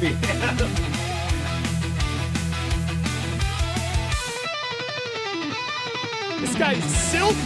baby. This guy's silky.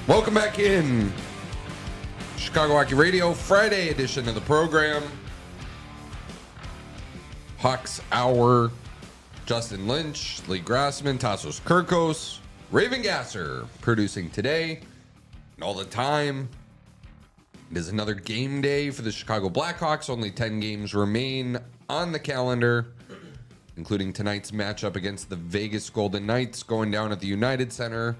Welcome back in. Chicago Hockey Radio, Friday edition of the program. Hawks Hour, Justin Lynch, Lee Grassman, Tassos Kirkos, Raven Gasser producing today and all the time. It is another game day for the Chicago Blackhawks. Only 10 games remain on the calendar, including tonight's matchup against the Vegas Golden Knights going down at the United Center.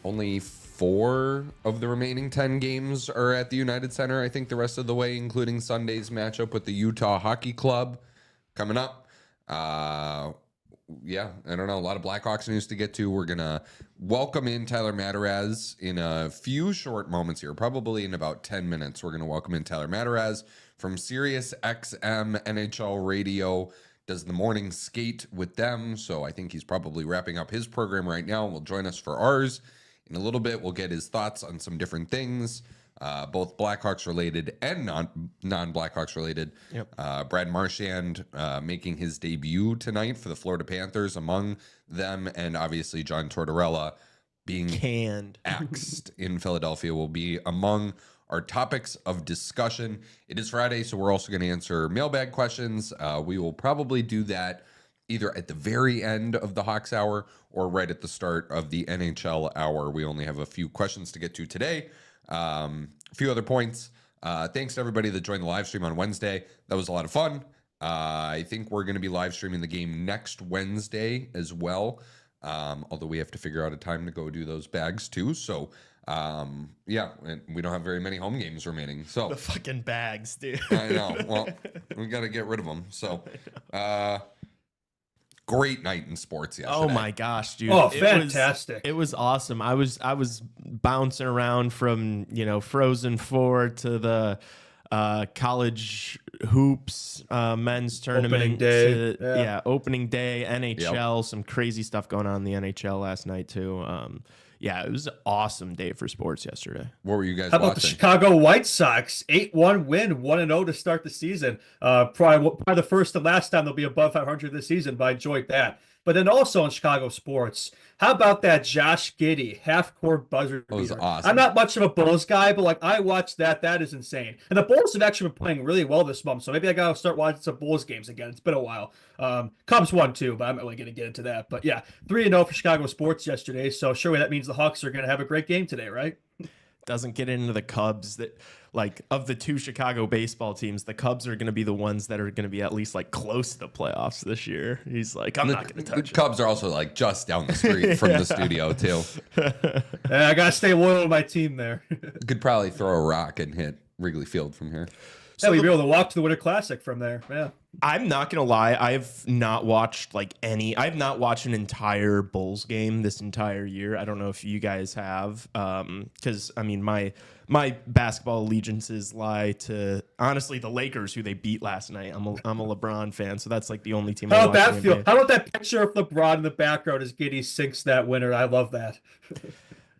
Only 4 of the remaining 10 games are at the United Center. I think the rest of the way, including Sunday's matchup with the Utah Hockey Club coming up. Yeah, I don't know. A lot of Blackhawks news to get to. We're going to welcome in Tyler Madarasz in a few short moments here, probably in about 10 minutes. We're going to welcome in Tyler Madarasz from Sirius XM NHL Radio. Does the morning skate with them. So I think he's probably wrapping up his program right now. Will join us for ours. In a little bit, we'll get his thoughts on some different things, both Blackhawks related and non-Blackhawks related. Yep. Brad Marchand making his debut tonight for the Florida Panthers among them, and obviously John Tortorella being axed in Philadelphia will be among our topics of discussion. It is Friday, so we're also going to answer mailbag questions. We will probably do that either at the very end of the Hawks Hour or right at the start of the NHL Hour. We only have a few questions to get to today. A few other points. Thanks to everybody that joined the live stream on Wednesday. That was a lot of fun. I think we're going to be live streaming the game next Wednesday as well, although we have to figure out a time to go do those bags too. So, yeah, and we don't have very many home games remaining. So The fucking bags, dude. I know. Well, we got to get rid of them. So, great night in sports yesterday. Oh my gosh, dude. Oh, fantastic. It was awesome. I was bouncing around from, Frozen 4 to the college hoops men's tournament. Opening day. To, opening day, NHL, Yep. Some crazy stuff going on in the NHL last night too. Yeah, it was an awesome day for sports yesterday. What were you guys How about watching? the Chicago White Sox? 8-1 win, 1-0 to start the season. Probably the first and last time they'll be above 500 this season, but I enjoyed that. But then also in Chicago sports, how about that Josh Giddey half-court buzzer beater? That was awesome. I'm not much of a Bulls guy, but I watched that. That is insane. And the Bulls have actually been playing really well this month, so maybe I got to start watching some Bulls games again. It's been a while. Cubs won too, but I'm not really going to get into that. But yeah, 3-0 for Chicago sports yesterday, so surely that means the Hawks are going to have a great game today, right? Doesn't get into the Cubs that of the 2 Chicago baseball teams, the Cubs are going to be the ones that are going to be at least close to the playoffs this year. He's like, I'm not going to touch the Cubs are also just down the street from the studio too. I got to stay loyal to my team there. Could probably throw a rock and hit Wrigley Field from here. So you'll be able to walk to the Winter Classic from there. Yeah. I'm not going to lie. I've not watched I've not watched an entire Bulls game this entire year. I don't know if you guys have. Cause I mean, my basketball allegiances lie to honestly the Lakers, who they beat last night. I'm a LeBron fan. So that's the only team. How about that feel? How about that picture of LeBron in the background as Giddey sinks that winner? I love that.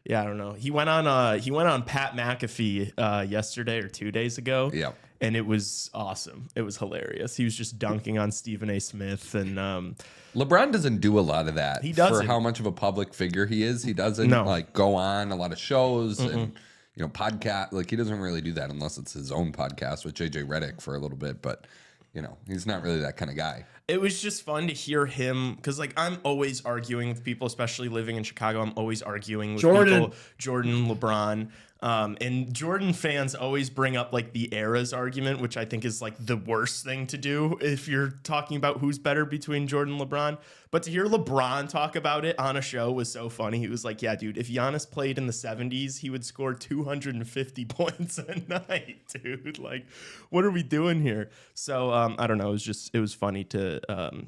Yeah. I don't know. He went on Pat McAfee yesterday or 2 days ago. Yeah. And it was awesome. It was hilarious. He was just dunking on Stephen A. Smith. And LeBron doesn't do a lot of that. He doesn't. For how much of a public figure he is. He doesn't go on a lot of shows and podcast. He doesn't really do that unless it's his own podcast with JJ Redick for a little bit. But he's not really that kind of guy. It was just fun to hear him because, like, I'm always arguing with people, especially living in Chicago. I'm always arguing with people, Jordan, LeBron. And Jordan fans always bring up like the eras argument, which I think is like the worst thing to do if you're talking about who's better between Jordan and LeBron. But to hear LeBron talk about it on a show was so funny. He was like, yeah, dude, if Giannis played in the 70s, he would score 250 points a night, dude. Like, what are we doing here? So I don't know. It was funny to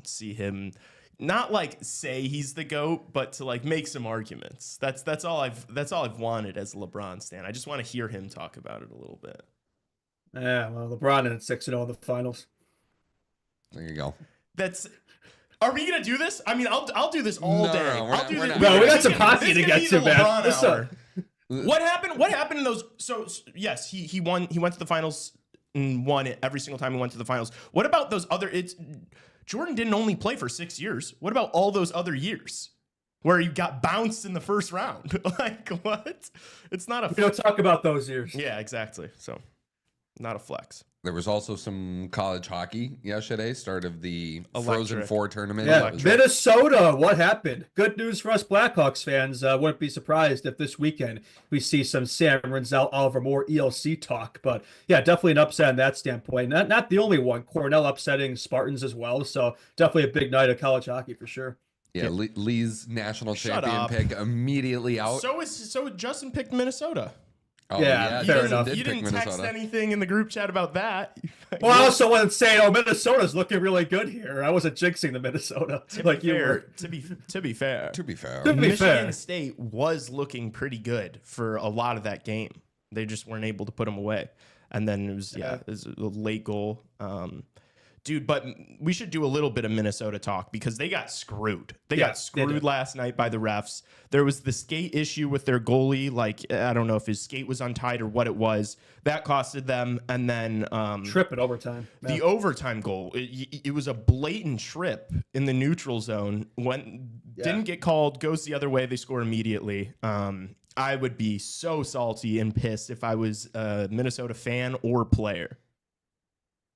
see him not like say he's the GOAT, but to like make some arguments. That's all I've wanted as a LeBron stan. I just want to hear him talk about it a little bit. Yeah, well, LeBron in 6-0 in the finals. There you go. Are we gonna do this? I mean, I'll do this all day. I'll do this. No, we got some hockey to get to, man. What happened in those? So yes, he won. He went to the finals and won it every single time he went to the finals. What about those other? Jordan didn't only play for 6 years. What about all those other years where he got bounced in the first round? Like, what? It's not a. We don't talk about those years. Yeah, exactly. So, not a flex. There was also some college hockey yesterday, start of the Frozen Four tournament. Yeah, Minnesota, what happened? Good news for us Blackhawks fans. Wouldn't be surprised if this weekend we see some Sam Rinzel, Oliver Moore, ELC talk. But yeah, definitely an upset on that standpoint. Not the only one. Cornell upsetting Spartans as well. So definitely a big night of college hockey for sure. Yeah, Lee's national champion pick immediately out. So Justin picked Minnesota. Oh, yeah, fair enough. You didn't text anything in the group chat about that. Well, I also wasn't saying, "Oh, Minnesota's looking really good here." I wasn't jinxing the Minnesota like you were. To be fair, Michigan State was looking pretty good for a lot of that game. They just weren't able to put them away, and then it was a late goal. Dude, but we should do a little bit of Minnesota talk because they got screwed. They got screwed last night by the refs. There was the skate issue with their goalie. Like, I don't know if his skate was untied or what it was. That costed them. And then trip in overtime. The overtime goal. It was a blatant trip in the neutral zone. Didn't get called, goes the other way. They score immediately. I would be so salty and pissed if I was a Minnesota fan or player.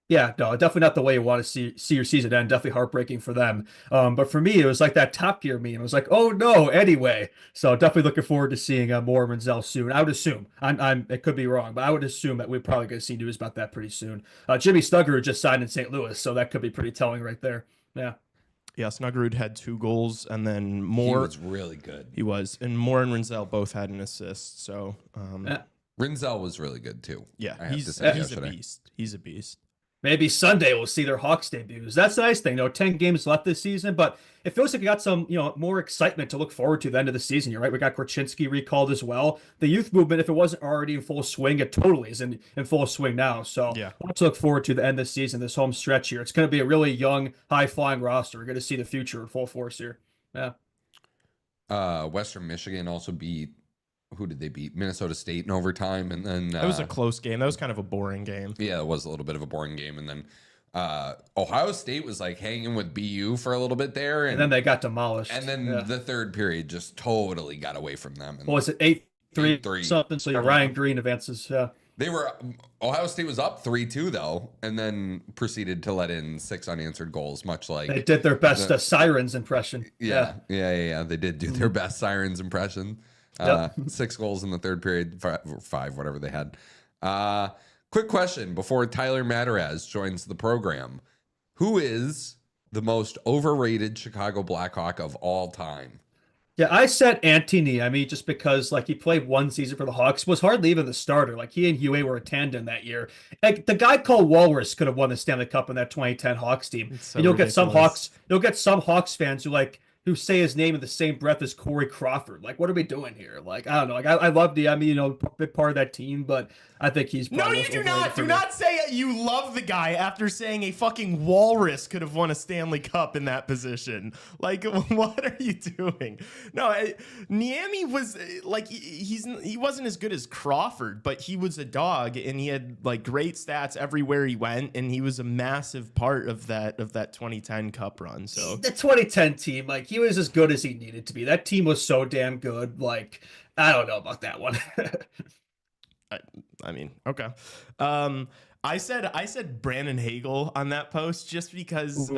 Yeah, no, definitely not the way you want to see your season end. Definitely heartbreaking for them. But for me, it was like that Top Gear meme. It was like, oh no, anyway. So definitely looking forward to seeing more Rinzel soon. I would assume. It could be wrong, but I would assume that we're probably going to see news about that pretty soon. Jimmy Snuggerud just signed in St. Louis, so that could be pretty telling right there. Yeah. Yeah, Snuggerud had 2 goals, and then Moore. He was really good. He was, and Moore and Rinzel both had an assist. So Rinzel was really good too. Yeah, he's a beast. He's a beast. Maybe Sunday we'll see their Hawks debuts. That's the nice thing. 10 games left this season, but it feels like we got some, more excitement to look forward to the end of the season. You're right. We got Korchinski recalled as well. The youth movement, if it wasn't already in full swing, it totally is in full swing now. So yeah, let's look forward to the end of the season, this home stretch here. It's going to be a really young, high-flying roster. We're going to see the future in full force here. Yeah. Western Michigan also beat. Who did they beat? Minnesota State in overtime, and then it was a close game. That was kind of a boring game. Yeah, it was a little bit of a boring game, and then Ohio State was like hanging with BU for a little bit there, and then they got demolished. And then the third period just totally got away from them. And what was it 8-3 something? So Ryan Green advances. Yeah, Ohio State was up 3-2 though, and then proceeded to let in 6 unanswered goals, much like they did their best Sirens impression. Yeah. They did do their best Sirens impression. 6 goals in the third period, 5, whatever they had. Quick question before Tyler Madarasz joins the program. Who is the most overrated Chicago Blackhawk of all time? Yeah, I said Antony. I mean, just because he played 1 season for the Hawks, was hardly even the starter. Like he and Huey were a tandem that year. Like the guy called Walrus could have won the Stanley Cup in that 2010 Hawks team. So and you'll get some Hawks fans who say his name in the same breath as Corey Crawford. Like, what are we doing here? Like, I don't know. Like, I love big part of that team, but I think he's no. You do not. Do not say you love the guy after saying a fucking walrus could have won a Stanley Cup in that position. Like, what are you doing? No, Niemi was like he wasn't as good as Crawford, but he was a dog and he had like great stats everywhere he went, and he was a massive part of that 2010 Cup run. So the 2010 team, like he was as good as he needed to be. That team was so damn good. Like, I don't know about that one. I mean, okay. I said Brandon Hagel on that post just because,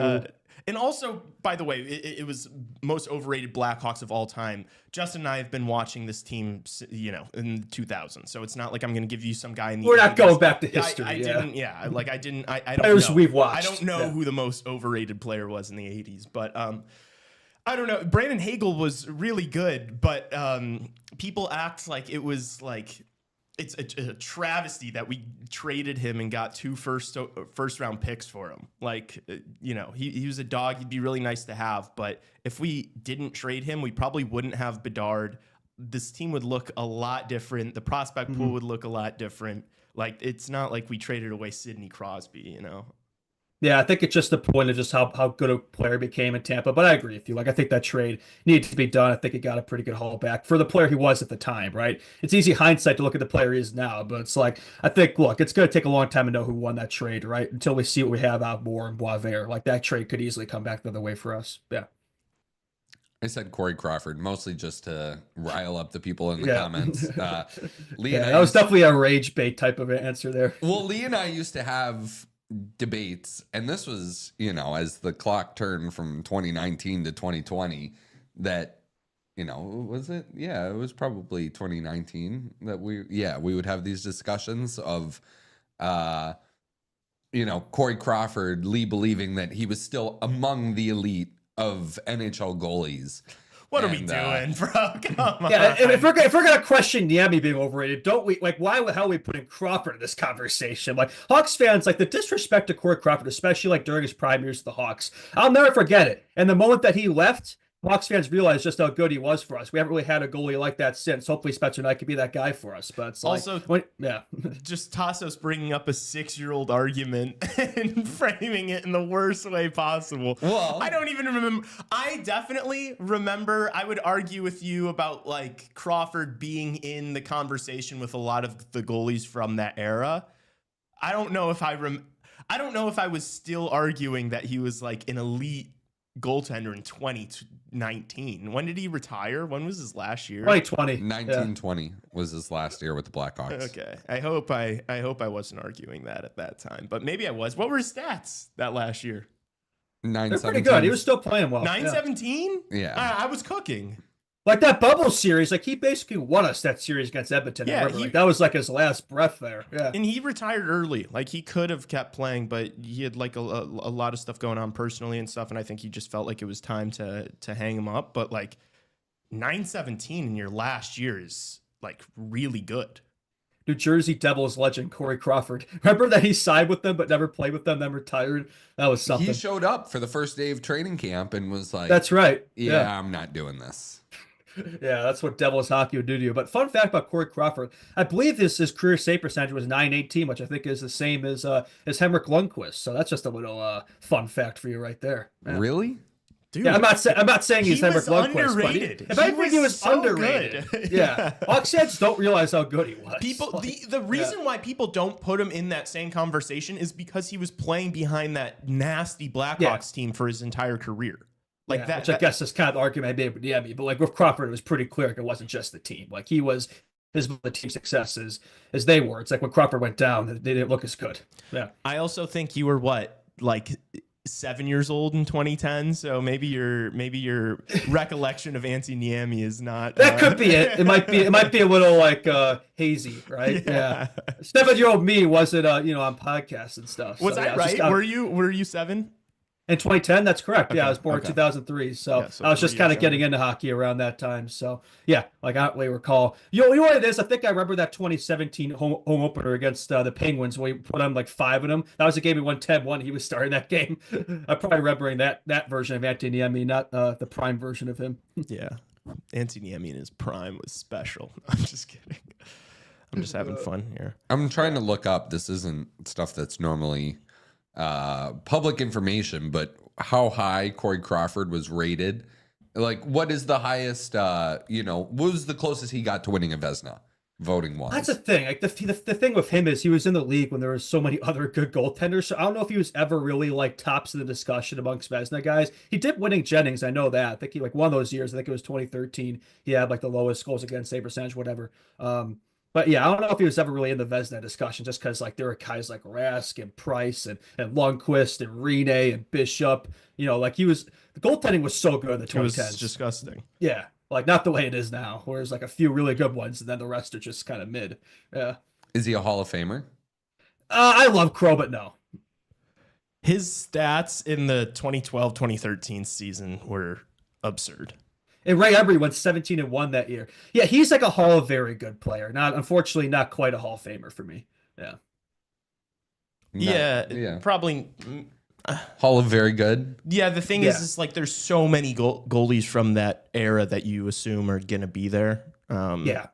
and also, by the way, it was most overrated Blackhawks of all time. Justin and I have been watching this team, in the 2000s, so it's not like I'm going to give you some guy in the. We're not 80s. going back to history. I didn't. Yeah, I don't Players know. we've watched. I don't know who the most overrated player was in the 80s, but I don't know. Brandon Hagel was really good, but people act like it was like. It's a travesty that we traded him and got 2 first round picks for him. Like, he was a dog. He'd be really nice to have. But if we didn't trade him, we probably wouldn't have Bedard. This team would look a lot different. The prospect pool would look a lot different. Like, it's not like we traded away Sidney Crosby, Yeah, I think it's just the point of just how good a player he became in Tampa. But I agree with you. Like, I think that trade needed to be done. I think it got a pretty good haul back for the player he was at the time, right? It's easy hindsight to look at the player he is now, but it's like, I think, look, it's going to take a long time to know who won that trade, right? Until we see what we have out Moore and Boisvert. Like, that trade could easily come back the other way for us. Yeah. I said Corey Crawford, mostly just to rile up the people in the comments. Lee and I that was definitely a rage bait type of answer there. Well, Lee and I used to have debates, and this was, as the clock turned from 2019 to 2020, that, was it? Yeah, it was probably 2019 that we would have these discussions of, Corey Crawford, Lee believing that he was still among the elite of NHL goalies. What are we doing, bro? Come on. Yeah, if we're gonna question Niemi being overrated, don't we? Like, why the hell are we putting Crawford in this conversation? Like, Hawks fans, like the disrespect to Corey Crawford, especially like during his prime years of the Hawks, I'll never forget it. And the moment that he left, Hawks fans realized just how good he was for us. We haven't really had a goalie like that since. Hopefully, Spencer Knight could be that guy for us. But it's also, just Tassos bringing up a 6-year-old argument and framing it in the worst way possible. Well, I don't even remember. I definitely remember. I would argue with you about like Crawford being in the conversation with a lot of the goalies from that era. I don't know if I was still arguing that he was like an elite goaltender in 2019. When did he retire? When was his last year? 2020. 1920 was his last year with the Blackhawks. Okay. I hope I wasn't arguing that at that time, but maybe I was. What were his stats that last year? They're pretty good. He was still playing well. 917? Yeah. I was cooking. Like that bubble series, like he basically won us that series against Edmonton. Yeah, that was like his last breath there. Yeah, and he retired early. Like he could have kept playing, but he had like a lot of stuff going on personally and stuff, and I think he just felt like it was time to hang him up. But like 917 in your last year is like really good. New Jersey Devils legend Corey Crawford. Remember that he signed with them but never played with them, then retired? That was something. He showed up for the first day of training camp and was like, "That's right. Yeah, I'm not doing this." Yeah, that's what Devils hockey would do to you. But fun fact about Corey Crawford, I believe his career save percentage was .918, which I think is the same as Henrik Lundqvist. So that's just a little fun fact for you right there. Yeah. Really? Dude, yeah, I'm not saying he's Henrik Lundqvist, underrated. But if I think he was so underrated. Yeah. Hawks fans don't realize how good he was. People, the reason why people don't put him in that same conversation is because he was playing behind that nasty Blackhawks team for his entire career. Like that, which I guess is kind of the argument I made with Niemi, but like with Crawford, it was pretty clear it wasn't just the team. Like he was as the team successes as they were. It's like when Crawford went down, they didn't look as good. Yeah. I also think you were like 7 years old in 2010, so maybe your recollection of Antti Niemi is not. That could be it. It might be a little like hazy, right? Yeah. 7-year-old me wasn't on podcasts and stuff. Was so, I right? Were you 7? In 2010, that's correct. Okay. Yeah, I was born in 2003, so I was just kind of getting into hockey around that time. So yeah, like I don't really recall. You know what it is? I think I remember that 2017 home opener against the Penguins where we put on like 5 of them. That was a game we won 10-1. He was starting that game. I'm probably remembering that version of Antti Niemi, not the prime version of him. Yeah, Antti Niemi in his prime was special. I'm just kidding. I'm just having fun here. I'm trying to look up. This isn't stuff that's normally public information, but how high Corey Crawford was rated. Like, what is the highest, what was the closest he got to winning a Vezina voting wise? That's the thing. Like the thing with him is he was in the league when there was so many other good goaltenders. So I don't know if he was ever really like tops of the discussion amongst Vezina guys. He did winning Jennings. I know that. I think he like one of those years. I think it was 2013. He had like the lowest goals against save percentage, whatever. But yeah, I don't know if he was ever really in the Vezina discussion just because like there were guys like Rask and Price and Lundqvist and Rene and Bishop. Like the goaltending was so good in the It was 2010s. disgusting. Yeah, like not the way it is now, where there's like a few really good ones and then the rest are just kind of mid. Yeah. Is he a Hall of Famer? I love Crow, but no. His stats in the 2012-2013 season were absurd. And Ray Emery went 17-1 that year. Yeah, he's like a Hall of very good player. Unfortunately, not quite a Hall of Famer for me. Yeah. Yeah. Probably. Hall of very good. Yeah, the thing is like there's so many goalies from that era that you assume are going to be there. Yeah.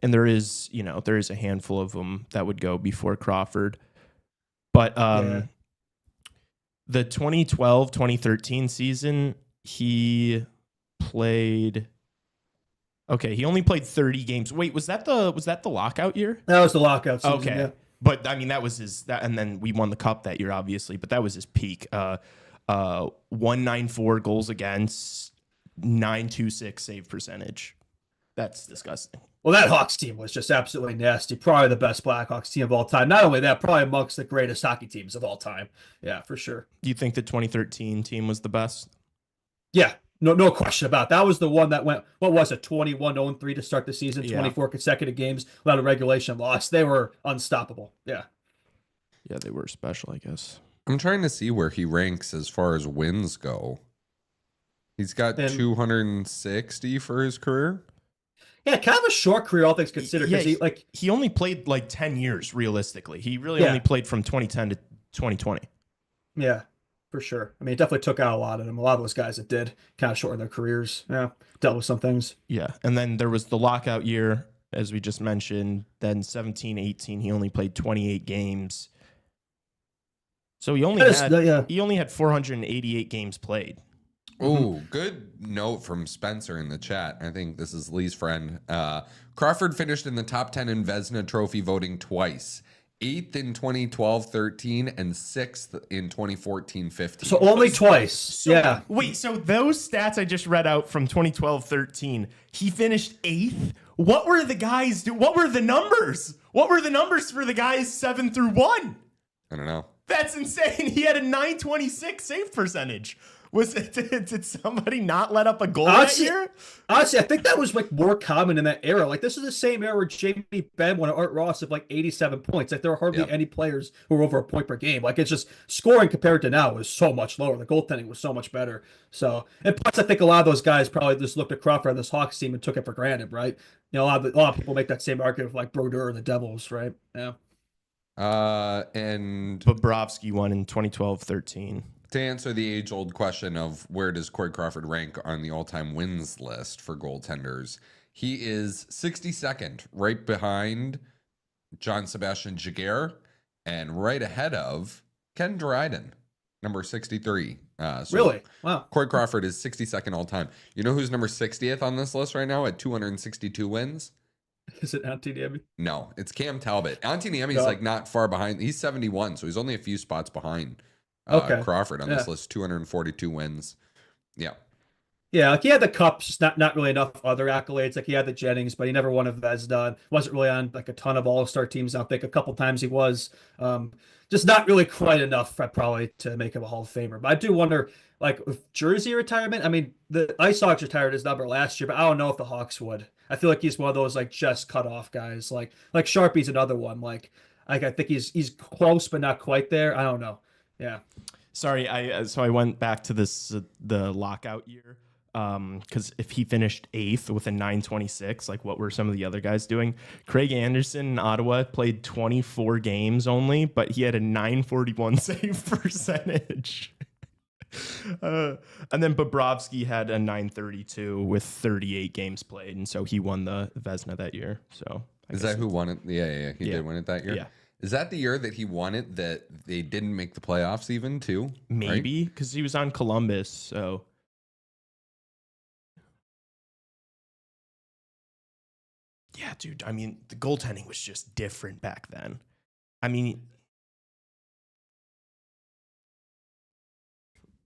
And there is a handful of them that would go before Crawford. But the 2012-2013 season, he only played 30 games. Wait, was that the lockout year? That was the lockout season. Okay. Yeah. But I mean that was and then we won the cup that year obviously, but that was his peak. 194 goals against, 926 save percentage. That's disgusting. Well, that Hawks team was just absolutely nasty. Probably the best Blackhawks team of all time. Not only that, probably amongst the greatest hockey teams of all time. Yeah, for sure. Do you think the 2013 team was the best? Yeah, no question about it. That was the one that went, what was it, 21-3 to start the season, 24 consecutive games without a regulation loss. They were unstoppable. Yeah. Yeah, they were special, I guess. I'm trying to see where he ranks as far as wins go. He's got 260 for his career. Yeah, kind of a short career, all things considered. Yeah, he only played like 10 years, realistically. He really only played from 2010 to 2020. Yeah, for sure. I mean, it definitely took out a lot of them. A lot of those guys that did kind of shorten their careers. Yeah, dealt with some things. Yeah, and then there was the lockout year, as we just mentioned. Then 17-18, he only played 28 games. So he only had 488 games played. Oh, good note from Spencer in the chat. I think this is Lee's friend. Crawford finished in the top 10 in Vezina Trophy voting twice. 8th in 2012-13 and 6th in 2014-15. So only twice. Yeah. Wait, so those stats I just read out from 2012-13, he finished 8th? What were the guys do? What were the numbers? What were the numbers for the guys 7 through 1? I don't know. That's insane. He had a 926 save percentage. Did somebody not let up a goal that year? Honestly, I think that was like more common in that era. Like this is the same era where Jamie Benn won an Art Ross of like 87 points. Like there are hardly any players who were over a point per game. Like it's just scoring compared to now is so much lower. The goaltending was so much better. So and plus I think a lot of those guys probably just looked at Crawford and this Hawks team and took it for granted, right? A lot of people make that same argument with like Brodeur and the Devils, right? Yeah. And Bobrovsky won in 2012-13. To answer the age-old question of where does Corey Crawford rank on the all-time wins list for goaltenders, he is 62nd, right behind John Sebastian Jaguar and right ahead of Ken Dryden, number 63. Really? Wow. Corey Crawford is 62nd all-time. You know who's number 60th on this list right now at 262 wins? Is it Antiniemi? No, it's Cam Talbot. Antiniemi's like not far behind. He's 71, so he's only a few spots behind Crawford on this list. 242 wins. Yeah. Yeah, like he had the cups, not really enough other accolades. Like he had the Jennings, but he never won a Vezina. Wasn't really on like a ton of all-star teams. I think a couple times he was. Just not really quite enough probably to make him a Hall of Famer. But I do wonder, like with jersey retirement, I mean, the Ice Hawks retired his number last year, but I don't know if the Hawks would. I feel like he's one of those like just cut off guys. Like Sharpie's another one. Like I think he's close but not quite there. I don't know. Yeah. Sorry, I went back to the lockout year. Because if he finished 8th with a 926, like what were some of the other guys doing? Craig Anderson in Ottawa played 24 games only, but he had a 941 save percentage. And then Bobrovsky had a 932 with 38 games played, and so he won the Vezina that year. So is that who won it? Yeah, he did win it that year. Yeah. Is that the year that he won it that they didn't make the playoffs even too? Maybe because he was on Columbus, so. Yeah, dude. I mean, the goaltending was just different back then. I mean,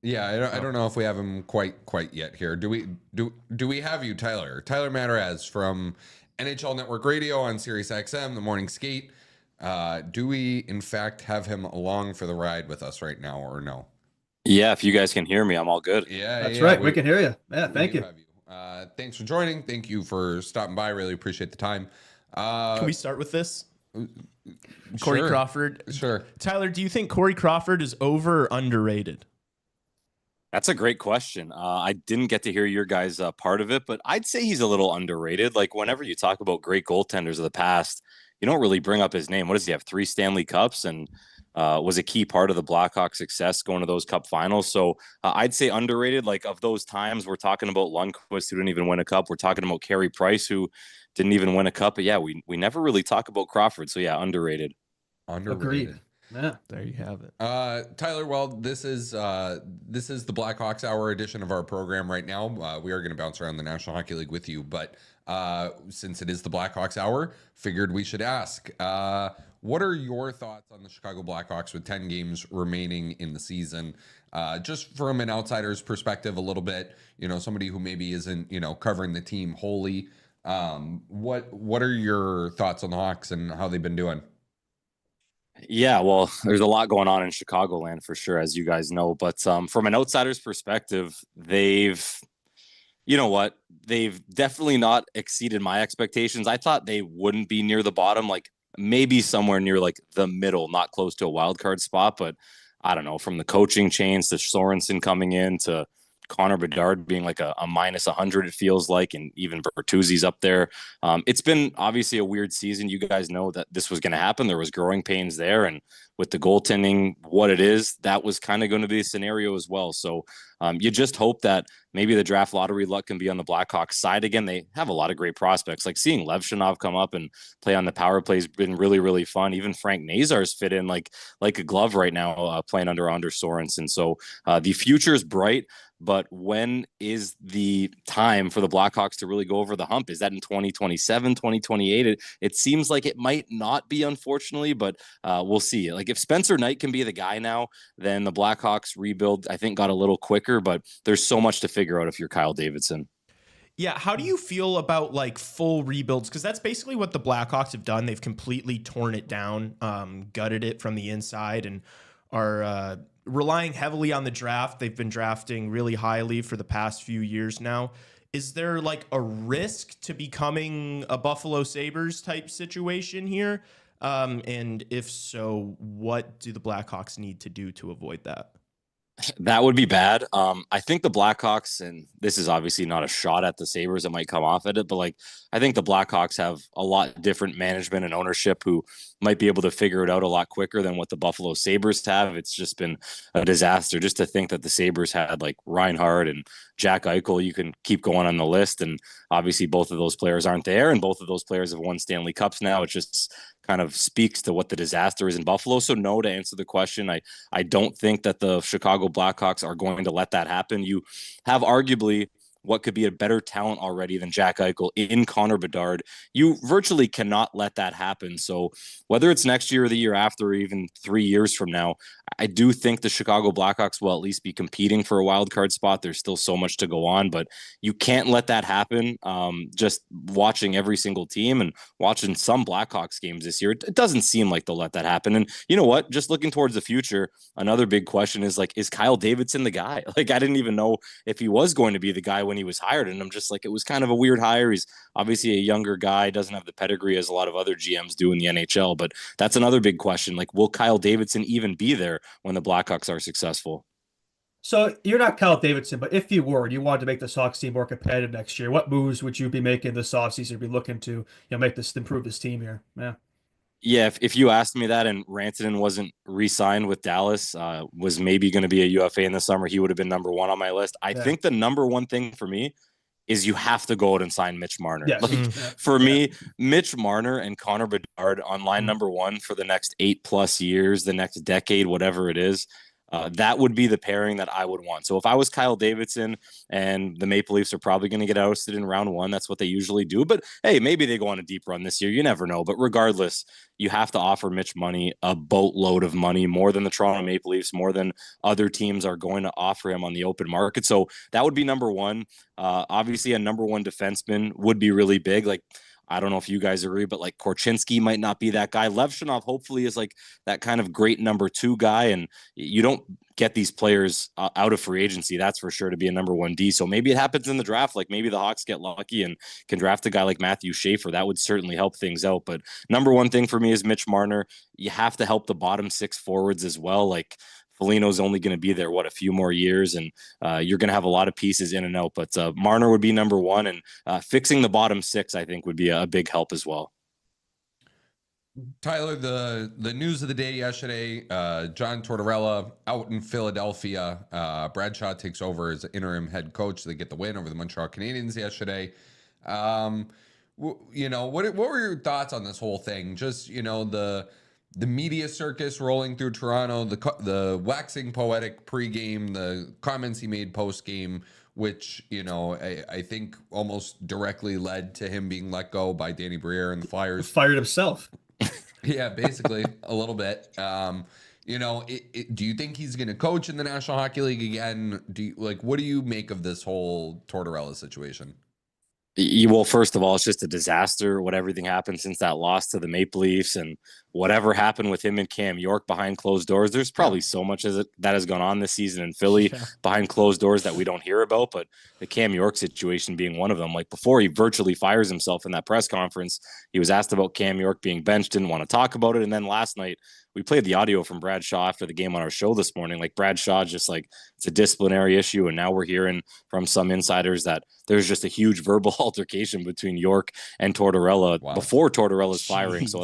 yeah, I don't know if we have him quite yet here. Do we have you, Tyler? Tyler Madarasz from NHL Network Radio on Sirius XM, the Morning Skate. Do we, in fact, have him along for the ride with us right now, or no? Yeah, if you guys can hear me, I'm all good. Yeah, That's right. We can hear you. Yeah, we thank do you. have you. Thanks for joining. Thank you for stopping by. Really appreciate the time. Can we start with this? Corey Sure. Crawford. Sure. Tyler, do you think Corey Crawford is over or underrated? That's a great question. I didn't get to hear your guys' part of it, but I'd say he's a little underrated. Like whenever you talk about great goaltenders of the past, you don't really bring up his name. What does he have? 3 Stanley Cups and was a key part of the Blackhawks' success going to those Cup finals. So I'd say underrated. Like of those times, we're talking about Lundqvist, who didn't even win a cup. We're talking about Carey Price, who didn't even win a cup. But yeah, we never really talk about Crawford. So yeah, underrated. Underrated. Agreed. Yeah. There you have it. Tyler, well, this is the Blackhawks Hour edition of our program right now. We are going to bounce around the National Hockey League with you, but since it is the Blackhawks Hour, figured we should ask, what are your thoughts on the Chicago Blackhawks with 10 games remaining in the season? Just from an outsider's perspective a little bit, somebody who maybe isn't, covering the team wholly. What are your thoughts on the Hawks and how they've been doing? Yeah, well, there's a lot going on in Chicagoland for sure, as you guys know. But from an outsider's perspective, they've definitely not exceeded my expectations. I thought they wouldn't be near the bottom, like maybe somewhere near like the middle, not close to a wild card spot. But I don't know, from the coaching chains to Sorensen coming in to Connor Bedard being like a minus 100, it feels like, and even Bertuzzi's up there. It's been obviously a weird season. You guys know that this was going to happen. There was growing pains there, and with the goaltending, what it is, that was kind of going to be a scenario as well. So you just hope that maybe the draft lottery luck can be on the Blackhawks side again. They have a lot of great prospects. Like seeing Levshinov come up and play on the power play has been really, really fun. Even Frank Nazar's fit in like a glove right now, playing under Sorensen. So the future is bright. But when is the time for the Blackhawks to really go over the hump? Is that in 2027, 2028? It seems like it might not be, unfortunately, but we'll see. Like if Spencer Knight can be the guy now, then the Blackhawks rebuild, I think, got a little quicker, but there's so much to figure out if you're Kyle Davidson. Yeah, how do you feel about like full rebuilds? Because that's basically what the Blackhawks have done. They've completely torn it down, gutted it from the inside, and are relying heavily on the draft. They've been drafting really highly for the past few years now. Is there like a risk to becoming a Buffalo Sabres type situation here? And if so, what do the Blackhawks need to do to avoid that? That would be bad. I think the Blackhawks, and this is obviously not a shot at the Sabres that might come off at it, but like I think the Blackhawks have a lot different management and ownership who might be able to figure it out a lot quicker than what the Buffalo Sabres have. It's just been a disaster. Just to think that the Sabres had like Reinhart and Jack Eichel, you can keep going on the list, and obviously both of those players aren't there, and both of those players have won Stanley Cups now. It just kind of speaks to what the disaster is in Buffalo. So no, to answer the question, I don't think that the Chicago Blackhawks are going to let that happen. You have arguably what could be a better talent already than Jack Eichel in Connor Bedard. You virtually cannot let that happen. So whether it's next year or the year after, or even 3 years from now, I do think the Chicago Blackhawks will at least be competing for a wild card spot. There's still so much to go on, but you can't let that happen. Just watching every single team and watching some Blackhawks games this year, it doesn't seem like they'll let that happen. And you know what? Just looking towards the future, another big question is like, is Kyle Davidson the guy? Like, I didn't even know if he was going to be the guy when he was hired. And I'm just like, it was kind of a weird hire. He's obviously a younger guy, doesn't have the pedigree as a lot of other GMs do in the NHL, but that's another big question. Like, will Kyle Davidson even be there when the Blackhawks are successful? So you're not Kyle Davidson, but if you were, and you wanted to make the Sox team more competitive next year, what moves would you be making this offseason? Be looking to make this improve this team here? Yeah. Yeah, if you asked me that and Rantanen wasn't re-signed with Dallas, was maybe going to be a UFA in the summer, he would have been number one on my list. I think the number one thing for me is you have to go out and sign Mitch Marner. Yes. Like for me, Mitch Marner and Connor Bedard on line number one for the next 8+ years, the next decade, whatever it is. That would be the pairing that I would want. So if I was Kyle Davidson, and the Maple Leafs are probably going to get ousted in round one, that's what they usually do. But hey, maybe they go on a deep run this year. You never know. But regardless, you have to offer Mitch money, a boatload of money, more than the Toronto Maple Leafs, more than other teams are going to offer him on the open market. So that would be number one. Obviously, a number one defenseman would be really big. Like, I don't know if you guys agree, but like Korchinski might not be that guy. Levshunov hopefully is like that kind of great number 2 guy, and you don't get these players out of free agency, that's for sure, to be a number 1D. So maybe it happens in the draft. Like maybe the Hawks get lucky and can draft a guy like Matthew Schaefer. That would certainly help things out. But number 1 thing for me is Mitch Marner. You have to help the bottom 6 forwards as well. Like Foligno's only going to be there, a few more years, and you're going to have a lot of pieces in and out. But Marner would be number 1, and fixing the bottom 6, I think, would be a big help as well. Tyler, the news of the day yesterday, John Tortorella out in Philadelphia. Bradshaw takes over as interim head coach. They get the win over the Montreal Canadiens yesterday. What were your thoughts on this whole thing? Just, the media circus rolling through Toronto, the waxing poetic pregame, the comments he made postgame, which, I think almost directly led to him being let go by Danny Briere and the Flyers. Fired himself. Yeah, basically a little bit. Do you think he's going to coach in the National Hockey League again? What do you make of this whole Tortorella situation? Well, first of all, it's just a disaster. What everything happened since that loss to the Maple Leafs, and whatever happened with him and Cam York behind closed doors. There's probably so much that has gone on this season in Philly behind closed doors that we don't hear about. But the Cam York situation being one of them. Like before he virtually fires himself in that press conference, he was asked about Cam York being benched, didn't want to talk about it, and then last night we played the audio from Bradshaw after the game on our show this morning. Like Bradshaw just like, it's a disciplinary issue. And now we're hearing from some insiders that there's just a huge verbal altercation between York and Tortorella before Tortorella's firing. So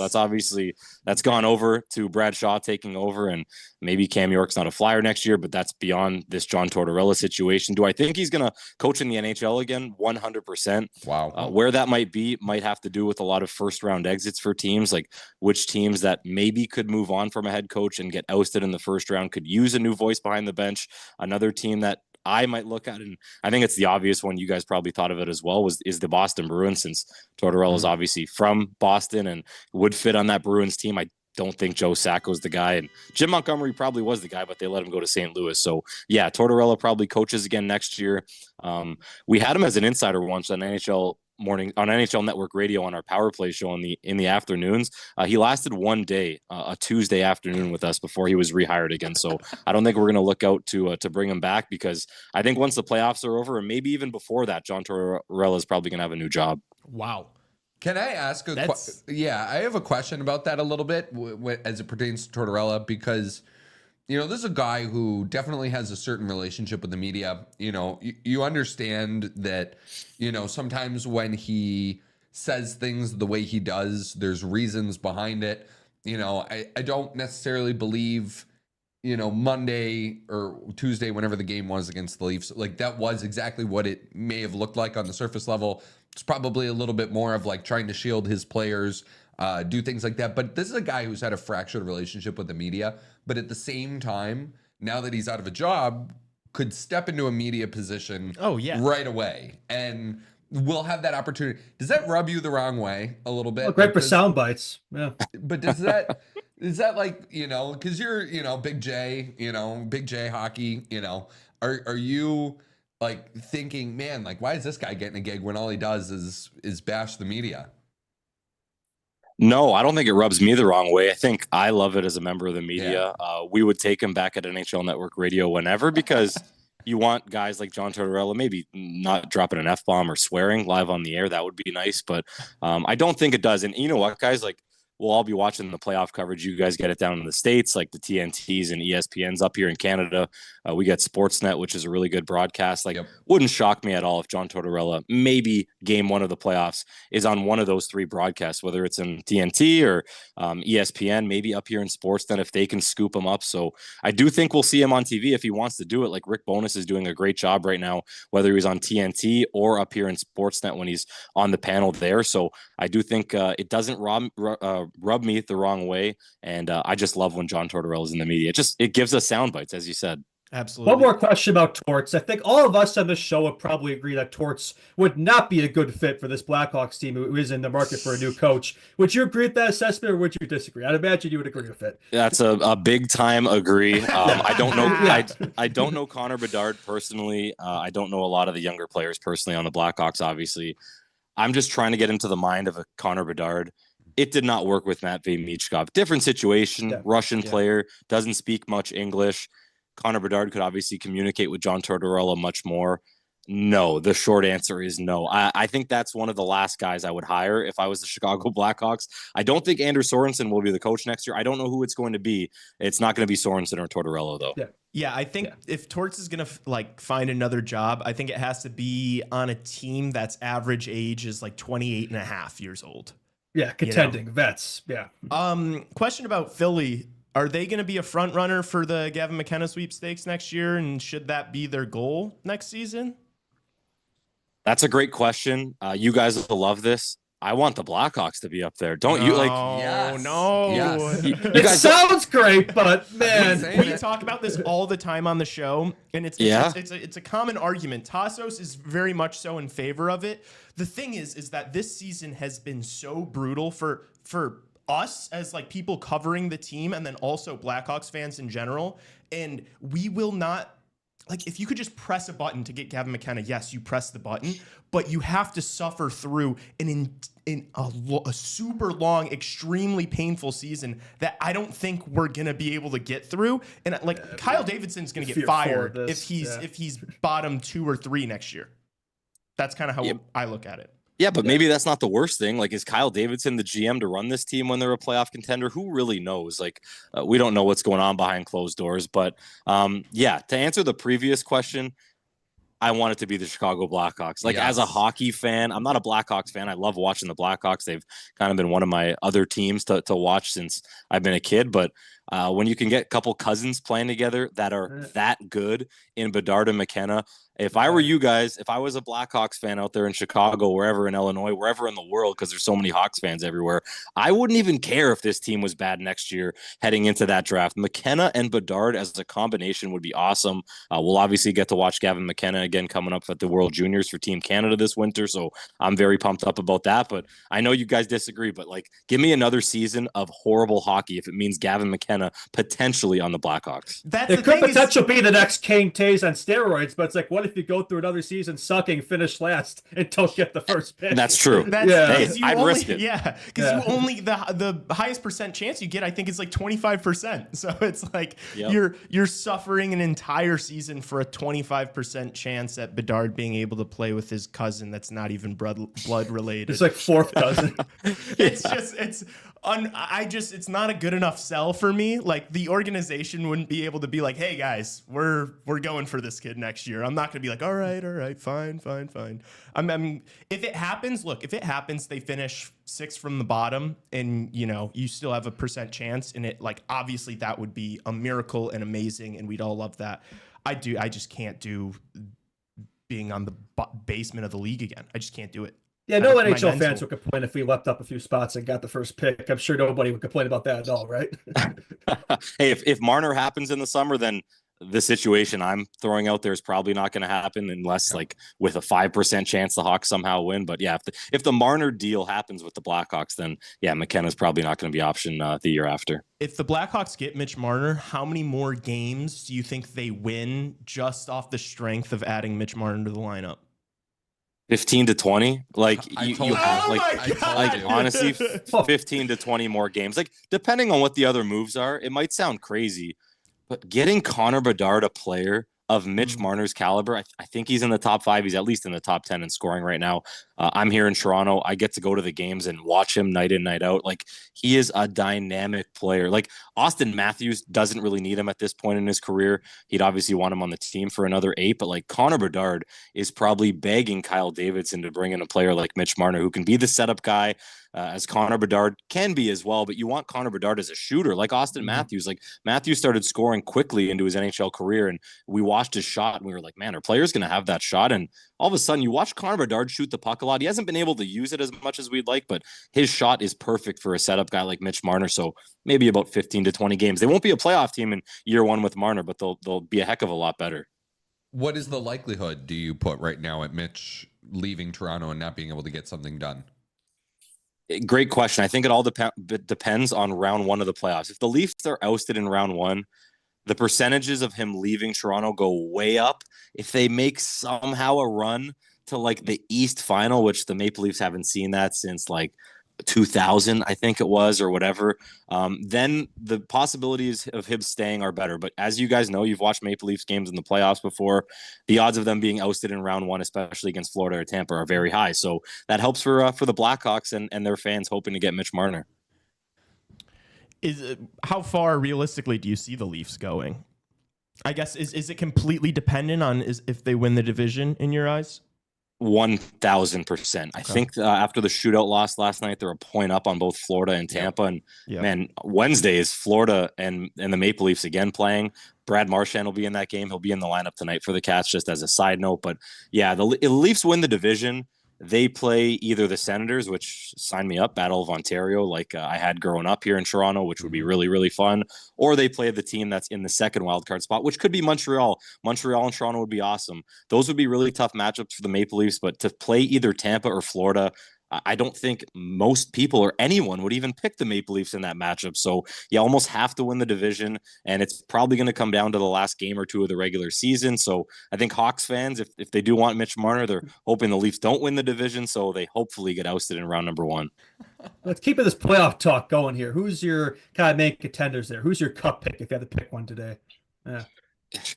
that's gone over to Bradshaw taking over, and maybe Cam York's not a Flyer next year, but that's beyond this John Tortorella situation. Do I think he's going to coach in the NHL again? 100%. Wow. Where that might be might have to do with a lot of first round exits for teams, like which teams that maybe could move on from a head coach and get ousted in the first round could use a new voice behind the bench. Another team that I might look at, and I think it's the obvious one, you guys probably thought of it as well, is the Boston Bruins, since Tortorella is obviously from Boston and would fit on that Bruins team. I don't think Joe Sacco's the guy, and Jim Montgomery probably was the guy, but they let him go to St. Louis. So yeah, Tortorella probably coaches again next year. We had him as an insider once on NHL Network Radio on our Power Play show in the afternoons. He lasted one day, a Tuesday afternoon with us before he was rehired again. So I don't think we're going to look out to bring him back, because I think once the playoffs are over, and maybe even before that, John Tortorella is probably going to have a new job. Wow. Can I ask I have a question about that a little bit as it pertains to Tortorella, because this is a guy who definitely has a certain relationship with the media. You understand that, sometimes when he says things the way he does, there's reasons behind it. I don't necessarily believe, Monday or Tuesday, whenever the game was against the Leafs, like that was exactly what it may have looked like on the surface level. It's probably a little bit more of like trying to shield his players, do things like that. But this is a guy who's had a fractured relationship with the media, but at the same time, now that he's out of a job, could step into a media position right away. And we'll have that opportunity. Does that rub you the wrong way a little bit? Great for sound bites. Yeah. But is that like, because you're, Big J hockey, are you like thinking, man, like, why is this guy getting a gig when all he does is bash the media? No, I don't think it rubs me the wrong way. I think I love it as a member of the media. We would take him back at NHL Network Radio whenever, because you want guys like John Tortorella, maybe not dropping an F-bomb or swearing live on the air. That would be nice. But I don't think it does. And you know what, guys, like, we'll all be watching the playoff coverage. You guys get it down in the States, like the TNTs and ESPNs. Up here in Canada, we get Sportsnet, which is a really good broadcast. Like, wouldn't shock me at all if John Tortorella, maybe game one of the playoffs, is on one of those three broadcasts, whether it's in TNT or ESPN, maybe up here in Sportsnet, if they can scoop him up. So I do think we'll see him on TV if he wants to do it. Like Rick Bowness is doing a great job right now, whether he's on TNT or up here in Sportsnet when he's on the panel there. So I do think it doesn't rub me the wrong way, and I just love when John Tortorella is in the media. It gives us sound bites, as you said. Absolutely. One more question about Torts. I think all of us on this show would probably agree that Torts would not be a good fit for this Blackhawks team who is in the market for a new coach. Would you agree with that assessment, or would you disagree? I'd imagine you would agree with it. That's a big time agree. I don't know. I don't know Connor Bedard personally. I don't know a lot of the younger players personally on the Blackhawks, obviously. I'm just trying to get into the mind of a Connor Bedard. It did not work with Matvey Michkov. Different situation. Yeah. Russian player, doesn't speak much English. Connor Bedard could obviously communicate with John Tortorella much more. No, the short answer is no. I think that's one of the last guys I would hire if I was the Chicago Blackhawks. I don't think Anders Sorensen will be the coach next year. I don't know who it's going to be. It's not going to be Sorensen or Tortorella, though. Yeah, I think if Torts is going to find another job, I think it has to be on a team that's average age is like 28 and a half years old. Yeah, contending vets. Yeah. Question about Philly. Are they going to be a front runner for the Gavin McKenna sweepstakes next year? And should that be their goal next season? That's a great question. You guys will love this. I want the Blackhawks to be up there. Don't you like? Yes. No. Yes. You It guys sounds great, but man, We talk about this all the time on the show, and it's a common argument. Tassos is very much so in favor of it. The thing is that this season has been so brutal for us as like people covering the team, and then also Blackhawks fans in general. And we will not. Like, if you could just press a button to get Gavin McKenna, yes, you press the button, but you have to suffer through a super long, extremely painful season that I don't think we're gonna be able to get through. And Kyle Davidson's gonna get fired if he's bottom 2 or 3 next year. That's kind of how I look at it. Yeah, but maybe that's not the worst thing. Like, is Kyle Davidson the GM to run this team when they're a playoff contender? Who really knows? Like, we don't know what's going on behind closed doors. But to answer the previous question, I want it to be the Chicago Blackhawks. Like, as a hockey fan, I'm not a Blackhawks fan. I love watching the Blackhawks. They've kind of been one of my other teams to watch since I've been a kid. But when you can get a couple cousins playing together that are that good in Bedard and McKenna, if I were you guys, if I was a Blackhawks fan out there in Chicago, wherever in Illinois, wherever in the world, because there's so many Hawks fans everywhere, I wouldn't even care if this team was bad next year heading into that draft. McKenna and Bedard as a combination would be awesome. We'll obviously get to watch Gavin McKenna again coming up at the World Juniors for Team Canada this winter, so I'm very pumped up about that. But I know you guys disagree, but like, give me another season of horrible hockey if it means Gavin McKenna potentially on the Blackhawks. It could potentially be the next Kane Tays on steroids, but it's like, what if you go through another season sucking, finish last, and don't get the first pick? That's true. I'd risk it. Yeah, because you only the highest percent chance you get, I think, is like 25%. So it's like you're suffering an entire season for a 25% chance at Bedard being able to play with his cousin that's not even blood related. It's like fourth cousin. It's not a good enough sell for me. Like, the organization wouldn't be able to be like, hey guys, we're going for this kid next year. I'm not gonna be like, all right, fine. I mean, if it happens, they finish 6th from the bottom, and you still have a percent chance in it. Like, obviously that would be a miracle and amazing, and we'd all love that. I just can't do being on the basement of the league again. I just can't do it. Yeah, no NHL fans would complain if we leapt up a few spots and got the first pick. I'm sure nobody would complain about that at all, right? Hey, if Marner happens in the summer, then the situation I'm throwing out there is probably not going to happen unless, like, with a 5% chance the Hawks somehow win. But yeah, if the Marner deal happens with the Blackhawks, then yeah, McKenna's probably not going to be option the year after. If the Blackhawks get Mitch Marner, how many more games do you think they win just off the strength of adding Mitch Marner to the lineup? 15 to 20, like honestly, 15 15 to 20 more games. Like, depending on what the other moves are, it might sound crazy, but getting Connor Bedard, a player of Mitch Marner's caliber, I think he's in the top 5. He's at least in the top 10 in scoring right now. I'm here in Toronto. I get to go to the games and watch him night in, night out. Like, he is a dynamic player. Like, Austin Matthews doesn't really need him at this point in his career. He'd obviously want him on the team for another 8, but like, Connor Bedard is probably begging Kyle Davidson to bring in a player like Mitch Marner who can be the setup guy, as Connor Bedard can be as well. But you want Connor Bedard as a shooter like Austin Matthews. Like, Matthews started scoring quickly into his NHL career, and we watched his shot and we were like, man, our player's going to have that shot. And all of a sudden you watch Connor Bedard shoot the puck a lot. He hasn't been able to use it as much as we'd like, but his shot is perfect for a setup guy like Mitch Marner. So maybe about 15 to 20 games. They won't be a playoff team in year 1 with Marner, but they'll be a heck of a lot better. What is the likelihood do you put right now at Mitch leaving Toronto and not being able to get something done? Great question. I think it all depends on round 1 of the playoffs. If the Leafs are ousted in round 1, the percentages of him leaving Toronto go way up. If they make somehow a run to like the East final, which the Maple Leafs haven't seen that since like 2000, I think it was, or whatever, then the possibilities of him staying are better. But as you guys know, you've watched Maple Leafs games in the playoffs before. The odds of them being ousted in round one, especially against Florida or Tampa, are very high. So that helps for the Blackhawks and their fans hoping to get Mitch Marner. How far realistically do you see the Leafs going? I guess is it completely dependent on if they win the division in your eyes? 1,000%. I think after the shootout loss last night, they're a point up on both Florida and Tampa. And man, Wednesday is Florida and the Maple Leafs again playing. Brad Marchand will be in that game. He'll be in the lineup tonight for the Cats, just as a side note. But yeah, the Leafs win the division. They play either the Senators, which sign me up, Battle of Ontario, like I had growing up here in Toronto, which would be really, really fun. Or they play the team that's in the second wildcard spot, which could be Montreal. Montreal and Toronto would be awesome. Those would be really tough matchups for the Maple Leafs, but to play either Tampa or Florida, I don't think most people or anyone would even pick the Maple Leafs in that matchup. So you almost have to win the division, and it's probably going to come down to the last game or two of the regular season. So I think Hawks fans, if they do want Mitch Marner, they're hoping the Leafs don't win the division, so they hopefully get ousted in round number one. Let's keep this playoff talk going here. Who's your kind of main contenders there? Who's your cup pick if you had to pick one today? Yeah.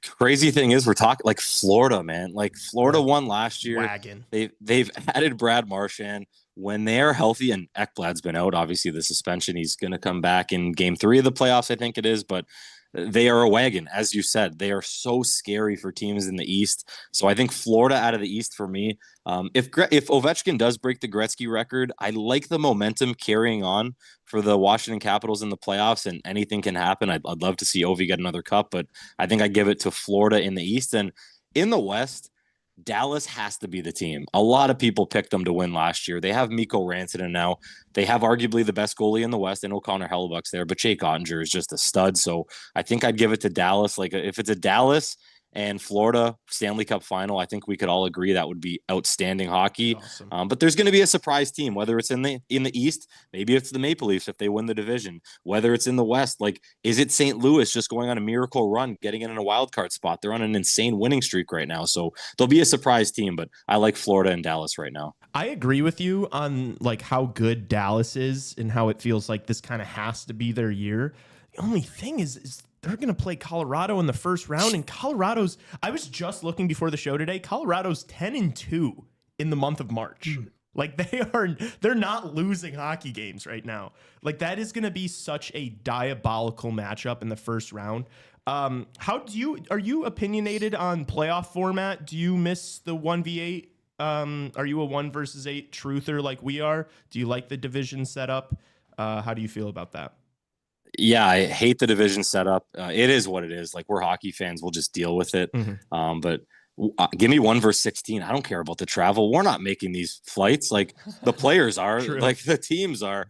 Crazy thing is, we're talking like Florida, man. Like Florida won last year. Wagon. They've added Brad Marchand. When they are healthy, and Ekblad's been out, obviously the suspension, he's going to come back in game 3 of the playoffs, I think it is, but they are a wagon. As you said, they are so scary for teams in the East. So I think Florida out of the East for me. If Ovechkin does break the Gretzky record, I like the momentum carrying on for the Washington Capitals in the playoffs, and anything can happen. I'd love to see Ovi get another cup, but I think I give it to Florida in the East. And in the West, Dallas has to be the team. A lot of people picked them to win last year. They have Mikko Rantanen now. They have arguably the best goalie in the West, and O'Connor Hellebuck's there, but Jake Ottinger is just a stud. So I think I'd give it to Dallas. Like if it's a Dallas and Florida Stanley Cup final, I think we could all agree that would be outstanding hockey. Awesome. But there's going to be a surprise team, whether it's in the East, maybe it's the Maple Leafs if they win the division, whether it's in the West, like is it St. Louis just going on a miracle run, getting in a wild card spot? They're on an insane winning streak right now. So there'll be a surprise team, but I like Florida and Dallas right now. I agree with you on like how good Dallas is and how it feels like this kind of has to be their year. The only thing is they're going to play Colorado in the first round, and I was just looking before the show today, Colorado's 10-2 in the month of March. Like they're not losing hockey games right now. Like that is going to be such a diabolical matchup in the first round. Are you opinionated on playoff format? Do you miss the 1v8? Are you a 1 versus 8 truther like we are? Do you like the division setup? How do you feel about that? Yeah, I hate the division setup. It is what it is. Like we're hockey fans, we'll just deal with it. But give me 1 versus 16. I don't care about the travel. We're not making these flights. Like the players are, like the teams are.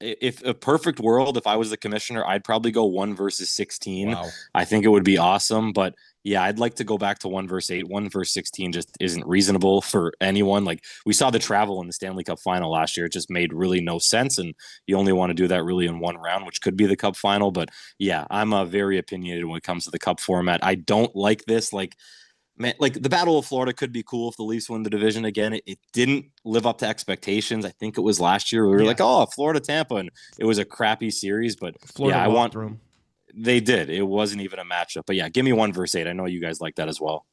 If a perfect world, if I was the commissioner, I'd probably go 1 versus 16. Wow. I think it would be awesome. But yeah, I'd like to go back to 1 versus 8. 1 versus 16 just isn't reasonable for anyone. Like we saw the travel in the Stanley Cup final last year. It just made really no sense. And you only want to do that really in one round, which could be the cup final. But yeah, I'm very opinionated when it comes to the cup format. I don't like this. Like, man, like the Battle of Florida could be cool if the Leafs win the division again. It didn't live up to expectations. I think it was last year. We were like, oh, Florida, Tampa. And it was a crappy series. But Florida, yeah, I want them. They did. It wasn't even a matchup. But yeah, give me 1 versus 8. I know you guys like that as well.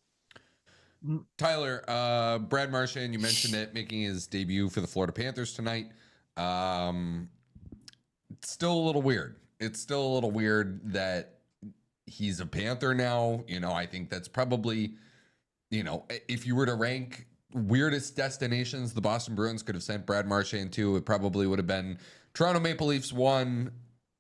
Tyler, Brad Marchand, you mentioned it, making his debut for the Florida Panthers tonight. It's still a little weird. It's still a little weird that he's a Panther now. You know, I think that's probably, you know, if you were to rank weirdest destinations the Boston Bruins could have sent Brad Marchand to, it probably would have been Toronto Maple Leafs 1,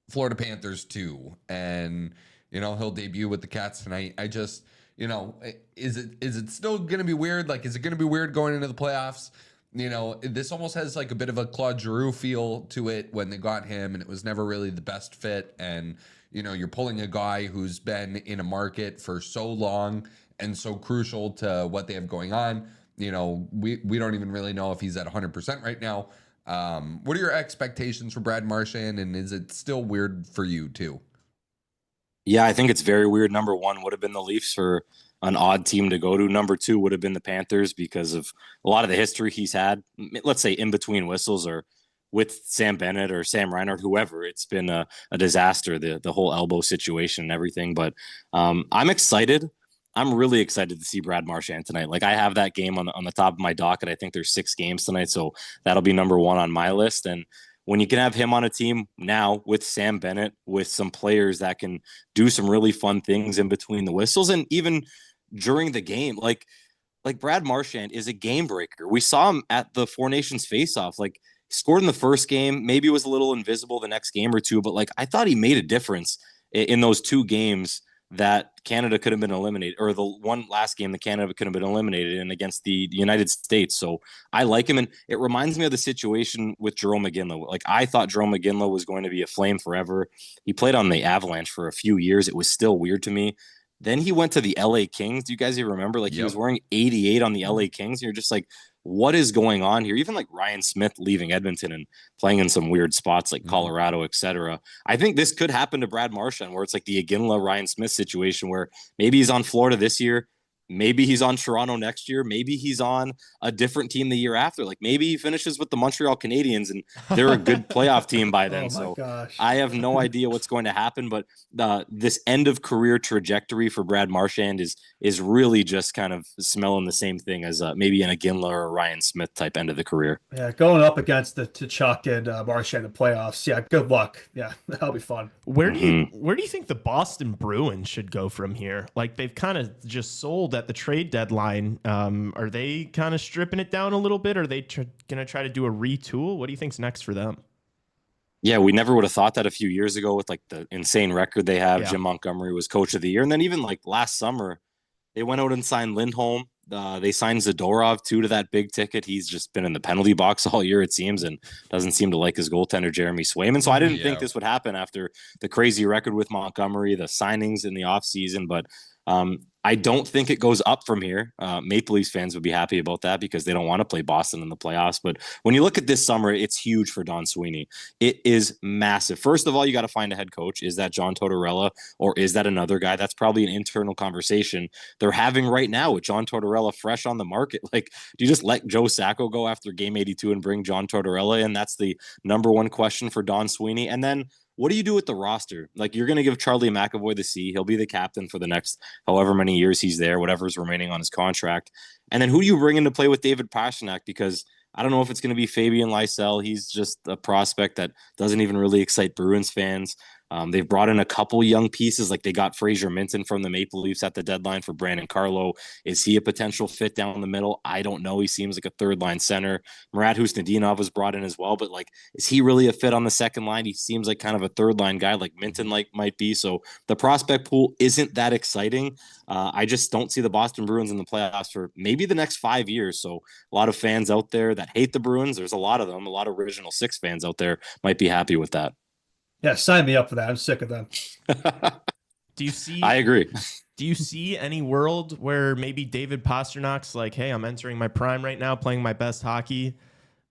Florida Panthers 2, and you know he'll debut with the Cats tonight. I just, you know, is it still going to be weird? Like, is it going to be weird going into the playoffs? You know, this almost has like a bit of a Claude Giroux feel to it when they got him, and it was never really the best fit. And you know, you're pulling a guy who's been in a market for so long and so crucial to what they have going on. You know, we don't even really know if he's at 100% right now. What are your expectations for Brad Marchand, and is it still weird for you too? Yeah, I think it's very weird. Number one would have been the Leafs for an odd team to go to. Number 2 would have been the Panthers because of a lot of the history he's had, let's say in between whistles or with Sam Bennett or Sam Reinhart, whoever. It's been a disaster, the whole elbow situation and everything. But I'm excited. I'm really excited to see Brad Marchand tonight. Like, I have that game on the top of my docket. I think there's 6 games tonight, so that'll be number 1 on my list. And when you can have him on a team now with Sam Bennett, with some players that can do some really fun things in between the whistles and even during the game, like Brad Marchand is a game breaker. We saw him at the Four Nations face-off. Like, he scored in the first game, maybe was a little invisible the next game or two, but like, I thought he made a difference in those 2 games that Canada could have been eliminated, or the one last game that Canada could have been eliminated in against the United States. So I like him. And it reminds me of the situation with Jerome McGinley. Like, I thought Jerome McGinley was going to be a Flame forever. He played on the Avalanche for a few years. It was still weird to me. Then he went to the LA Kings. Do you guys even remember? Like, he was wearing 88 on the LA Kings. And you're just like, what is going on here? Even like Ryan Smith leaving Edmonton and playing in some weird spots like Colorado, etc. I think this could happen to Brad Marchand, where it's like the Iginla Ryan Smith situation, where maybe he's on Florida this year, maybe he's on Toronto next year, maybe he's on a different team the year after. Like, maybe he finishes with the Montreal Canadiens and they're a good playoff team by then. Gosh. I have no idea what's going to happen, but this end of career trajectory for Brad Marchand is really just kind of smelling the same thing as maybe an Iginla or a Ryan Smith type end of the career. Yeah, going up against the Tkachuk and Marchand in the playoffs. Yeah, good luck. Yeah, that'll be fun. Where do you think the Boston Bruins should go from here? Like, they've kind of just sold at the trade deadline. Are they kind of stripping it down a little bit? Are they going to try to do a retool? What do you think's next for them? Yeah, we never would have thought that a few years ago with like the insane record they have. Yeah. Jim Montgomery was coach of the year. And then even like last summer, they went out and signed Lindholm. They signed Zadorov too to that big ticket. He's just been in the penalty box all year, it seems, and doesn't seem to like his goaltender, Jeremy Swayman. So I didn't think this would happen after the crazy record with Montgomery, the signings in the offseason. But I don't think it goes up from here. Maple Leafs fans would be happy about that because they don't want to play Boston in the playoffs. But when you look at this summer, it's huge for Don Sweeney. It is massive. First of all, you got to find a head coach. Is that John Tortorella or is that another guy? That's probably an internal conversation they're having right now with John Tortorella fresh on the market. Like, do you just let Joe Sacco go after game 82 and bring John Tortorella in? That's the number one question for Don Sweeney. And then what do you do with the roster? Like, you're going to give Charlie McAvoy the C. He'll be the captain for the next however many years he's there, whatever's remaining on his contract. And then who do you bring in to play with David Pastrnak? Because I don't know if it's going to be Fabian Lysell. He's just a prospect that doesn't even really excite Bruins fans. They've brought in a couple young pieces, like they got Fraser Minton from the Maple Leafs at the deadline for Brandon Carlo. Is he a potential fit down the middle? I don't know. He seems like a third line center. Murat Husnudinov was brought in as well, but like, is he really a fit on the second line? He seems like kind of a third line guy, like Minton might be. So the prospect pool isn't that exciting. I just don't see the Boston Bruins in the playoffs for maybe the next 5 years. So a lot of fans out there that hate the Bruins, there's a lot of them, a lot of Original Six fans out there might be happy with that. Yeah, sign me up for that. I'm sick of them. Do you see? I agree. Do you see any world where maybe David Pasternak's like, hey, I'm entering my prime right now, playing my best hockey,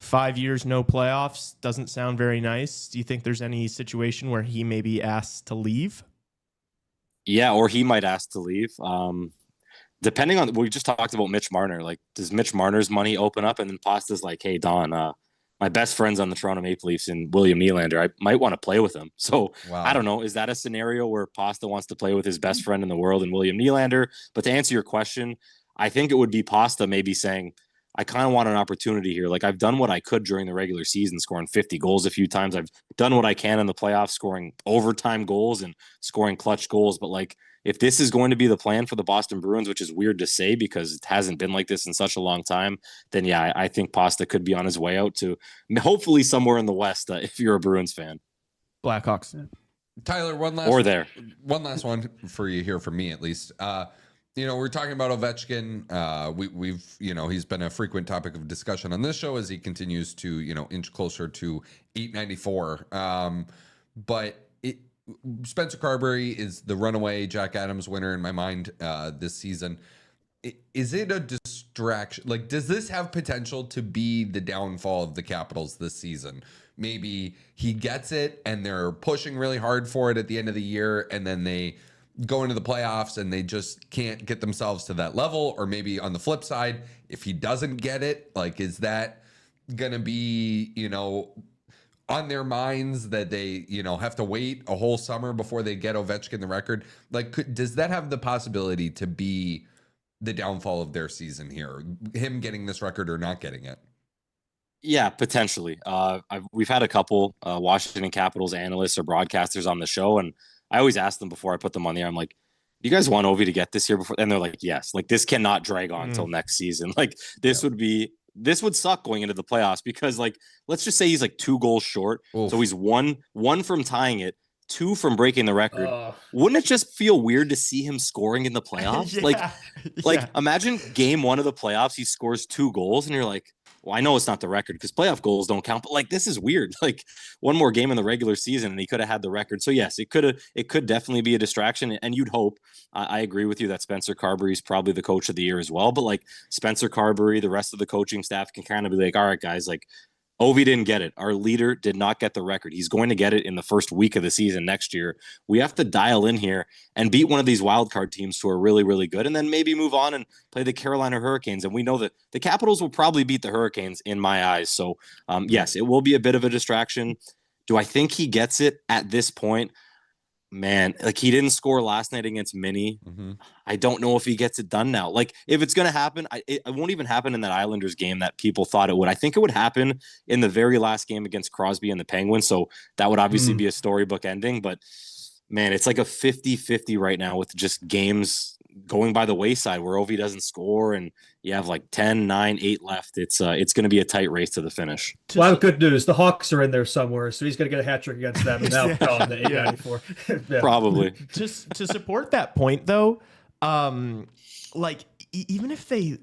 5 years, no playoffs, doesn't sound very nice. Do you think there's any situation where he may be asked to leave? Yeah, or he might ask to leave. Depending on, we just talked about Mitch Marner. Like, does Mitch Marner's money open up? And then Pasta's like, hey, Don, my best friend's on the Toronto Maple Leafs and William Nylander. I might want to play with him. So I don't know. Is that a scenario where Pasta wants to play with his best friend in the world and William Nylander? But to answer your question, I think it would be Pasta maybe saying, I kind of want an opportunity here. Like, I've done what I could during the regular season, scoring 50 goals a few times. I've done what I can in the playoffs, scoring overtime goals and scoring clutch goals. But like, if this is going to be the plan for the Boston Bruins, which is weird to say because it hasn't been like this in such a long time, then yeah, I think Pasta could be on his way out to hopefully somewhere in the West if you're a Bruins fan. Blackhawks. Tyler, one last one for you here, from me at least. We're talking about Ovechkin. We've he's been a frequent topic of discussion on this show as he continues to inch closer to 894. But Spencer Carberry is the runaway Jack Adams winner in my mind this season. Is it a distraction? Like, does this have potential to be the downfall of the Capitals this season? Maybe he gets it and they're pushing really hard for it at the end of the year, and then they go into the playoffs and they just can't get themselves to that level? Or maybe on the flip side, if he doesn't get it, like, is that going to be, on their minds that they, have to wait a whole summer before they get Ovechkin the record? Like, does that have the possibility to be the downfall of their season here? Him getting this record or not getting it? Yeah, potentially. We've had a couple Washington Capitals analysts or broadcasters on the show, and I always ask them before I put them on the air, I'm like, do you guys want Ovi to get this year before? And they're like, yes. Like, this cannot drag on until next season. Like, this would suck going into the playoffs because, like, let's just say he's like 2 goals short. Oof. So he's one from tying it, 2 from breaking the record. Wouldn't it just feel weird to see him scoring in the playoffs? Like imagine game 1 of the playoffs, he scores 2 goals and you're like, well, I know it's not the record because playoff goals don't count, but like, this is weird. Like, one more game in the regular season and he could have had the record. So yes, it could definitely be a distraction. And you'd hope, I agree with you that Spencer Carberry is probably the coach of the year as well. But like, Spencer Carberry, the rest of the coaching staff can kind of be like, all right, guys, like, Ovi didn't get it. Our leader did not get the record. He's going to get it in the first week of the season next year. We have to dial in here and beat one of these wild card teams who are really, really good, and then maybe move on and play the Carolina Hurricanes. And we know that the Capitals will probably beat the Hurricanes in my eyes. So yes, it will be a bit of a distraction. Do I think he gets it at this point? Man, like, he didn't score last night against Minnie. I don't know if he gets it done now. Like, if it's going to happen, it won't even happen in that Islanders game that people thought it would. I think it would happen in the very last game against Crosby and the Penguins. So that would obviously be a storybook ending. But man, it's like a 50-50 right now with just games going by the wayside where Ovi doesn't score and you have like 10, 9, 8 left. It's going to be a tight race to the finish. Well, I have good news. The Hawks are in there somewhere, so he's going to get a hat trick against them. And now the 894. Probably. Just to support that point, though, like, even if they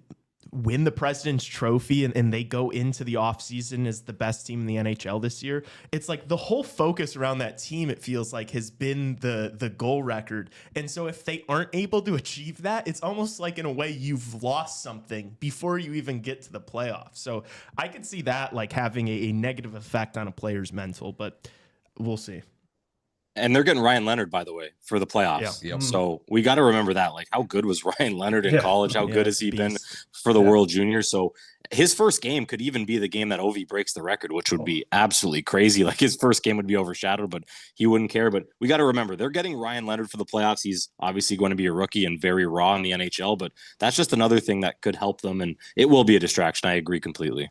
win the President's Trophy and they go into the offseason as the best team in the NHL this year, it's like the whole focus around that team, it feels like, has been the goal record. And so if they aren't able to achieve that, it's almost like, in a way, you've lost something before you even get to the playoffs. So I could see that, like, having a negative effect on a player's mental, but we'll see. And they're getting Ryan Leonard, by the way, for the playoffs. Yeah. Yep. So we got to remember that. Like, how good was Ryan Leonard in college? How good has he been for the World Juniors? So his first game could even be the game that Ovi breaks the record, which would be absolutely crazy. Like, his first game would be overshadowed, but he wouldn't care. But we got to remember, they're getting Ryan Leonard for the playoffs. He's obviously going to be a rookie and very raw in the NHL, but that's just another thing that could help them. And it will be a distraction. I agree completely.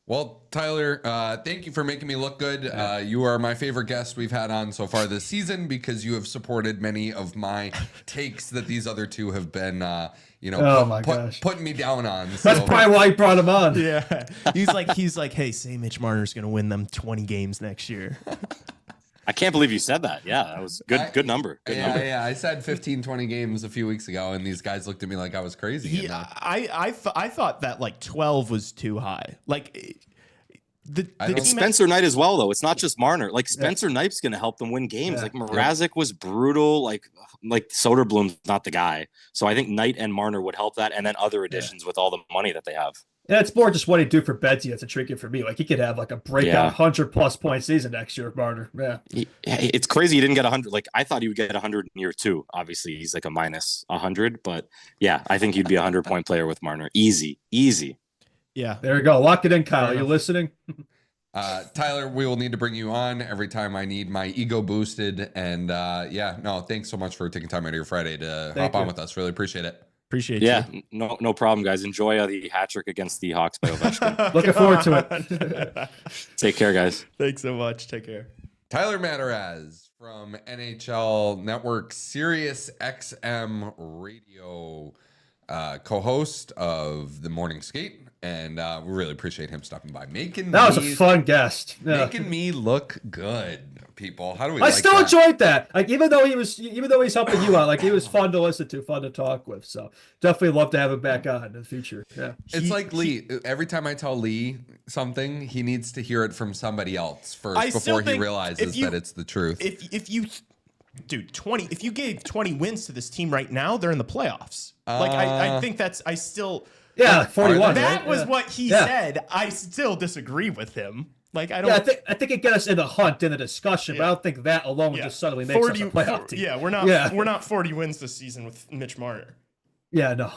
Well, Tyler, thank you for making me look good. You are my favorite guest we've had on so far this season because you have supported many of my takes that these other two have been, putting me down on. That's probably why you brought him on. Yeah, he's like, hey, say Mitch Marner's going to win them 20 games next year. I can't believe you said that. Yeah, that was good. Good number. Good number. Yeah. I said 15, 20 games a few weeks ago, and these guys looked at me like I was crazy. I thought that like 12 was too high. Like it's Spencer Knight as well, though. It's not just Marner. Like, Spencer Knight's going to help them win games. Like, Mrazek was brutal. Like Soderblom's not the guy. So I think Knight and Marner would help that, and then other additions with all the money that they have. And it's more just what he'd do for Betsy that's intriguing for me. Like, he could have like a breakout 100+ point season next year, Marner. Yeah. It's crazy he didn't get 100. Like, I thought he would get 100 in year 2. Obviously, he's like a minus 100. But yeah, I think he'd be a 100-point player with Marner. Easy. Yeah. There you go. Lock it in, Kyle. Are you listening? Tyler, we will need to bring you on every time I need my ego boosted. And thanks so much for taking time out of your Friday to hop on with us. Really appreciate it. Appreciate you. Yeah, no problem, guys. Enjoy the hat trick against the Hawks by Ovechkin. Looking forward to it. Take care, guys. Thanks so much. Take care. Tyler Madarasz from NHL Network Sirius XM Radio, co-host of The Morning Skate. And we really appreciate him stopping by. That was a fun guest. Yeah. Making me look good, people. How do we? I still enjoyed that. Like, even though he's helping you out, like, he was fun to listen to, fun to talk with. So definitely love to have him back on in the future. Yeah. It's like Lee. Every time I tell Lee something, he needs to hear it from somebody else first before he realizes that it's the truth. If you gave 20 wins to this team right now, they're in the playoffs. I think I still. Yeah, 41. That was what he said. I still disagree with him. Like I don't. Yeah, I think it got us in the hunt in the discussion, but I don't think that alone just suddenly makes us a playoff team. Yeah, we're not 40 wins this season with Mitch Marner. Yeah, no.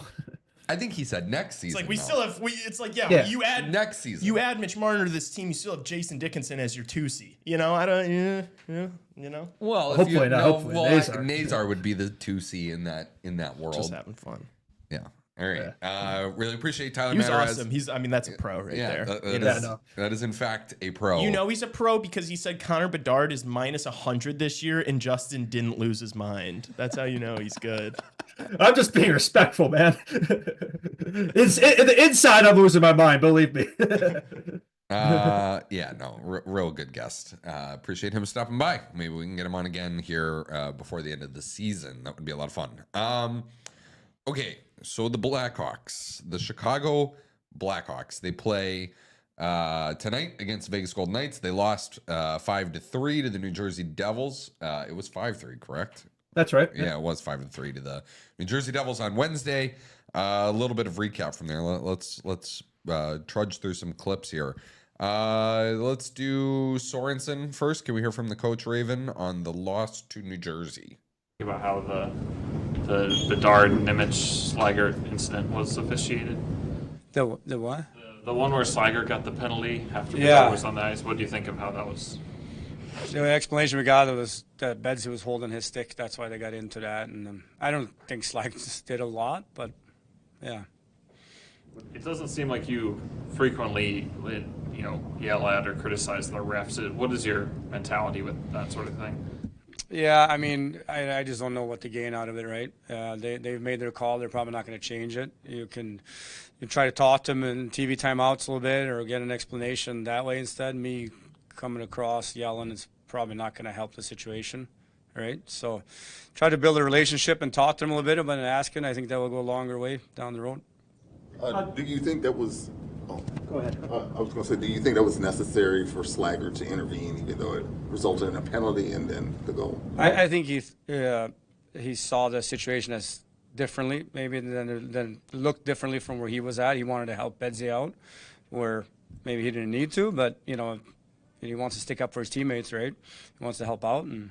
I think he said next season. It's like we though. still have It's like you add next season. You add Mitch Marner to this team, you still have Jason Dickinson as your 2C. You know, I don't. You know. Well, hopefully not. Hopefully Nazar would be the 2C in that world. Just having fun. Yeah. All right. Really appreciate Tyler He was Madarasz. awesome. That's a pro right there. That is in fact a pro. You know he's a pro because he said Connor Bedard is minus 100 this year, and Justin didn't lose his mind. That's how you know he's good. I'm just being respectful, man. The inside, I'm losing my mind. Believe me. Real good guest. Appreciate him stopping by. Maybe we can get him on again here before the end of the season. That would be a lot of fun. Okay. So the Blackhawks, the Chicago Blackhawks, they play tonight against Vegas Golden Knights. They lost 5-3 to the New Jersey Devils. It was 5-3, correct? That's right. Yeah, it was 5-3 to the New Jersey Devils on Wednesday. A little bit of recap from there. Let's trudge through some clips here. Let's do Sorensen first. Can we hear from the coach Raven on the loss to New Jersey? About how the Bedard Nimich Slaggert incident was officiated. The what? The one where Slaggert got the penalty after Bedard was on the ice. What do you think of how that was? The explanation we got was that Bedsy was holding his stick. That's why they got into that. And I don't think Slaggert did a lot, but yeah. It doesn't seem like you frequently, yell at or criticize the refs. What is your mentality with that sort of thing? Yeah, I mean, I just don't know what to gain out of it, right? They've made their call. They're probably not going to change it. You try to talk to them in TV timeouts a little bit or get an explanation that way instead. Me coming across yelling is probably not going to help the situation, right? So try to build a relationship and talk to them a little bit about asking. I think that will go a longer way down the road. Do you think that was... Go ahead. I was going to say, do you think that was necessary for Slaggert to intervene, even though it resulted in a penalty and then the goal? I think he saw the situation as differently, maybe than looked differently from where he was at. He wanted to help Bedsy out, where maybe he didn't need to, but he wants to stick up for his teammates, right? He wants to help out, and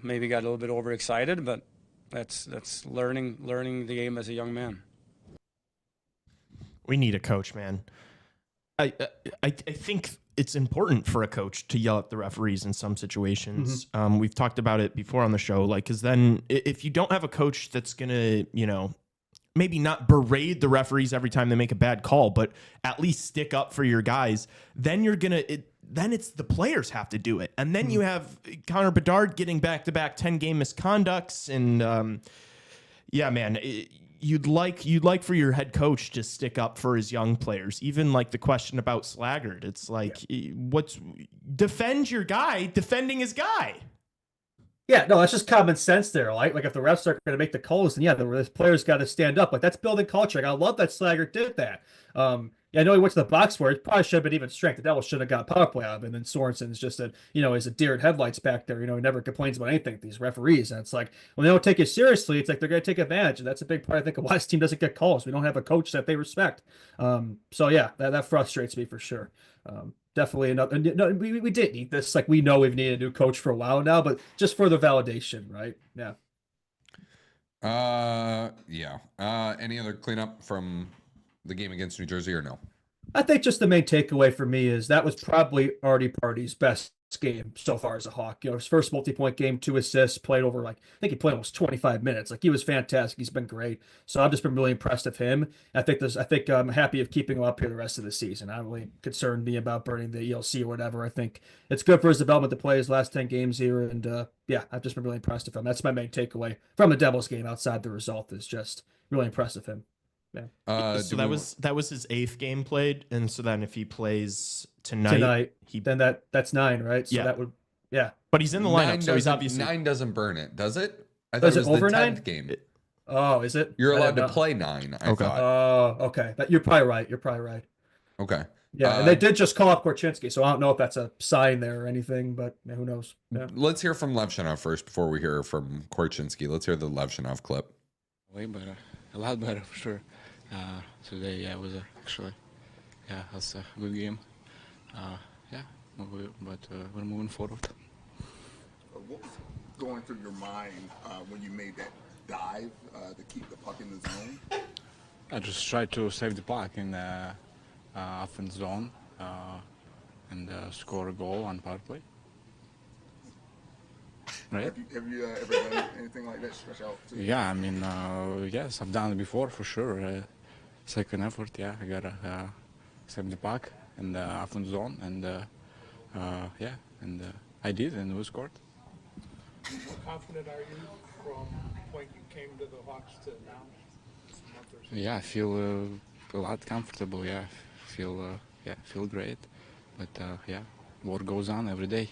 maybe got a little bit overexcited, but that's learning the game as a young man. We need a coach, man. I think it's important for a coach to yell at the referees in some situations. Mm-hmm. We've talked about it before on the show, because then if you don't have a coach that's gonna, maybe not berate the referees every time they make a bad call, but at least stick up for your guys, then then it's the players have to do it, and then you have Connor Bedard getting back-to-back 10-game misconducts, and man. You'd like for your head coach to stick up for his young players. Even like the question about Slaggert, it's like, defend your guy defending his guy. Yeah, no, that's just common sense there. Like if the refs are going to make the calls, then the players got to stand up. Like that's building culture. Like, I love that Slaggert did that. I know he went to the box for it. Probably should have been even strength. The Devils should have got power play out of it. And then Sorensen's just is a deer in headlights back there. He never complains about anything. These referees, and it's like when they don't take it seriously, it's like they're going to take advantage. And that's a big part, I think, of why this team doesn't get calls. We don't have a coach that they respect. That frustrates me for sure. Definitely another. No, we did need this. Like we know we've needed a new coach for a while now, but just for the validation, right? Yeah. Any other cleanup from the game against New Jersey or no? I think just the main takeaway for me is that was probably Artie Party's best game so far as a Hawk. His first multi-point game, 2 assists, played over I think he played almost 25 minutes. Like he was fantastic. He's been great. So I've just been really impressed with him. I think I'm happy of keeping him up here the rest of the season. I don't really concerned me about burning the ELC or whatever. I think it's good for his development to play his last 10 games here. And I've just been really impressed with him. That's my main takeaway from the Devils game outside the result, is just really impressed with him. Yeah. So that was his 8th game played, and so then if he plays tonight then that's 9, right? So that would But he's in the lineup, so he's obviously 9 doesn't burn it, does it? I thought it was over the 10th 9 game. Oh, is it? You're allowed to play 9. I thought. Oh, okay. You're probably right. Okay. Yeah, and they did just call up Korchinski, so I don't know if that's a sign there or anything, but who knows? Yeah. Let's hear from Levshinov first before we hear from Korchinski. Let's hear the Levshinov clip. Way better, a lot better for sure. Today, was actually, that's a good game. but we're moving forward. What was going through your mind when you made that dive to keep the puck in the zone? I just tried to save the puck in the offense zone and score a goal on power play. Right? Have you ever done anything like that? Stretch out? Yeah, I mean, yes, I've done it before for sure. Second effort, yeah, I gotta save the puck in the offense zone, and I did, and we scored. How confident are you from when you came to the Hawks to now? Yeah, I feel a lot comfortable. Yeah, feel great, but work goes on every day.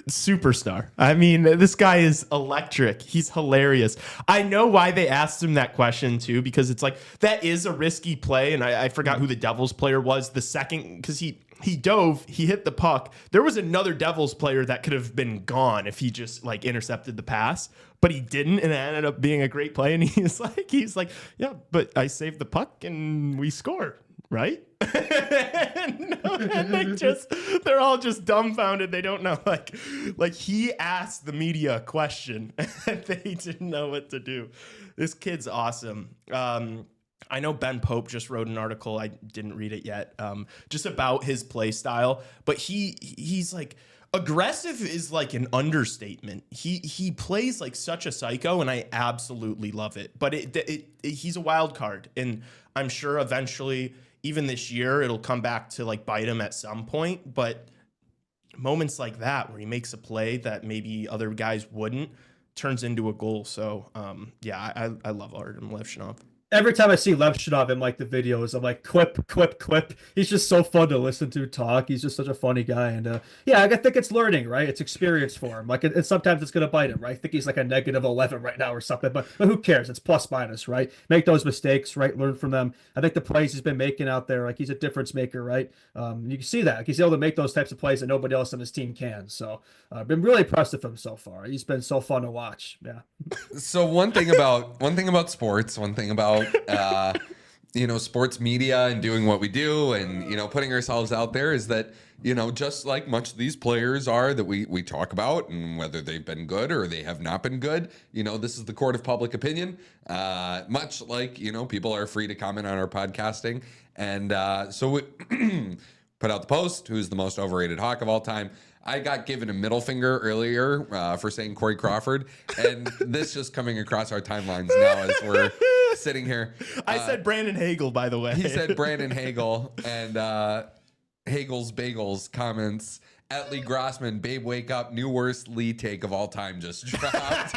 Superstar. I mean, this guy is electric. He's hilarious. I know why they asked him that question too, because it's like that is a risky play, and I forgot who the Devils player was. The second, because he dove, he hit the puck. There was another Devils player that could have been gone if he just like intercepted the pass, but he didn't, and it ended up being a great play. And he's like, yeah, but I saved the puck and we scored, right? And they're all just dumbfounded. They don't know. Like he asked the media a question and they didn't know what to do. This kid's awesome. I know Ben Pope just wrote an article. I didn't read it yet. Just about his play style, but he's like aggressive is like an understatement. He plays like such a psycho, and I absolutely love it. But he's a wild card, and I'm sure eventually, even this year, it'll come back to like bite him at some point. But moments like that where he makes a play that maybe other guys wouldn't turns into a goal. So I love Artem Levshunov. Every time I see Levshunov in like the videos, I'm like, quip. He's just so fun to listen to talk. He's just such a funny guy. And I think it's learning, right? It's experience for him. Like, and sometimes it's going to bite him, right? I think he's like a -11 right now or something, but who cares? It's plus minus, right? Make those mistakes, right? Learn from them. I think the plays he's been making out there, like he's a difference maker, right? You can see that. Like, he's able to make those types of plays that nobody else on his team can. So I've been really impressed with him so far. He's been so fun to watch. Yeah. So one thing about sports, one thing about sports media and doing what we do and putting ourselves out there is that just like much of these players are that we talk about, and whether they've been good or they have not been good, this is the court of public opinion. Much like people are free to comment on our podcasting, and so we put out the post, who's the most overrated Hawk of all time. I got given a middle finger earlier for saying Corey Crawford, and this just coming across our timelines now as we're sitting here. I said Brandon Hagel, by the way. He said Brandon Hagel, and Hagel's Bagels comments, at Lee Grossman, Babe Wake Up, new worst Lee take of all time just dropped.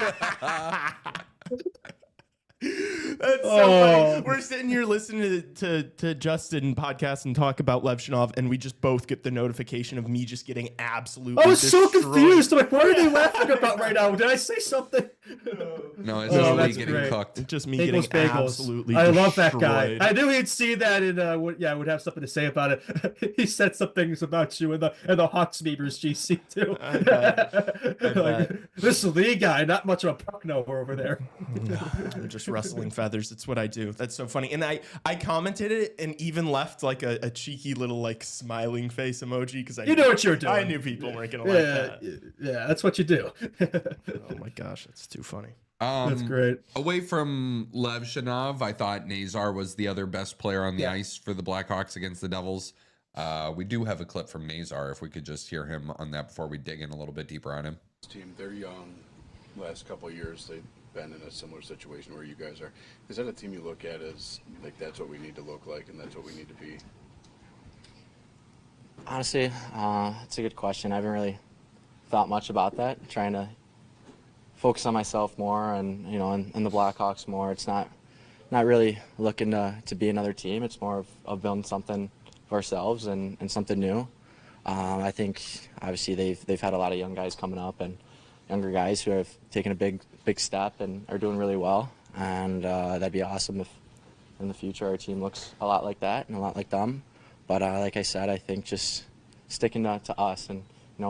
That's so funny. We're sitting here listening to Justin podcast and talk about Levshunov, and we just both get the notification of me just getting absolutely I was destroyed. so confused. I'm like, what are they laughing about right now? Did I say something? No, it's just me getting great. cooked. It's just me Bagels. getting absolutely I love destroyed. that guy. I knew he'd see that and would have something to say about it. He said some things about you in the Hawks Beavers GC too. I bet. This Lee guy, not much of a puck knower over there. I'm just rustling feathers. It's what I do. That's so funny. And I commented it and even left like a cheeky little like smiling face emoji because You know what you're doing. I knew people weren't gonna like that. Yeah, that's what you do. Oh my gosh, that's too funny. That's great. Away from Levshunov, I thought Nazar was the other best player on the ice for the Blackhawks against the Devils. We do have a clip from Nazar, if we could just hear him on that before we dig in a little bit deeper on him. Team, they're young. Last couple of years, they've been in a similar situation where you guys are. Is that a team you look at as like that's what we need to look like and that's what we need to be? Honestly, it's a good question. I haven't really thought much about that. I'm trying to focus on myself more and and the Blackhawks more. It's not really looking to be another team. It's more of building something for ourselves and something new. I think obviously they've had a lot of young guys coming up and younger guys who have taken a big step and are doing really well. And that'd be awesome if in the future our team looks a lot like that and a lot like them. But like I said, I think just sticking to us and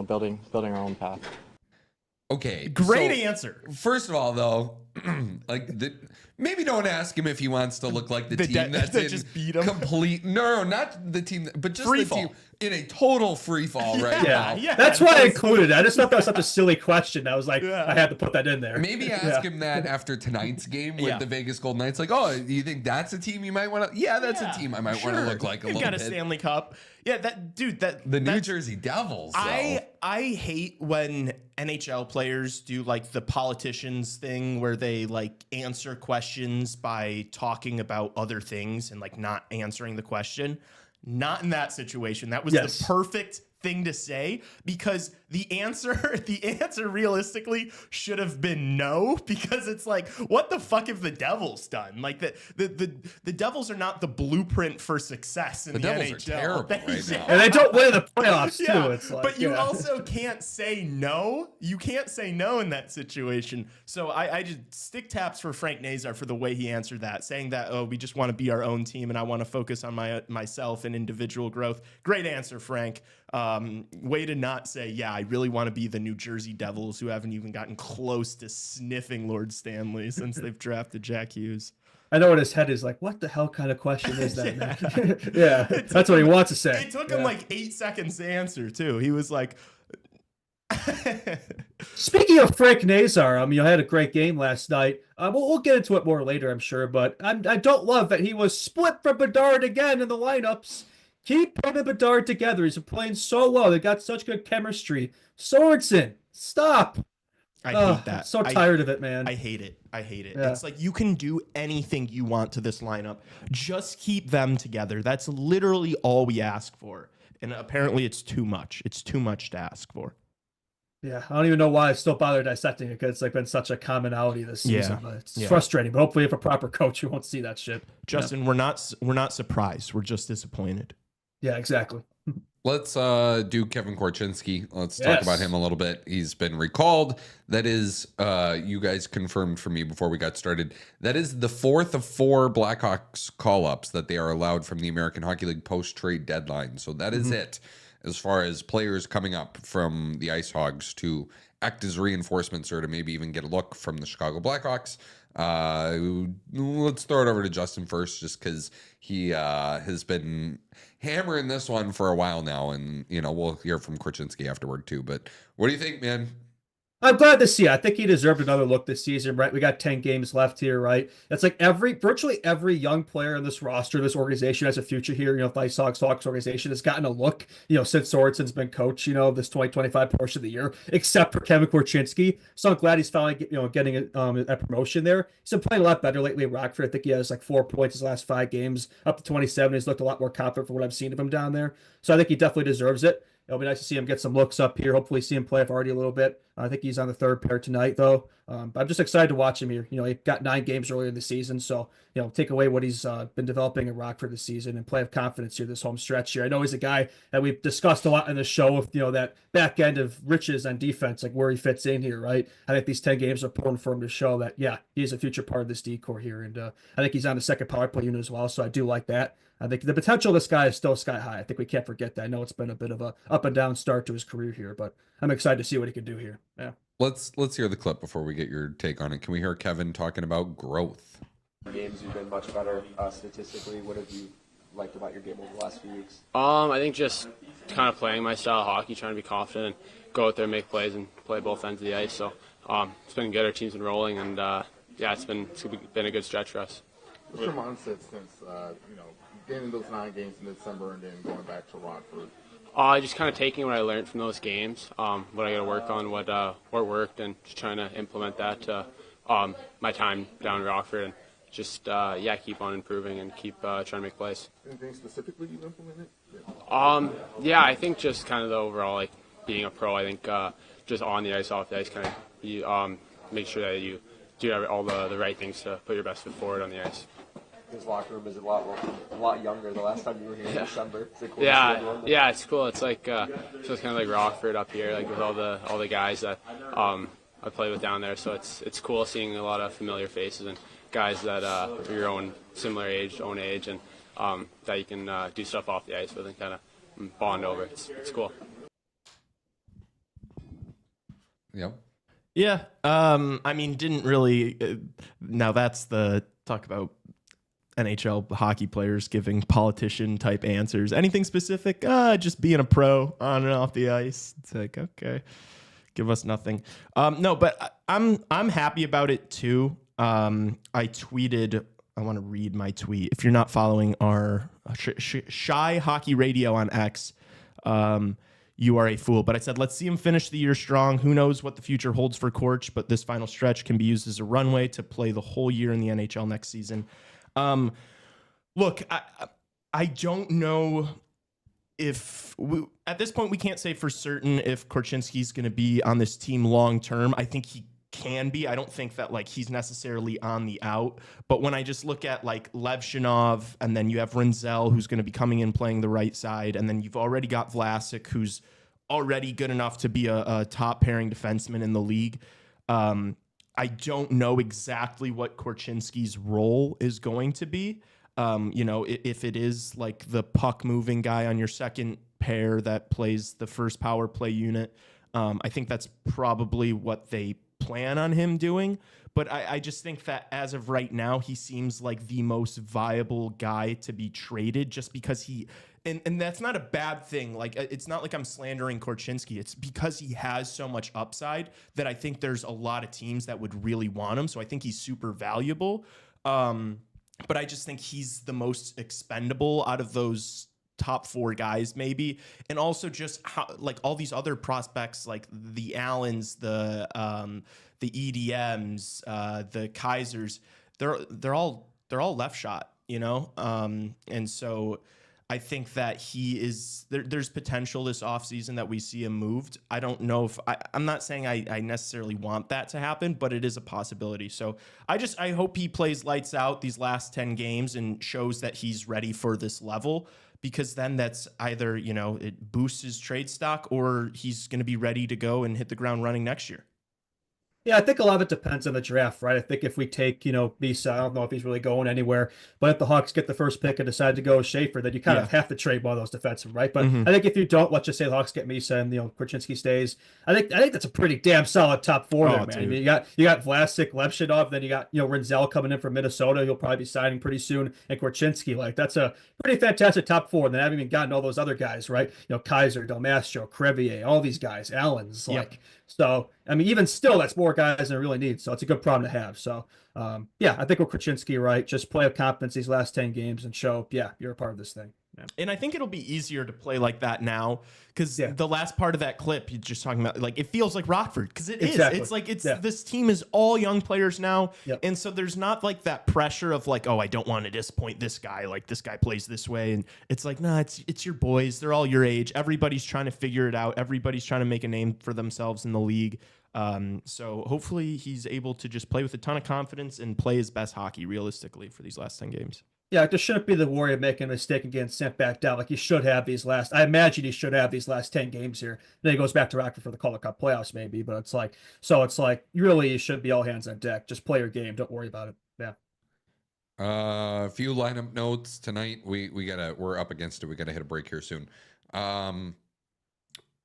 building our own path. Okay. Great answer. First of all, though, maybe don't ask him if he wants to look like the team that's that in just beat him. complete. No, not the team, but just Free the fall. team in a total free fall right now. Yeah, that's why I included it. I just thought that was such a silly question. I was like, I had to put that in there. Maybe ask him that after tonight's game with the Vegas Golden Knights. Like, oh, do you think that's a team you might want to? Yeah, that's a team I might want to look like a They've little got bit. a Stanley Cup. Yeah, the New Jersey Devils. Though. I hate when NHL players do like the politicians thing where they like answer questions by talking about other things and like not answering the question. Not in that situation. That was the perfect thing to say, because the answer realistically should have been no, because it's like, what the fuck have the Devils done? Like the Devils are not the blueprint for success in the Devils NHL. are terrible right now. And they don't win the playoffs too. It's like, but you also can't say no. You can't say no in that situation. So I just stick taps for Frank Nazar for the way he answered that, saying that, oh, we just want to be our own team and I want to focus on myself and individual growth. Great answer, Frank. Way to not say, yeah, I really want to be the New Jersey Devils, who haven't even gotten close to sniffing Lord Stanley since they've drafted Jack Hughes. I know in his head is like, what the hell kind of question is that, man? That's what he wants to say. It took him like 8 seconds to answer, too. He was like... Speaking of Frank Nazar, I had a great game last night. We'll get into it more later, I'm sure, but I don't love that he was split from Bedard again in the lineups. Keep him and Bedard together. He's been playing so well. They got such good chemistry. Sorensen, stop. I hate that. I'm so tired of it, man. I hate it. Yeah. It's like, you can do anything you want to this lineup. Just keep them together. That's literally all we ask for. And apparently it's too much. It's too much to ask for. Yeah, I don't even know why I still bother dissecting it, because it's like been such a commonality this season. But it's frustrating. But hopefully, if a proper coach, you won't see that shit. Justin, we're not surprised. We're just disappointed. Yeah, exactly. Let's do Kevin Korchinski. Let's talk about him a little bit. He's been recalled. That is, you guys confirmed for me before we got started, that is the 4th of 4 Blackhawks call-ups that they are allowed from the American Hockey League post-trade deadline. So that is it, as far as players coming up from the Ice Hogs to act as reinforcements or to maybe even get a look from the Chicago Blackhawks. Let's throw it over to Justin first, just because he has been hammering this one for a while now, and we'll hear from Korchinski afterward too. But what do you think, man? I'm glad to see it. I think he deserved another look this season, right? We got 10 games left here, right? It's like virtually every young player in this roster, this organization has a future here. The Ice Hawks organization has gotten a look, since Sorensen's been coach, this 2025 portion of the year, except for Kevin Korchinski. So I'm glad he's finally, getting a promotion there. He's been playing a lot better lately in Rockford. I think he has like 4 points his last 5 games, up to 27. He's looked a lot more confident for what I've seen of him down there. So I think he definitely deserves it. It'll be nice to see him get some looks up here. Hopefully see him play with Artie a little bit. I think he's on the 3rd pair tonight, though. But I'm just excited to watch him here. He got 9 games earlier in the season. So, take away what he's been developing in Rockford this season and play with confidence here this home stretch here. I know he's a guy that we've discussed a lot in the show with, that back end of riches on defense, like where he fits in here, right? I think these 10 games are important for him to show that, he's a future part of this decor here. And I think he's on the 2nd power play unit as well. So I do like that. I think the potential of this guy is still sky high. I think we can't forget that. I know it's been a bit of a up and down start to his career here, but I'm excited to see what he can do here. Yeah. Let's hear the clip before we get your take on it. Can we hear Kevin talking about growth? Games, you've been much better statistically. What have you liked about your game over the last few weeks? I think just kind of playing my style of hockey, trying to be confident and go out there, make plays, and play both ends of the ice. So it's been good. Our team's been rolling, and it's been a good stretch for us. What's your mindset since getting those 9 games in December and then going back to Rockford? Just kind of taking what I learned from those games, what I got to work on, what worked, and just trying to implement that to my time down in Rockford, and just keep on improving and keep trying to make plays. Anything specifically you implemented? I think just kind of the overall, like being a pro. I think just on the ice, off the ice, kind of you make sure that you do all the right things to put your best foot forward on the ice. His locker room is a lot younger. The last time you were here in December. Is it cool it's cool. It's like so it's kind of like Rockford up here, like with all the guys that I play with down there. So it's cool seeing a lot of familiar faces and guys that are your own similar age, and that you can do stuff off the ice with and kind of bond over. It's cool. Yep. Yeah. I mean, didn't really. Now that's the talk about NHL hockey players giving politician type answers. Anything specific? Just being a pro on and off the ice. It's like, okay, give us nothing. No, but I'm happy about it too. I tweeted. I want to read my tweet. If you're not following our Shy Hockey Radio on X, you are a fool. But I said, let's see him finish the year strong. Who knows what the future holds for Korch, but this final stretch can be used as a runway to play the whole year in the NHL next season. Look, I don't know if at this point we can't say for certain if Korchinski's going to be on this team long term. I think he can be. I don't think that like he's necessarily on the out. But when I just look at like Levshinov, and then you have Rinzel, who's going to be coming in playing the right side, and then you've already got Vlasic, who's already good enough to be a top pairing defenseman in the league. I don't know exactly what Korchinski's role is going to be. If it is like the puck moving guy on your second pair that plays the first power play unit, I think that's probably what they plan on him doing. But I just think that as of right now, he seems like the most viable guy to be traded just because he, and that's not a bad thing. Like, it's not like I'm slandering Korchinski. It's because he has so much upside that I think there's a lot of teams that would really want him. So I think he's super valuable. But I just think he's the most expendable out of those top four guys, maybe. And also just how, like, all these other prospects, like the Allens, the EDMs, the Kaisers, they're all left shot, and so I think that he is there's potential this offseason that we see him moved. I don't know if I'm not saying I necessarily want that to happen, but it is a possibility. So I hope he plays lights out these last 10 games and shows that he's ready for this level, because then that's either, it boosts his trade stock or he's going to be ready to go and hit the ground running next year. Yeah, I think a lot of it depends on the draft, right? I think if we take, Bisa, I don't know if he's really going anywhere, but if the Hawks get the first pick and decide to go with Schaefer, then you kind of have to trade one of those defensemen, right? But I think if you don't, let's just say the Hawks get Misa and Korchinski stays, I think that's a pretty damn solid top four there, man. I mean, you got Vlasic, Levshinov, then you got Rinzel coming in from Minnesota. He'll probably be signing pretty soon, and Korchinski. Like, that's a pretty fantastic top four. And then I haven't even gotten all those other guys, right? Kaiser, Del Mastro, Crevier, all these guys, Allens, like. So, I mean, even still, that's more guys than I really need. So it's a good problem to have. So, I think with Korchinski, right, just play with confidence these last 10 games and show, you're a part of this thing. Yeah. And I think it'll be easier to play like that now, because the last part of that clip, you're just talking about, like, it feels like Rockford, because it is. It's like this team is all young players now. Yep. And so there's not like that pressure of like, oh, I don't want to disappoint this guy. Like, this guy plays this way. And it's like, nah, it's your boys. They're all your age. Everybody's trying to figure it out. Everybody's trying to make a name for themselves in the league. So hopefully he's able to just play with a ton of confidence and play his best hockey realistically for these last 10 games. Yeah, there shouldn't be the worry of making a mistake and getting sent back down. Like, he should have I imagine he should have these last 10 games here. Then he goes back to Rockford for the Calder Cup playoffs, maybe. But it's like, really, you should be all hands on deck. Just play your game. Don't worry about it. Yeah. A few lineup notes tonight. We're up against it. We gotta hit a break here soon.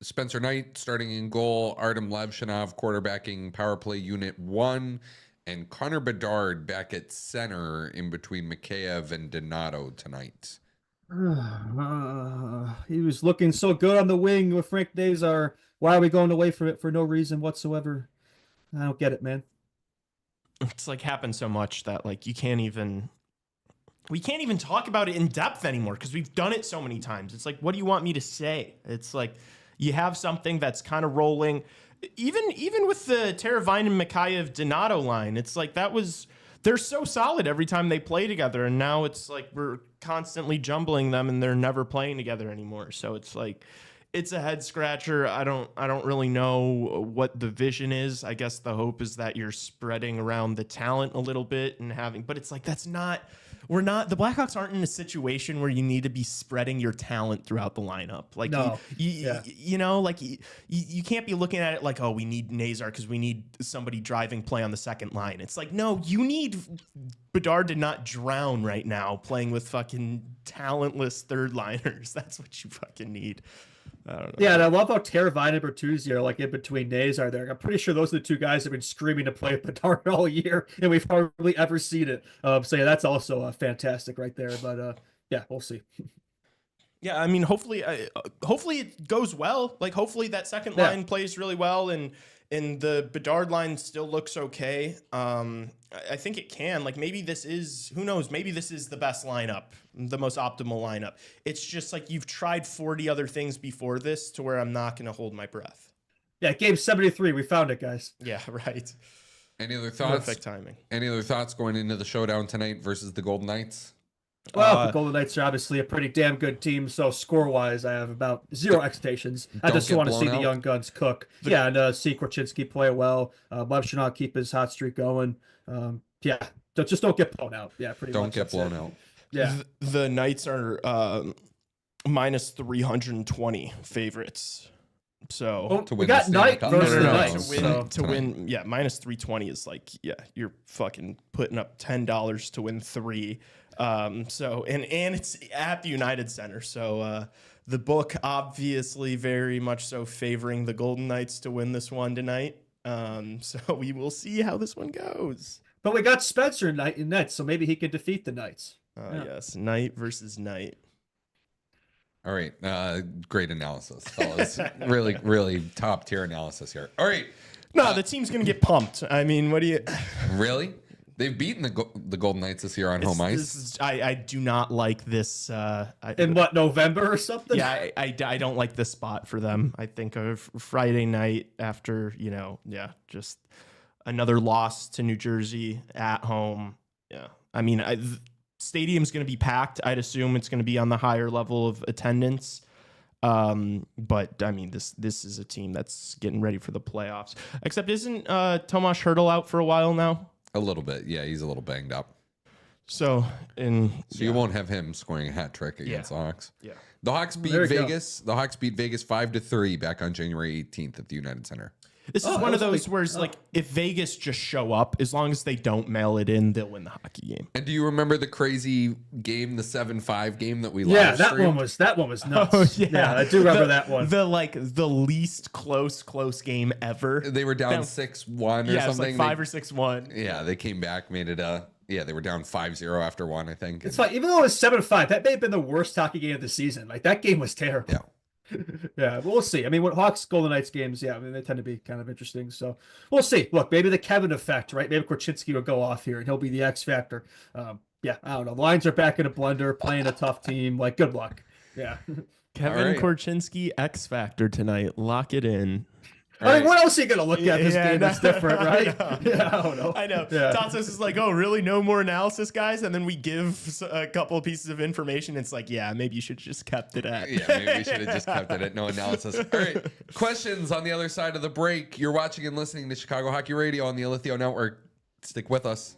Spencer Knight starting in goal. Artem Levshinov quarterbacking power play unit 1. And Connor Bedard back at center in between Mikheyev and Donato tonight. He was looking so good on the wing with Frank Nazar. Why are we going away from it for no reason whatsoever? I don't get it, man. It's like happened so much that like we can't even talk about it in depth anymore, because we've done it so many times. It's like, what do you want me to say? It's like you have something that's kind of rolling. Even with the Teravainen and Mikheyev Donato line, it's like they're so solid every time they play together, and now it's like we're constantly jumbling them and they're never playing together anymore. So it's like it's a head scratcher. I don't really know what the vision is. I guess the hope is that you're spreading around the talent a little bit and but it's like the Blackhawks aren't in a situation where you need to be spreading your talent throughout the lineup. Like, no. You can't be looking at it like, oh, we need Nazar because we need somebody driving play on the second line. It's like, no, you need Bedard to not drown right now playing with fucking talentless third liners. That's what you fucking need. I don't know. Yeah, and I love how Teravainen and Bertuzzi are like in between nays are there. I'm pretty sure those are the two guys that have been screaming to play Bedard all year, and we've hardly ever seen it. So yeah, that's also fantastic right there. But yeah, we'll see. Yeah, I mean, hopefully it goes well. Like, hopefully that second line plays really well, and the Bedard line still looks okay. I think it can. Like, maybe this is, who knows? Maybe this is the best lineup, the most optimal lineup. It's just like you've tried 40 other things before this, to where I'm not going to hold my breath. Yeah, game 73, we found it, guys. Yeah, right. Any other thoughts? Perfect timing. Any other thoughts going into the showdown tonight versus the Golden Knights? Well, the Golden Knights are obviously a pretty damn good team, so score-wise, I have about zero expectations. I just want to see the young guns cook. Yeah, and see Korchinski play well. Lev keep his hot streak going. Yeah, just don't get blown out. Yeah, pretty much. Don't get blown out. Yeah. The Knights are minus 320 favorites. So we got Knight versus the Knights. To win, yeah, minus 320 is like, yeah, you're fucking putting up $10 to win 3. So and it's at the United Center. So the book obviously very much so favoring the Golden Knights to win this one tonight. So we will see how this one goes. But we got Spencer Knight in net, so maybe he could defeat the Knights. Yes, Knight versus Knight. All right, great analysis, fellas. really, really top tier analysis here. All right, no, the team's gonna get pumped. I mean, what do you? Really? They've beaten the Golden Knights this year on home ice. I do not like this. In what, November or something? Yeah, I don't like this spot for them. I think of Friday night after, just another loss to New Jersey at home. Yeah, I mean, stadium's going to be packed. I'd assume it's going to be on the higher level of attendance. But I mean, this is a team that's getting ready for the playoffs. Except isn't Tomas Hertl out for a while now? A little bit, yeah. He's a little banged up. So you won't have him scoring a hat trick against the Hawks. Yeah, the Hawks beat Vegas. The Hawks beat Vegas 5-3 back on January 18th at the United Center. This is one of those where it's like, if Vegas just show up, as long as they don't mail it in, they'll win the hockey game. And do you remember the crazy game, the 7-5 game that we live streamed? that one was nuts. Oh, yeah, I do remember that one. The least close game ever. They were down 6-1 or something. Yeah, it was like 5 or 6-1. Yeah, they came back, made it they were down 5-0 after one, I think. It's like, even though it was 7-5, that may have been the worst hockey game of the season. Like, that game was terrible. Yeah. Yeah, we'll see. I mean, what Hawks Golden Knights games, I mean, they tend to be kind of interesting. So we'll see. Look, maybe the Kevin effect, right? Maybe Korchinski will go off here and he'll be the X factor. Yeah, I don't know. The Lions are back in a blender, playing a tough team. Like, good luck. Yeah. Kevin Korchinski X factor tonight. Lock it in. I mean, what else are you going to look at this game that's different, right? I don't know. I know. Yeah. Tassos is like, oh, really? No more analysis, guys? And then we give a couple of pieces of information. It's like, yeah, maybe you should just kept it at. Yeah, maybe we should have just kept it at no analysis. All right. Questions on the other side of the break. You're watching and listening to Chicago Hockey Radio on the Alithio Network. Stick with us.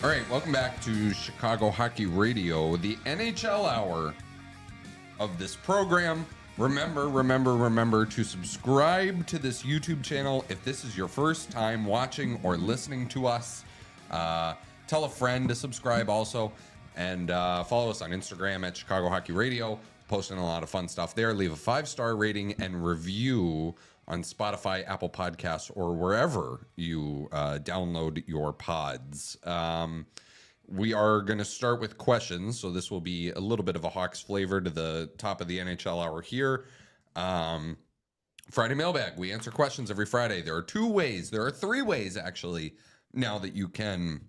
All right, welcome back to Chicago Hockey Radio, the NHL hour of this program. Remember to subscribe to this YouTube channel if this is your first time watching or listening to us. Tell a friend to subscribe also, and follow us on Instagram at Chicago Hockey Radio. Posting a lot of fun stuff there. Leave a 5-star rating and review on Spotify, Apple Podcasts, or wherever you download your pods. We are going to start with questions, so this will be a little bit of a Hawks flavor to the top of the NHL hour here. Friday mailbag. We answer questions every Friday. There are 3 ways, actually, now that you can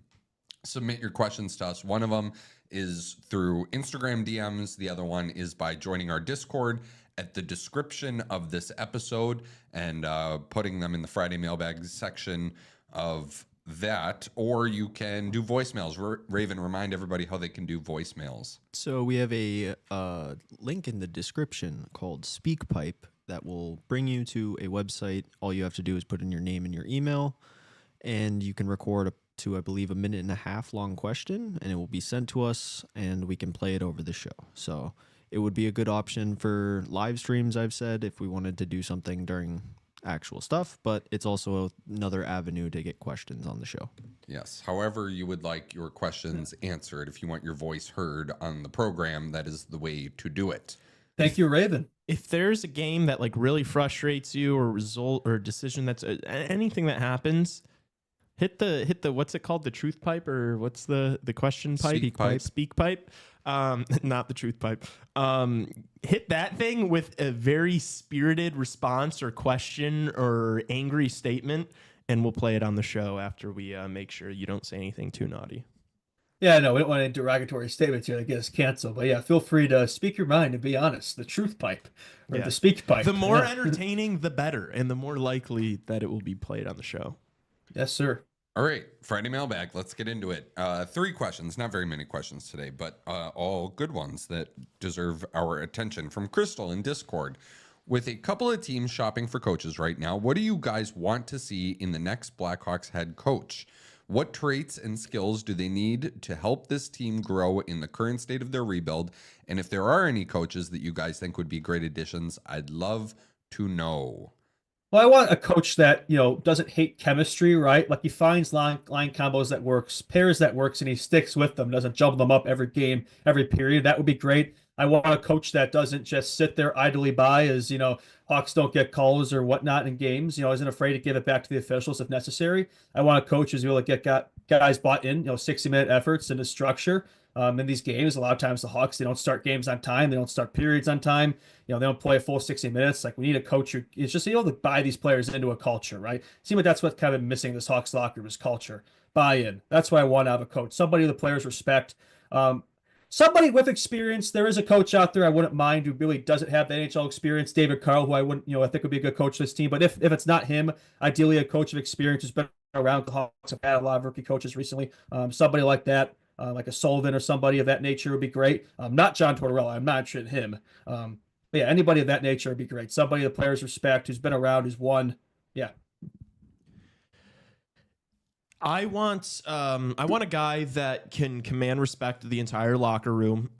submit your questions to us. One of them is through Instagram DMs. The other one is by joining our Discord at the description of this episode and putting them in the Friday mailbag section of that, or you can do voicemails. Raven, remind everybody how they can do voicemails. So we have a link in the description called SpeakPipe that will bring you to a website. All you have to do is put in your name and your email, and you can record up to, I believe, 1.5 minute long question, and it will be sent to us, and we can play it over the show. So it would be a good option for live streams, I've said, if we wanted to do something during actual stuff, but it's also another avenue to get questions on the show. Yes. However you would like your questions answered, if you want your voice heard on the program, that is the way to do it. Thank you, Raven. If there's a game that like really frustrates you, or result or decision that's anything that happens, hit the what's it called, the truth pipe, or what's the question pipe? Speak pipe. Not the truth pipe. Hit that thing with a very spirited response or question or angry statement, and we'll play it on the show after we make sure you don't say anything too naughty. Yeah, no, we don't want any derogatory statements here that get us canceled. But yeah, feel free to speak your mind and be honest. The truth pipe or the speak pipe. The more entertaining, the better, and the more likely that it will be played on the show. Yes, sir. All right, Friday mailbag. Let's get into it. 3 questions, not very many questions today, but all good ones that deserve our attention. From Crystal in Discord. With a couple of teams shopping for coaches right now, what do you guys want to see in the next Blackhawks head coach? What traits and skills do they need to help this team grow in the current state of their rebuild? And if there are any coaches that you guys think would be great additions, I'd love to know. Well, I want a coach that, doesn't hate chemistry, right? Like he finds line combos that works, pairs that works, and he sticks with them, doesn't jumble them up every game, every period. That would be great. I want a coach that doesn't just sit there idly by as, Hawks don't get calls or whatnot in games, isn't afraid to give it back to the officials if necessary. I want a coach who's able to get guys bought in, 60-minute efforts into structure. In these games, a lot of times the Hawks, they don't start games on time. They don't start periods on time. They don't play a full 60 minutes. Like we need a coach who is just able to buy these players into a culture, right? Seems like that's what's kind of missing this Hawks locker room is culture, buy-in. That's what I want out of a coach. Somebody the players respect. Somebody with experience. There is a coach out there I wouldn't mind who really doesn't have the NHL experience. David Carl, who I wouldn't, I think would be a good coach for this team. But if it's not him, ideally a coach of experience who's been around the Hawks. Have had a lot of rookie coaches recently. Somebody like that. Like a Sullivan or somebody of that nature would be great. Not John Tortorella. I'm not interested in him. But yeah, anybody of that nature would be great. Somebody the players respect, who's been around, who's won. Yeah. I want a guy that can command respect to the entire locker room.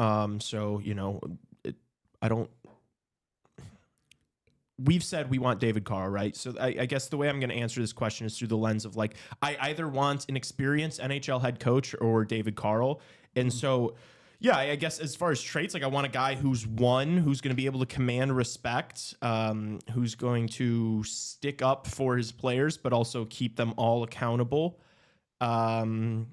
We've said we want David Carr, right? So I guess the way I'm going to answer this question is through the lens of like, I either want an experienced NHL head coach or David Carl. And so, yeah, I guess as far as traits, like I want a guy who's going to be able to command respect, who's going to stick up for his players, but also keep them all accountable. And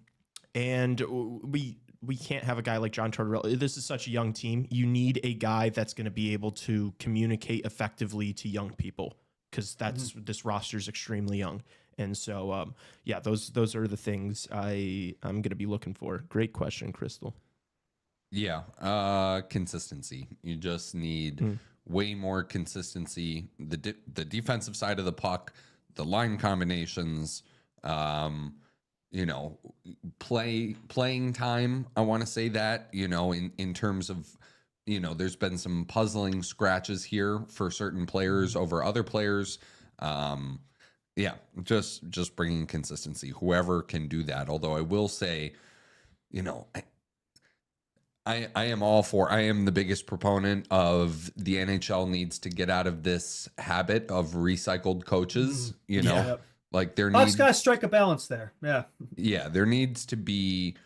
we can't have a guy like John Tortorella. This is such a young team. You need a guy that's going to be able to communicate effectively to young people because this roster is extremely young. And so, those are the things I'm going to be looking for. Great question, Crystal. Yeah, consistency. You just need way more consistency. The defensive side of the puck, the line combinations, playing time. I want to say that, in terms of, there's been some puzzling scratches here for certain players over other players. Yeah, just bringing consistency. Whoever can do that. Although I will say, I am all for. I am the biggest proponent of the NHL needs to get out of this habit of recycled coaches. Like there Bucks needs got to strike a balance there. Yeah, there needs to be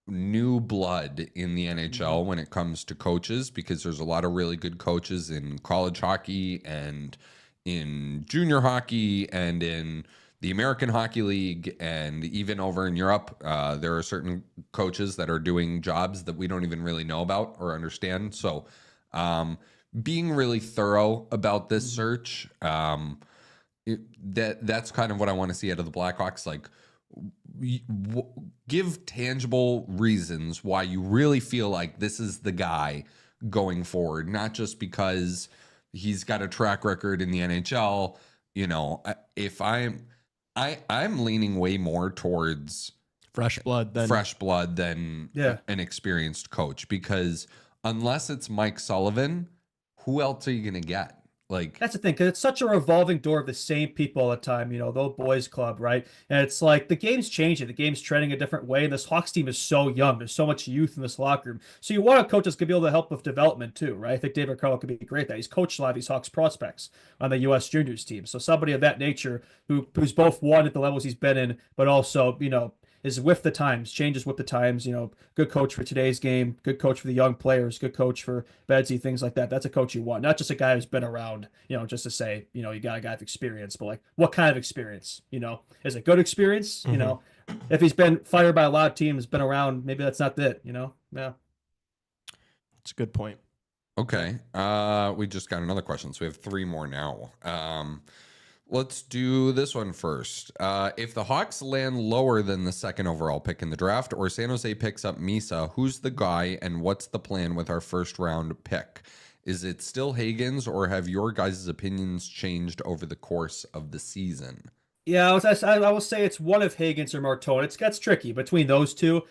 new blood in the NHL when it comes to coaches, because there's a lot of really good coaches in college hockey and in junior hockey and in the American Hockey League, and even over in Europe. There are certain coaches that are doing jobs that we don't even really know about or understand. So being really thorough about this search, that's kind of what I want to see out of the Blackhawks. Like, give tangible reasons why you really feel like this is the guy going forward, not just because he's got a track record in the NHL. If I'm leaning way more towards fresh blood than an experienced coach, because unless it's Mike Sullivan, who else are you going to get? Like, that's the thing, because it's such a revolving door of the same people all the time, the old boys club, right? And it's like the game's changing, the game's trending a different way, and this Hawks team is so young. There's so much youth in this locker room. So you want a coach that's going to be able to help with development too, right? I think David Carl could be great at that. He's coached a lot of these Hawks prospects on the U.S. juniors team. So somebody of that nature who's both won at the levels he's been in, but also, is with the times, changes with the times, good coach for today's game, good coach for the young players, good coach for Bedsy, things like that. That's a coach you want, not just a guy who's been around, just to say, you got a guy with experience, but like, what kind of experience, is it good experience? If he's been fired by a lot of teams, been around, maybe that's not it, Yeah. It's a good point. Okay. We just got another question, so we have 3 more now. Let's do this one first. If the Hawks land lower than the 2nd overall pick in the draft, or San Jose picks up Misa, who's the guy and what's the plan with our first round pick? Is it still Hagens, or have your guys' opinions changed over the course of the season? Yeah, I will say it's one of Hagens or Martone. It gets tricky between those two.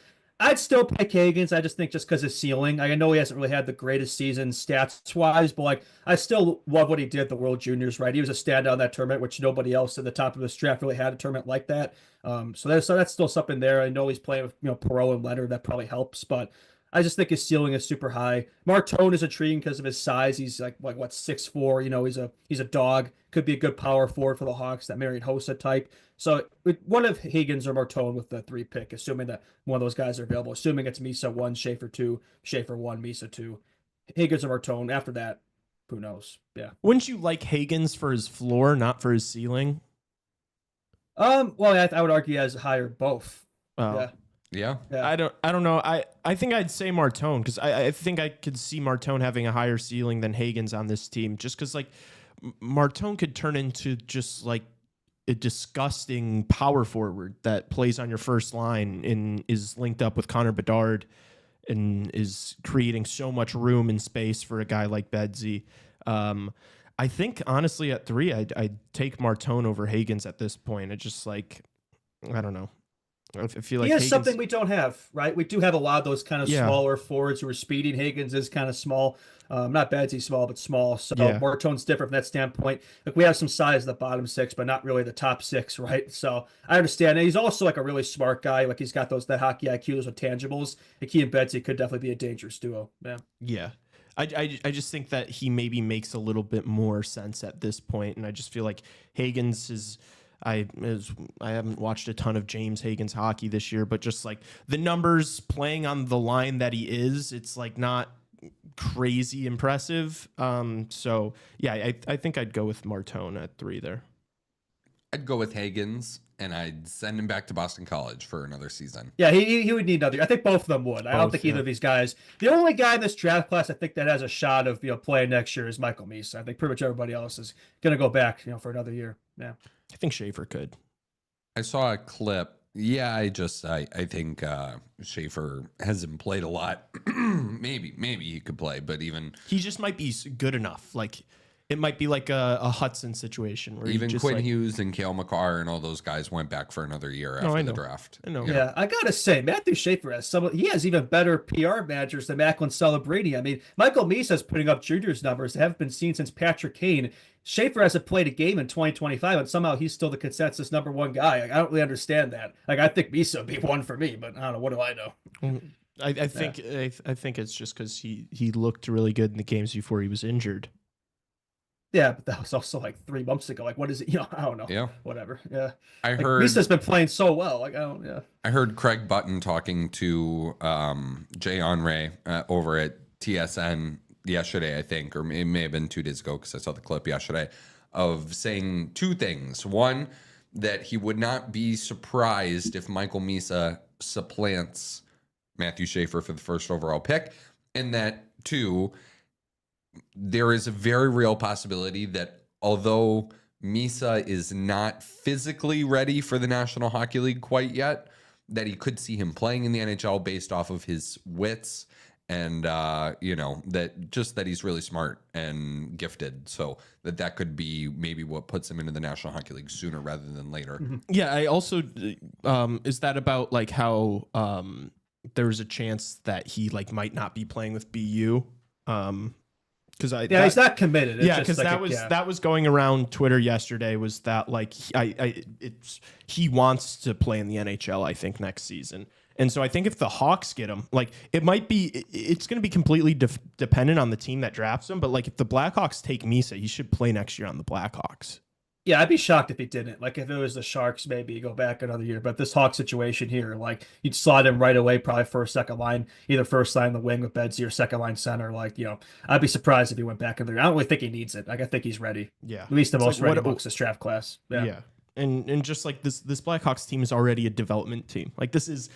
I'd still pick Hagens. I just think just because his ceiling. I know he hasn't really had the greatest season stats-wise, but like I still love what he did at the World Juniors, right? He was a standout in that tournament, which nobody else at the top of his draft really had a tournament like that. So that's still something there. I know he's playing with Perot and Leonard. That probably helps, but I just think his ceiling is super high. Martone is intriguing because of his size. He's like what 6'4". He's a dog. Could be a good power forward for the Hawks, that Marian Hossa type. So one of Hagens or Martone with the 3 pick, assuming that one of those guys are available. Assuming it's Misa 1, Schaefer 2, Schaefer 1, Misa 2. Hagens or Martone. After that, who knows? Yeah. Wouldn't you like Hagens for his floor, not for his ceiling? Well, I would argue as higher both. Yeah. I don't know. I think I'd say Martone, because I think I could see Martone having a higher ceiling than Hagens on this team, just because like Martone could turn into just like a disgusting power forward that plays on your first line and is linked up with Connor Bedard and is creating so much room and space for a guy like Bedsy. I think honestly at 3, I'd take Martone over Hagens at this point. It's just like, I don't know. I feel like he has Hagens, something we don't have, right? We do have a lot of those kind of smaller forwards who are speeding. Hagens is kind of small. Not Bedsy small, but small. So Martone's different from that standpoint. Like we have some size at the bottom 6, but not really the top 6, right? So I understand. And he's also like a really smart guy. Like he's got that hockey IQ, those intangibles. Like he and Bedsy could definitely be a dangerous duo. Yeah. Yeah. I just think that he maybe makes a little bit more sense at this point, and I just feel like Hagens is. I haven't watched a ton of James Hagens hockey this year, but just like the numbers playing on the line that he is, it's like not crazy impressive. So yeah, I think I'd go with Martone at 3 there. I'd go with Hagens, and I'd send him back to Boston College for another season. Yeah, he would need another. I think both of them would. I don't think either of these guys. The only guy in this draft class I think that has a shot of playing next year is Michael Meese. I think pretty much everybody else is going to go back for another year. Yeah. I think Schaefer could. I saw a clip. Yeah, I think Schaefer hasn't played a lot. maybe he could play, but even he just might be good enough. Like it might be like a Hudson situation where even just Quinn like, Hughes and Cale Makar and all those guys went back for another year No, after I the know. draft. I know. Yeah, I gotta say, Matthew Schaefer he has even better PR managers than Macklin Celebrini. I mean, Michael Misa's putting up juniors numbers that haven't been seen since Patrick Kane. Schaefer hasn't played a game in 2025, and somehow he's still the consensus #1 guy. Like, I don't really understand that. Like, I think Misa would be one for me, but I don't know. What do I know? I think it's just because he looked really good in the games before he was injured. Yeah, but that was also like 3 months ago. Like, what is it? You know, I don't know. Yeah. Whatever. Yeah. I Like, heard Misa's been playing so well. Like, I don't. Yeah. I heard Craig Button talking to Jay Onray over at TSN yesterday, I think, or it may have been 2 days ago because I saw the clip yesterday, of saying 2 things. One, that he would not be surprised if Michael Misa supplants Matthew Schaefer for the first overall pick, and that 2, there is a very real possibility that although Misa is not physically ready for the National Hockey League quite yet, that he could see him playing in the NHL based off of his wits and, that he's really smart and gifted. So that could be maybe what puts him into the National Hockey League sooner rather than later. Yeah, I also, is that about like how there's a chance that he like might not be playing with BU? Because he's not committed. It's because like that was going around Twitter yesterday. Was that like he wants to play in the NHL? I think next season, and so I think if the Hawks get him, like it's going to be completely dependent on the team that drafts him. But like if the Blackhawks take Misa, he should play next year on the Blackhawks. Yeah, I'd be shocked if he didn't. Like, if it was the Sharks, maybe go back another year. But this Hawk situation here, like, you'd slot him right away, probably first, second line, either first line the wing with Bedsy or second line center. Like, I'd be surprised if he went back in there. I don't really think he needs it. Like, I think he's ready. Yeah, at least the It's most like, ready amongst this draft class. Yeah. And just like this Blackhawks team is already a development team. Like this is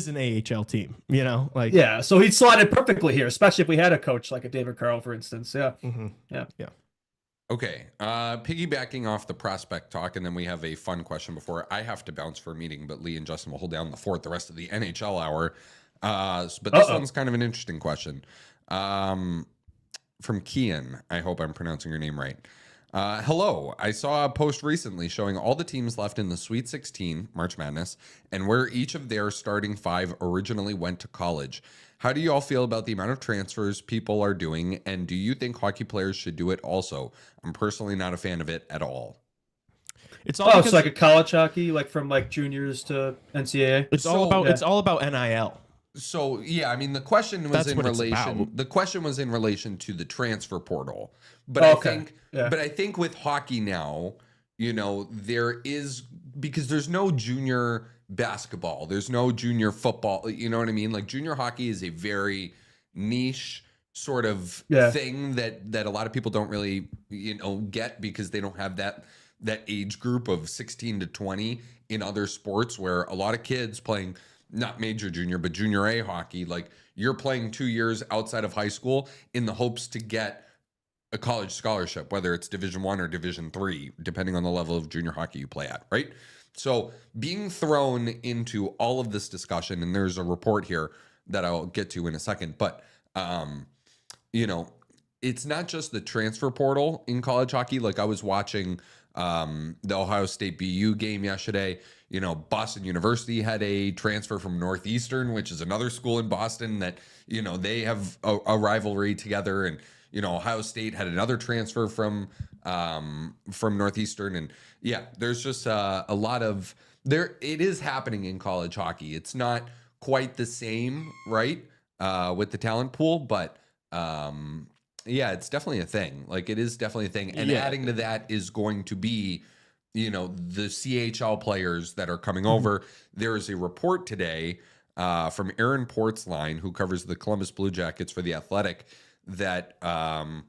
an AHL team. Like yeah. So he'd slot in perfectly here, especially if we had a coach like a David Carl, for instance. Yeah. Mm-hmm. Yeah. Okay, piggybacking off the prospect talk, and then we have a fun question before I have to bounce for a meeting, but Lee and Justin will hold down the fort the rest of the NHL hour. But this one's kind of an interesting question. From Kian, I hope I'm pronouncing your name right. Hello, I saw a post recently showing all the teams left in the Sweet 16, March Madness, and where each of their starting 5 originally went to college. How do you all feel about the amount of transfers people are doing, and do you think hockey players should do it also? I'm personally not a fan of it at all. It's all it's like a college hockey, like from like juniors to NCAA. It's all about NIL. So yeah, I mean the question was in relation to the transfer portal. But I think with hockey now, there is, because there's no junior basketball, there's no junior football, you know what I mean? Like junior hockey is a very niche sort of thing that a lot of people don't really get, because they don't have that age group of 16 to 20 in other sports, where a lot of kids playing not major junior but junior A hockey, like you're playing 2 years outside of high school in the hopes to get a college scholarship, whether it's Division I or Division III, depending on the level of junior hockey you play at, right? So being thrown into all of this discussion, and there's a report here that I'll get to in a second, but it's not just the transfer portal in college hockey. Like I was watching the Ohio State BU game yesterday. Boston University had a transfer from Northeastern, which is another school in Boston that, they have a rivalry together. And, Ohio State had another transfer from Northeastern. And yeah, there's just a lot of it is happening in college hockey. It's not quite the same, right? With the talent pool, but yeah, it's definitely a thing. Like it is definitely a thing. And adding to that is going to be, the CHL players that are coming over. There is a report today from Aaron Portsline, who covers the Columbus Blue Jackets for The Athletic, that Caden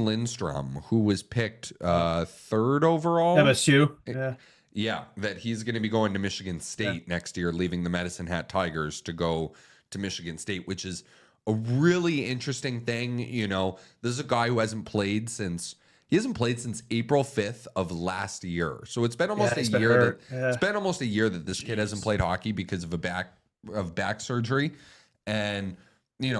Lindstrom, who was picked 3rd overall. MSU. Yeah, that he's going to be going to Michigan State next year, leaving the Medicine Hat Tigers to go to Michigan State, which is a really interesting thing. This is a guy who hasn't played since April 5th of last year. So it's been almost a year. It's been almost a year that this kid hasn't played hockey because of back surgery. And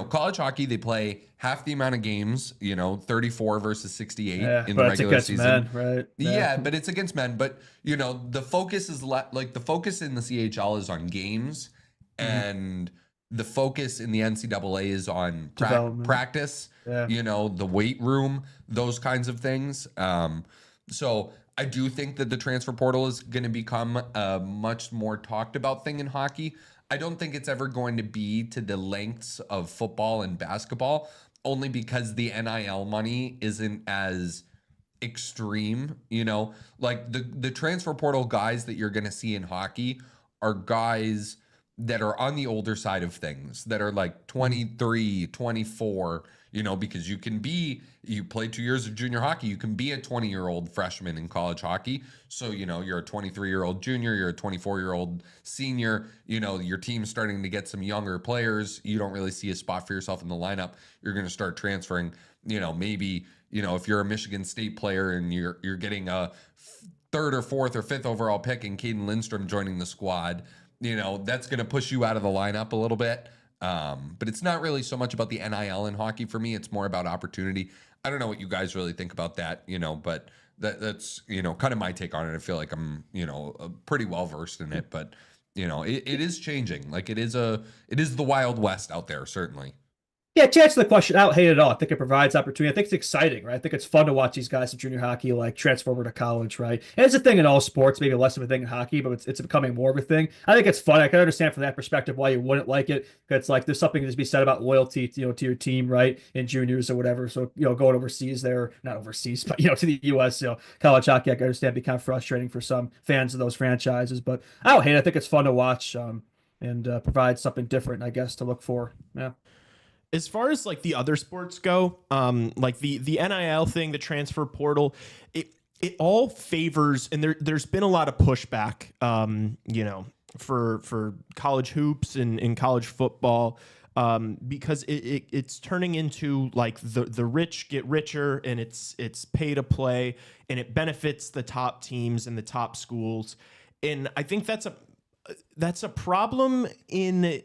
college hockey, they play half the amount of games, 34 versus 68 in the but it's regular against season. men, right? Yeah, but it's against men. But, the focus is the focus in the CHL is on games, and the focus in the NCAA is on practice, the weight room, those kinds of things. So I do think that the transfer portal is going to become a much more talked about thing in hockey. I don't think it's ever going to be to the lengths of football and basketball, only because the NIL money isn't as extreme, like the transfer portal guys that you're going to see in hockey are guys that are on the older side of things, that are like 23, 24, because you play 2 years of junior hockey, you can be a 20-year-old freshman in college hockey. So, you're a 23-year-old junior, you're a 24-year-old senior, your team's starting to get some younger players. You don't really see a spot for yourself in the lineup. You're going to start transferring, maybe, if you're a Michigan State player and you're getting a third or fourth or fifth overall pick and Caden Lindstrom joining the squad, that's going to push you out of the lineup a little bit. But it's not really so much about the NIL in hockey for me. It's more about opportunity. I don't know what you guys really think about that, but that's, kind of my take on it. I feel like I'm, pretty well versed in it, but it is changing. Like it is the Wild West out there, certainly. Yeah, to answer the question, I don't hate it at all. I think it provides opportunity. I think it's exciting, right? I think it's fun to watch these guys in junior hockey like transfer over to college, right? And it's a thing in all sports, maybe less of a thing in hockey, but it's becoming more of a thing. I think it's fun. I can understand from that perspective why you wouldn't like it. It's like there's something to be said about loyalty, to your team, right? In juniors or whatever. So, going overseas there, not overseas, but to the US, college hockey, I can understand be kind of frustrating for some fans of those franchises, but I don't hate it. I think it's fun to watch and provide something different, I guess, to look for. Yeah. As far as like the other sports go, like the NIL thing, the transfer portal, it all favors, and there's been a lot of pushback, for college hoops and college football, because it's turning into like the rich get richer, and it's pay to play, and it benefits the top teams and the top schools, and I think that's a problem in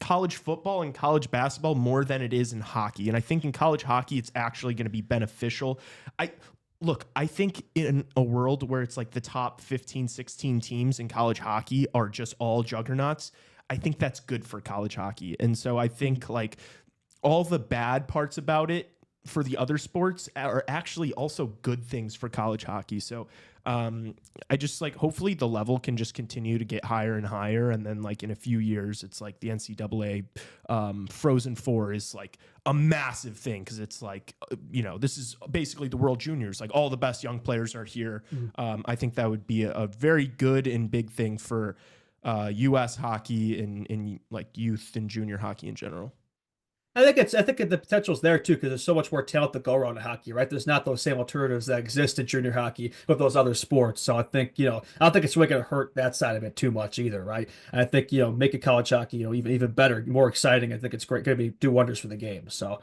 college football and college basketball more than it is in hockey. And I think in college hockey, it's actually going to be beneficial. I think in a world where it's like the top 15, 16 teams in college hockey are just all juggernauts, I think that's good for college hockey. And so I think like all the bad parts about it for the other sports are actually also good things for college hockey. So I just like, hopefully the level can just continue to get higher and higher. And then like in a few years, it's like the NCAA Frozen Four is like a massive thing. Cause it's like, this is basically the World Juniors, like all the best young players are here. I think that would be a very good and big thing for US hockey and like youth and junior hockey in general. I think the potential's there too, because there's so much more talent to go around in hockey, right? There's not those same alternatives that exist in junior hockey with those other sports. So I think, I don't think it's really going to hurt that side of it too much either, right? And I think, making college hockey, even better, more exciting. I think it's great, going to do wonders for the game. So,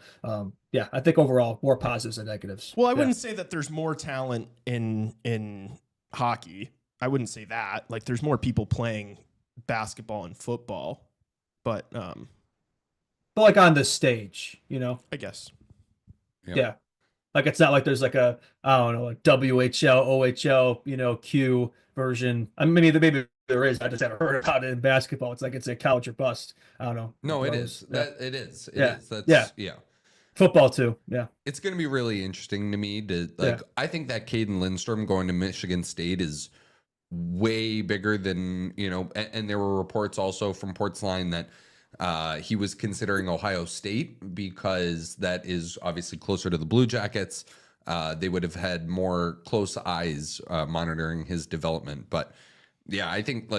yeah, I think overall more positives than negatives. Well, I wouldn't say that there's more talent in hockey. I wouldn't say that. Like, there's more people playing basketball and football, but like on this stage, I guess. Yeah. Like it's not like there's like a WHL, OHL, Q version. I mean, maybe there is. I just haven't heard about it in basketball. It's like it's a college or bust. I don't know. No, it is. It is. Yeah. Football too. Yeah. It's going to be really interesting to me to like. I think that Caden Lindstrom going to Michigan State is way bigger than and there were reports also from Portsline that he was considering Ohio State because that is obviously closer to the Blue Jackets. They would have had more close eyes monitoring his development. But yeah, I think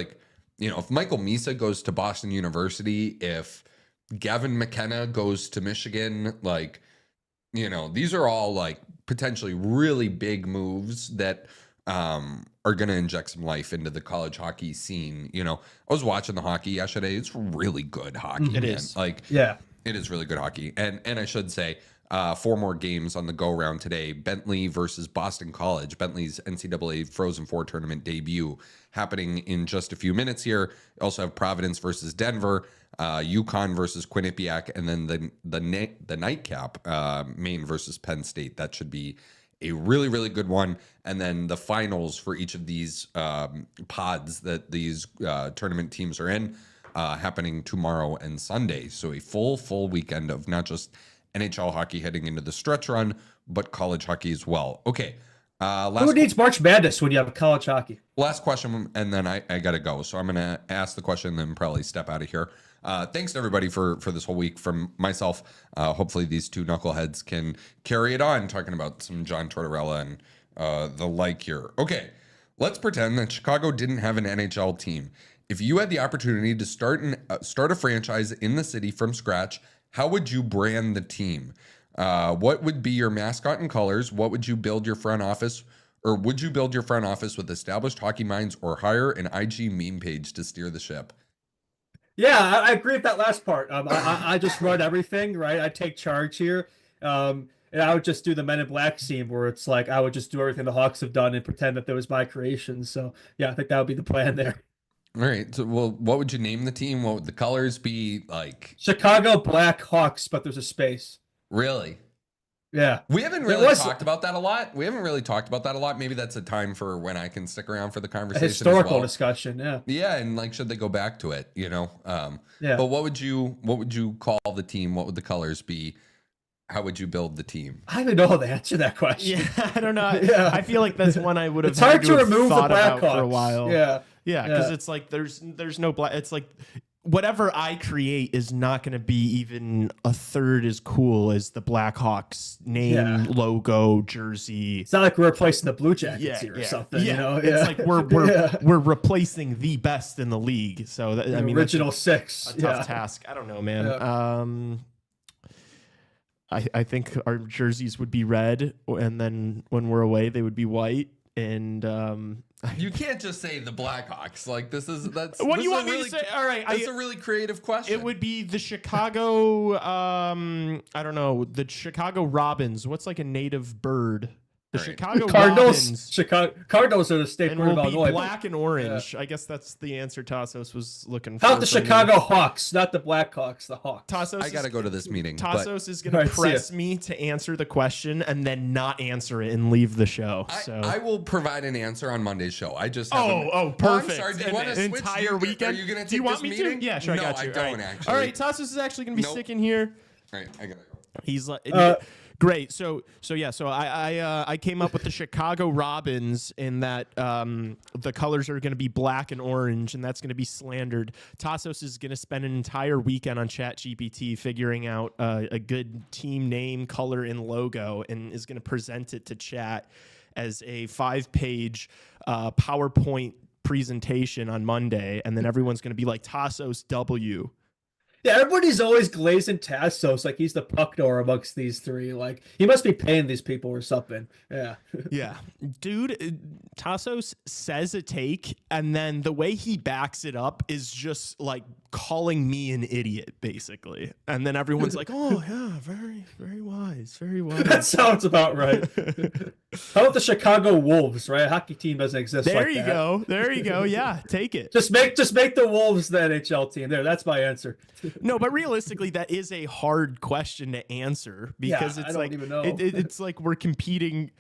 if Michael Misa goes to Boston University, if Gavin McKenna goes to Michigan, these are all potentially really big moves that are going to inject some life into the college hockey scene. I was watching the hockey yesterday. It's really good hockey. It is. It is really good hockey. And I should say, 4 more games on the go round today. Bentley versus Boston College. Bentley's NCAA Frozen Four tournament debut happening in just a few minutes here. Also have Providence versus Denver, UConn versus Quinnipiac, and then the nightcap, Maine versus Penn State. That should be a really, really good one. And then the finals for each of these pods that these tournament teams are in happening tomorrow and Sunday. So a full weekend of not just NHL hockey heading into the stretch run, but college hockey as well. Okay. Who needs March Madness when you have college hockey? Last question, and then I got to go. So I'm going to ask the question and then probably step out of here. Thanks to everybody for this whole week. From myself, hopefully these two knuckleheads can carry it on, talking about some John Tortorella and the like here. Okay, let's pretend that Chicago didn't have an NHL team. If you had the opportunity to start a franchise in the city from scratch, how would you brand the team? What would be your mascot and colors? What would you build your front office? Or would you build your front office with established hockey minds or hire an IG meme page to steer the ship? Yeah, I agree with that last part. I just run everything, right? I take charge here. And I would just do the Men in Black scene where it's like I would just do everything the Hawks have done and pretend that there was my creation. So, yeah, I think that would be the plan there. All right. So, well, what would you name the team? What would the colors be like? Chicago Blackhawks, but there's a space. Really? Yeah. We haven't really talked about that a lot. Maybe that's a time for when I can stick around for the conversation. Historical discussion, yeah. Yeah, and like, should they go back to it? Yeah. But what would you call the team? What would the colors be? How would you build the team? I don't even know how to answer that question. Yeah, I don't know. Yeah. I feel like that's one I would have. It's hard to remove the thought about Blackhawks for a while. Yeah, because it's like there's no black. It's like whatever I create is not going to be even a third as cool as the Blackhawks name, logo, jersey. It's not like we're replacing the Blue Jackets here or something. Yeah. You know? It's like we're replacing the best in the league. So that, I mean, original six. A tough task. I don't know, man. I think our jerseys would be red, and then when we're away, they would be white. And you can't just say the Blackhawks. Like that's what do you want me to say? All right, that's a really creative question. It would be the Chicago. I don't know, the Chicago Robins. What's like a native bird? The Chicago Cardinals. Robins. Cardinals are the state and bird of will be Illinois. black and orange. I guess that's the answer Tassos was looking for. How about the Chicago Hawks, not the Blackhawks? The Hawks. Tassos. I got to go to this meeting. Tassos is going to press me to answer the question and then not answer it and leave the show. I will provide an answer on Monday's show. I just perfect. I'm sorry. Do you want to switch? Entire weekend? Are you going to take Do you want this me meeting? to? Yeah, sure. No, I got you. I don't actually. All right, Tassos is actually going to be sick in here. All right, I got to go. He's like. Great. So I came up with the Chicago Robins in that the colors are going to be black and orange, and that's going to be slandered. Tassos is going to spend an entire weekend on ChatGPT figuring out a good team name, color, and logo, and is going to present it to Chat as a 5-page PowerPoint presentation on Monday, and then everyone's going to be like Tassos W. Yeah, everybody's always glazing Tassos like he's the puck door amongst these three. Like he must be paying these people or something. Yeah. Yeah. Dude, Tassos says a take, and then the way he backs it up is just like calling me an idiot, basically. And then everyone's like, oh, yeah, very, very wise, very wise. That sounds about right. How about the Chicago Wolves, right? A hockey team doesn't exist there like you that. go. There you go. Yeah, take it. Just make the Wolves the NHL team. There, that's my answer. No, but realistically, that is a hard question to answer because it's like it's like we're competing.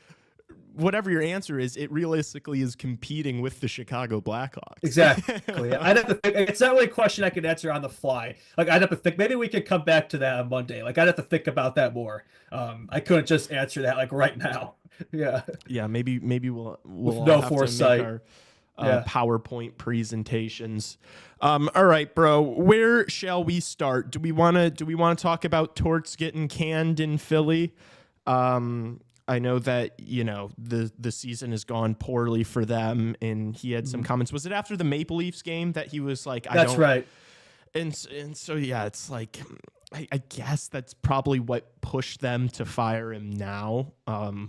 Whatever your answer is, it realistically is competing with the Chicago Blackhawks. Exactly. I'd have to think. It's not really a question I could answer on the fly. Like I'd have to think. Maybe we could come back to that on Monday. Like I'd have to think about that more. I couldn't just answer that like right now. Yeah. Yeah. Maybe we'll no have foresight. To make our PowerPoint presentations. All right, bro. Where shall we start? Do we want to talk about Torts getting canned in Philly? I know that, the season has gone poorly for them, and he had some comments. Was it after the Maple Leafs game that he was like, That's right. And so, yeah, it's like, I guess that's probably what pushed them to fire him now.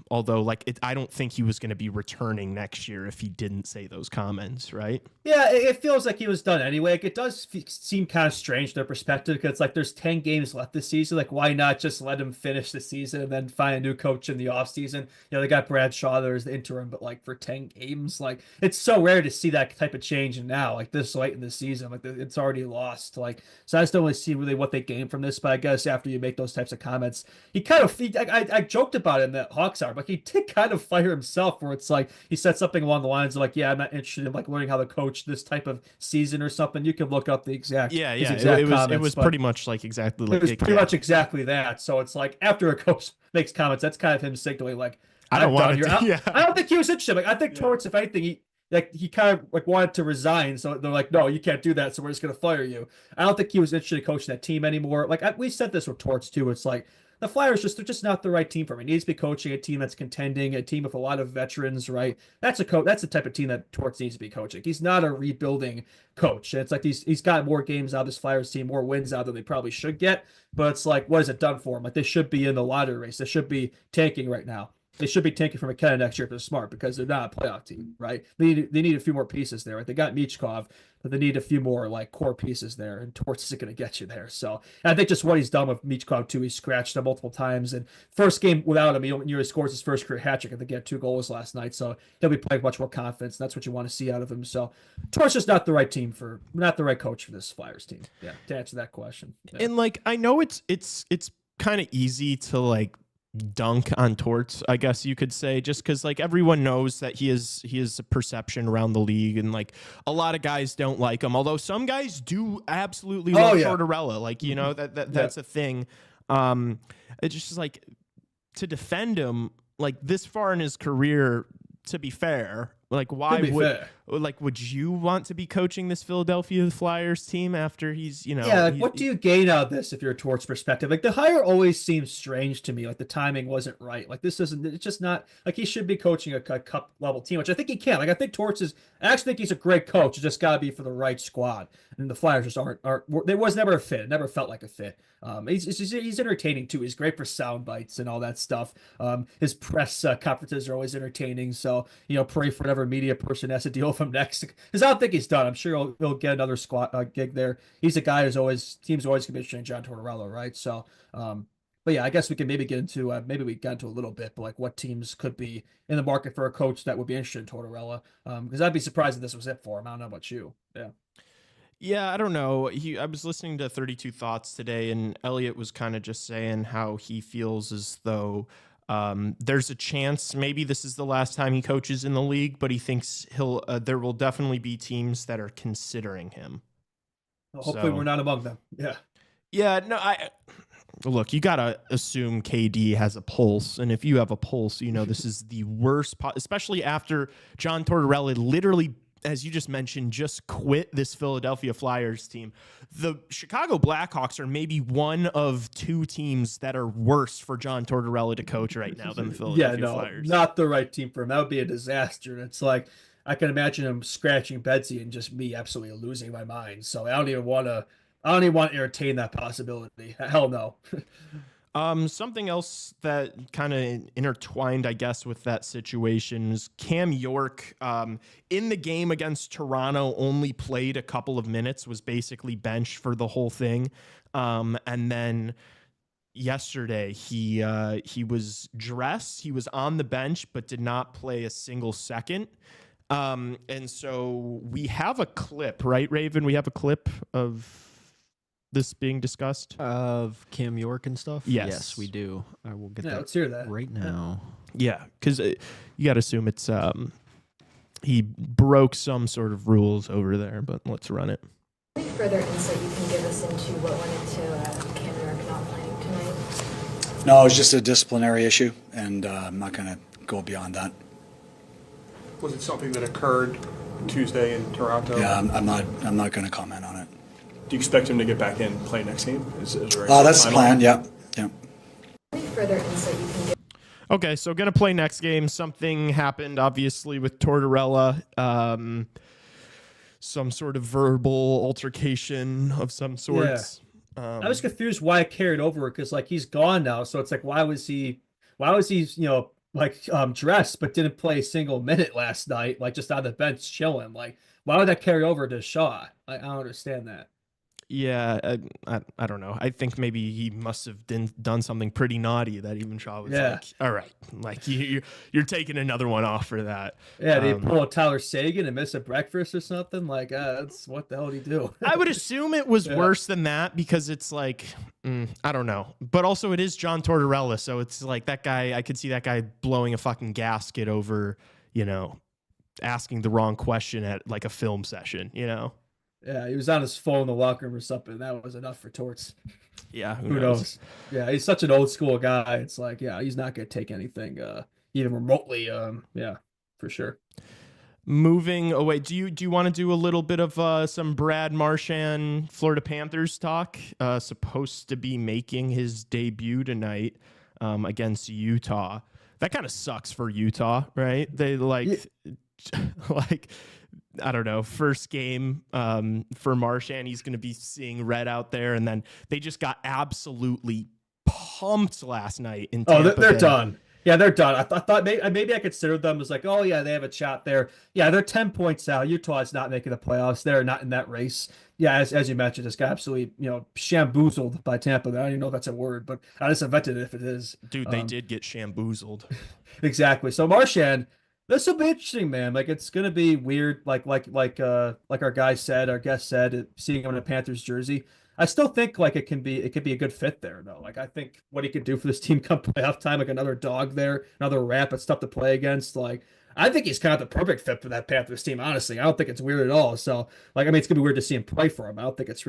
Although, like, I don't think he was going to be returning next year if he didn't say those comments, right? Yeah, it feels like he was done anyway. Like, it does seem kind of strange their perspective because like there's 10 games left this season. Like, why not just let him finish the season and then find a new coach in the offseason? They got Bradshaw there as the interim, but like for 10 games, like it's so rare to see that type of change now, like this late in the season. Like it's already lost. Like, so I just don't really see really what they gain from this. But I guess after you make those types of comments, he kind of I joked about it in the Hawks hour, but he did kind of fire himself where it's like he said something along the lines of like, yeah, I'm not interested in like learning how to coach this type of season or something. You can look up the exact it was pretty much like exactly like it was pretty much exactly that. So it's like after a coach makes comments, that's kind of him signaling like I don't want to. I don't think he was interested. Like I think Torts, if anything, he kind of like wanted to resign. So they're like, no, you can't do that. So we're just gonna fire you. I don't think he was interested in coaching that team anymore. Like we said this with Torts too. It's like the Flyers they're just not the right team for him. He needs to be coaching a team that's contending, a team with a lot of veterans, right? That's the type of team that Torts needs to be coaching. He's not a rebuilding coach. It's like he's got more games out of this Flyers team, more wins out than they probably should get. But it's like, what has it done for him? Like they should be in the lottery race. They should be tanking right now. They should be tanking for McKenna next year if they're smart because they're not a playoff team, right? They need a few more pieces there. Right? They got Michkov, but they need a few more like core pieces there, and Torts isn't going to get you there. So I think just what he's done with Michkov too, he scratched him multiple times. And first game without him, he nearly scores his first career hat trick. I think he had 2 goals last night, so he'll be playing much more confidence. And that's what you want to see out of him. So Torts just not the right coach for this Flyers team. Yeah, to answer that question. Yeah. And like I know it's kind of easy to like dunk on Torts, I guess you could say, just because like everyone knows that he is a perception around the league, and like a lot of guys don't like him, although some guys do absolutely love Tortorella. Like that's a thing. It's just like to defend him like this far in his career. To be fair, like would you want to be coaching this Philadelphia Flyers team after he's what do you gain out of this if you're a Torts perspective? Like the hire always seems strange to me. Like the timing wasn't right. Like it's just not like he should be coaching a cup level team, which I think he can. Like I think I actually think he's a great coach. It just got to be for the right squad, and the Flyers just aren't. There was never a fit. It never felt like a fit. He's entertaining too. He's great for sound bites and all that stuff. His press conferences are always entertaining. So pray for whatever media person has to deal with him next. Because I don't think he's done. I'm sure he'll get another squad gig there. He's a guy who's teams always commissioning John Tortorella, right? So, but yeah, I guess we can maybe get into we got into a little bit, but like what teams could be in the market for a coach that would be interested in Tortorella? Because I'd be surprised if this was it for him. I don't know about you. Yeah. Yeah, I don't know. I was listening to 32 Thoughts today, and Elliot was kind of just saying how he feels as though there's a chance maybe this is the last time he coaches in the league, but he thinks there will definitely be teams that are considering him. Well, hopefully we're not among them. Yeah. Yeah, no, look, you got to assume KD has a pulse, and if you have a pulse, this is the worst, especially after John Tortorella literally, as you just mentioned, just quit this Philadelphia Flyers team. The Chicago Blackhawks are maybe one of 2 teams that are worse for John Tortorella to coach right now than the Philadelphia Flyers. Not the right team for him. That would be a disaster. And it's like, I can imagine him scratching Betsy and just me absolutely losing my mind. So I don't even want to entertain that possibility. Hell no. Something else that kind of intertwined, I guess, with that situation is Cam York in the game against Toronto only played a couple of minutes, was basically benched for the whole thing. And then yesterday he was dressed, he was on the bench, but did not play a single second. And so we have a clip, right, Raven? We have a clip of this being discussed of Cam York and stuff. Yes, we do. I will get that. Let's hear that right now. Yeah, because you got to assume it's he broke some sort of rules over there. But let's run it. Any further insight you can give us into what went into Cam York not playing tonight? No, it was just a disciplinary issue, and I'm not going to go beyond that. Was it something that occurred Tuesday in Toronto? Yeah, I'm not going to comment on it. Do you expect him to get back in, play next game? Is there that's the plan. Yeah. Any further insight you can give? Okay, so gonna play next game. Something happened, obviously, with Tortorella. Some sort of verbal altercation of some sorts. I was confused why it carried over because like he's gone now, so it's like why was he dressed but didn't play a single minute last night, like just on the bench chilling? Like why would that carry over to Shaw? I don't understand that. Yeah, I don't know. I think maybe he must have done something pretty naughty that even Shaw was like, all right, like you're taking another one off for that. Yeah, did he pull a Tyler Sagan and miss a breakfast or something? Like, that's what the hell did he do? I would assume it was worse than that because it's like, I don't know. But also it is John Tortorella, so it's like that guy, I could see that guy blowing a fucking gasket over, asking the wrong question at like a film session, Yeah, he was on his phone in the locker room or something. That was enough for Torts. Yeah, who knows? Yeah, he's such an old school guy. It's like, yeah, he's not going to take anything even remotely. Yeah, for sure. Moving away, do you want to do a little bit of some Brad Marchand Florida Panthers talk? Supposed to be making his debut tonight against Utah. That kind of sucks for Utah, right? They like I don't know, first game for Marchand, he's going to be seeing red out there, and then they just got absolutely pumped last night in Tampa they're Bay. done. Yeah, they're done. I thought maybe I considered them as like, oh yeah, they have a shot there. Yeah, they're 10 points out. Utah is not making the playoffs. They're not in that race. Yeah, as you mentioned, just got absolutely shamboozled by Tampa. I don't even know if that's a word, but I just invented it if it is. Dude, they did get shamboozled. Exactly. So Marchand, this will be interesting, man. Like it's gonna be weird. Like our guy said, our guest said, seeing him in a Panthers jersey. I still think like it could be a good fit there though. Like I think what he could do for this team come playoff time, like another dog there, another rap. It's tough to play against. Like I think he's kind of the perfect fit for that Panthers team. Honestly, I don't think it's weird at all. So like I mean, it's gonna be weird to see him play for him. I think it's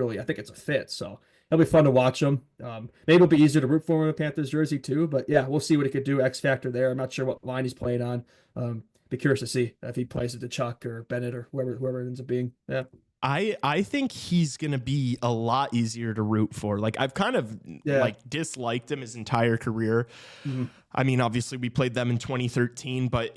a fit. So it'll be fun to watch him. Maybe it'll be easier to root for him in a Panthers jersey too. But yeah, we'll see what he could do. X factor there. I'm not sure what line he's playing on. Be curious to see if he plays it to Chuck or Bennett or whoever it ends up being. Yeah. I think he's going to be a lot easier to root for. Like I've kind of like disliked him his entire career. Mm-hmm. I mean, obviously we played them in 2013, but